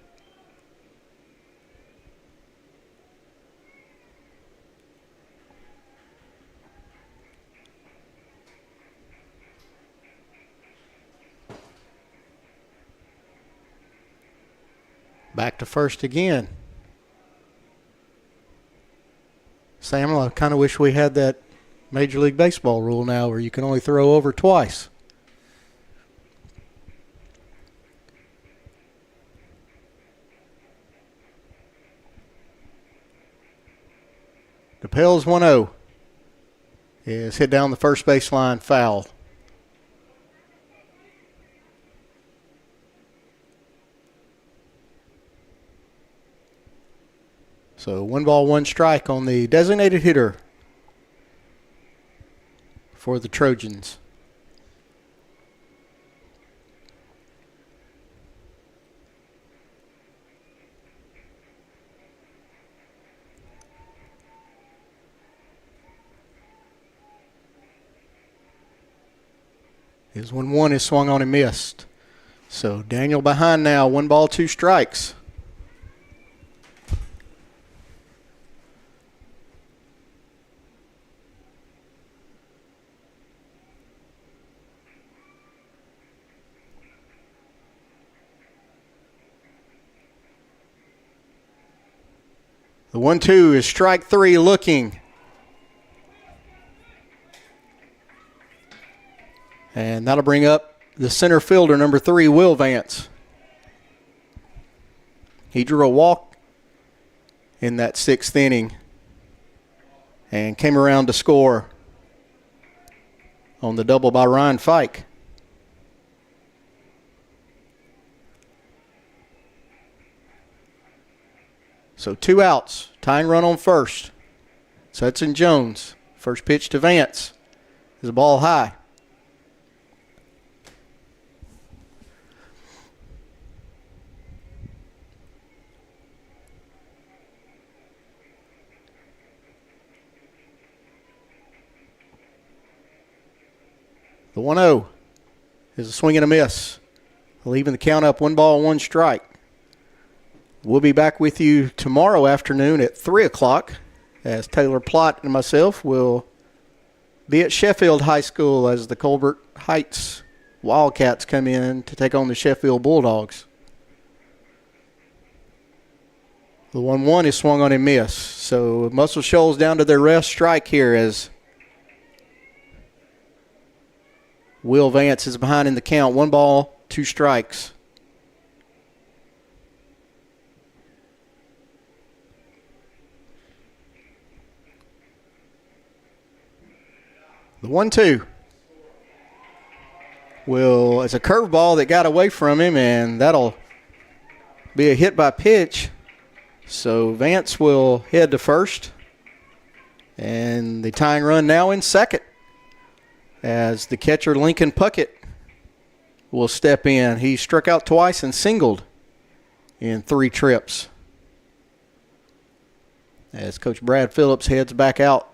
Back to first again. Sam, I kind of wish we had that Major League Baseball rule now where you can only throw over twice. DePail's 1-0 is hit down the first baseline, foul. So 1 ball, 1 strike on the designated hitter for the Trojans. His 1-1 is swung on and missed. So Daniel behind now, 1 ball, 2 strikes. The 1-2 is strike 3 looking. And that'll bring up the center fielder, number 3, Will Vance. He drew a walk in that 6th inning and came around to score on the double by Ryan Fike. So 2 outs, tying run on first. Sutton Jones, first pitch to Vance. Is a ball high. The 1-0 is a swing and a miss, leaving the count up 1 ball, 1 strike. We'll be back with you tomorrow afternoon at 3 o'clock as Taylor Plott and myself will be at Sheffield High School as the Colbert Heights Wildcats come in to take on the Sheffield Bulldogs. The 1-1 is swung on and missed. So Muscle Shoals down to their rest strike here as Will Vance is behind in the count. 1 ball, 2 strikes. The 1-2 it's a curveball that got away from him, and that'll be a hit by pitch. So Vance will head to first, and the tying run now in second as the catcher Lincoln Puckett will step in. He struck out twice and singled in 3 trips as Coach Brad Phillips heads back out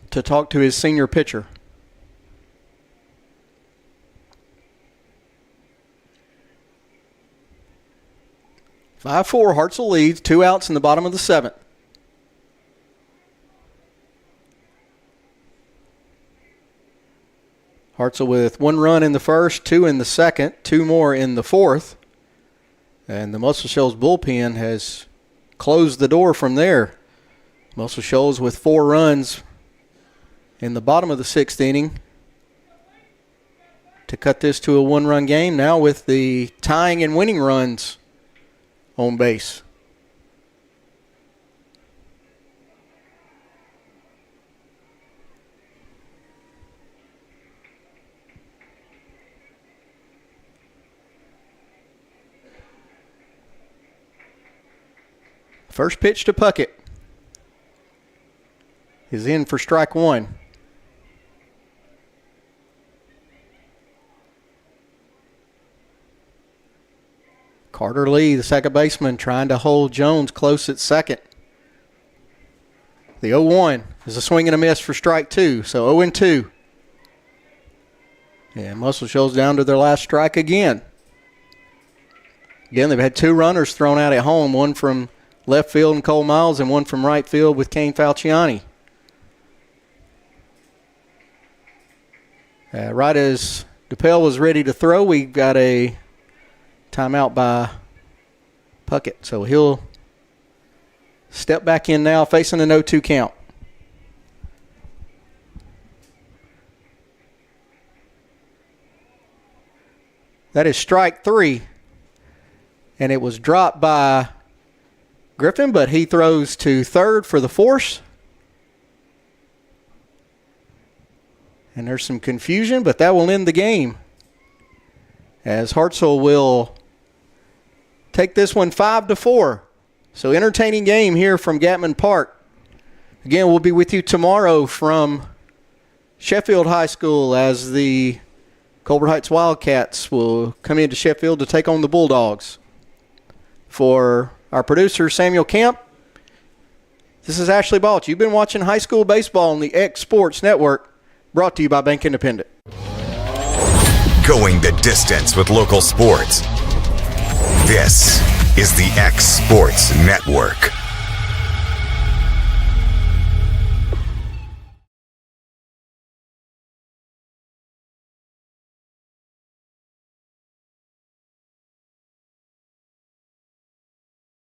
to talk to his senior pitcher. (5-4) Hartselle leads, 2 outs in the bottom of the 7th. Hartselle with 1 run in the first, 2 in the second, 2 more in the 4th. And the Muscle Shoals bullpen has closed the door from there. Muscle Shoals with 4 runs in the bottom of the 6th inning to cut this to a 1-run game, now with the tying and winning runs on base. First pitch to Puckett is in for strike 1. Carter Lee, the second baseman, trying to hold Jones close at second. The 0-1 is a swing and a miss for strike 2, so 0-2. And Muscle Shoals down to their last strike again. Again, they've had 2 runners thrown out at home, one from left field and Cole Miles, and one from right field with Kane Falciani. Right as DePel was ready to throw, we got a timeout by Puckett. So he'll step back in now, facing an 0-2 count. That is strike 3, and it was dropped by Griffin, but he throws to third for the force. And there's some confusion, but that will end the game as Hartselle will take this one 5-4. So entertaining game here from Gatman Park. Again, we'll be with you tomorrow from Sheffield High School as the Colbert Heights Wildcats will come into Sheffield to take on the Bulldogs. For our producer, Samuel Camp, this is Ashley Balch. You've been watching high school baseball on the X Sports Network, brought to you by Bank Independent. Going the distance with local sports. This is the X Sports Network.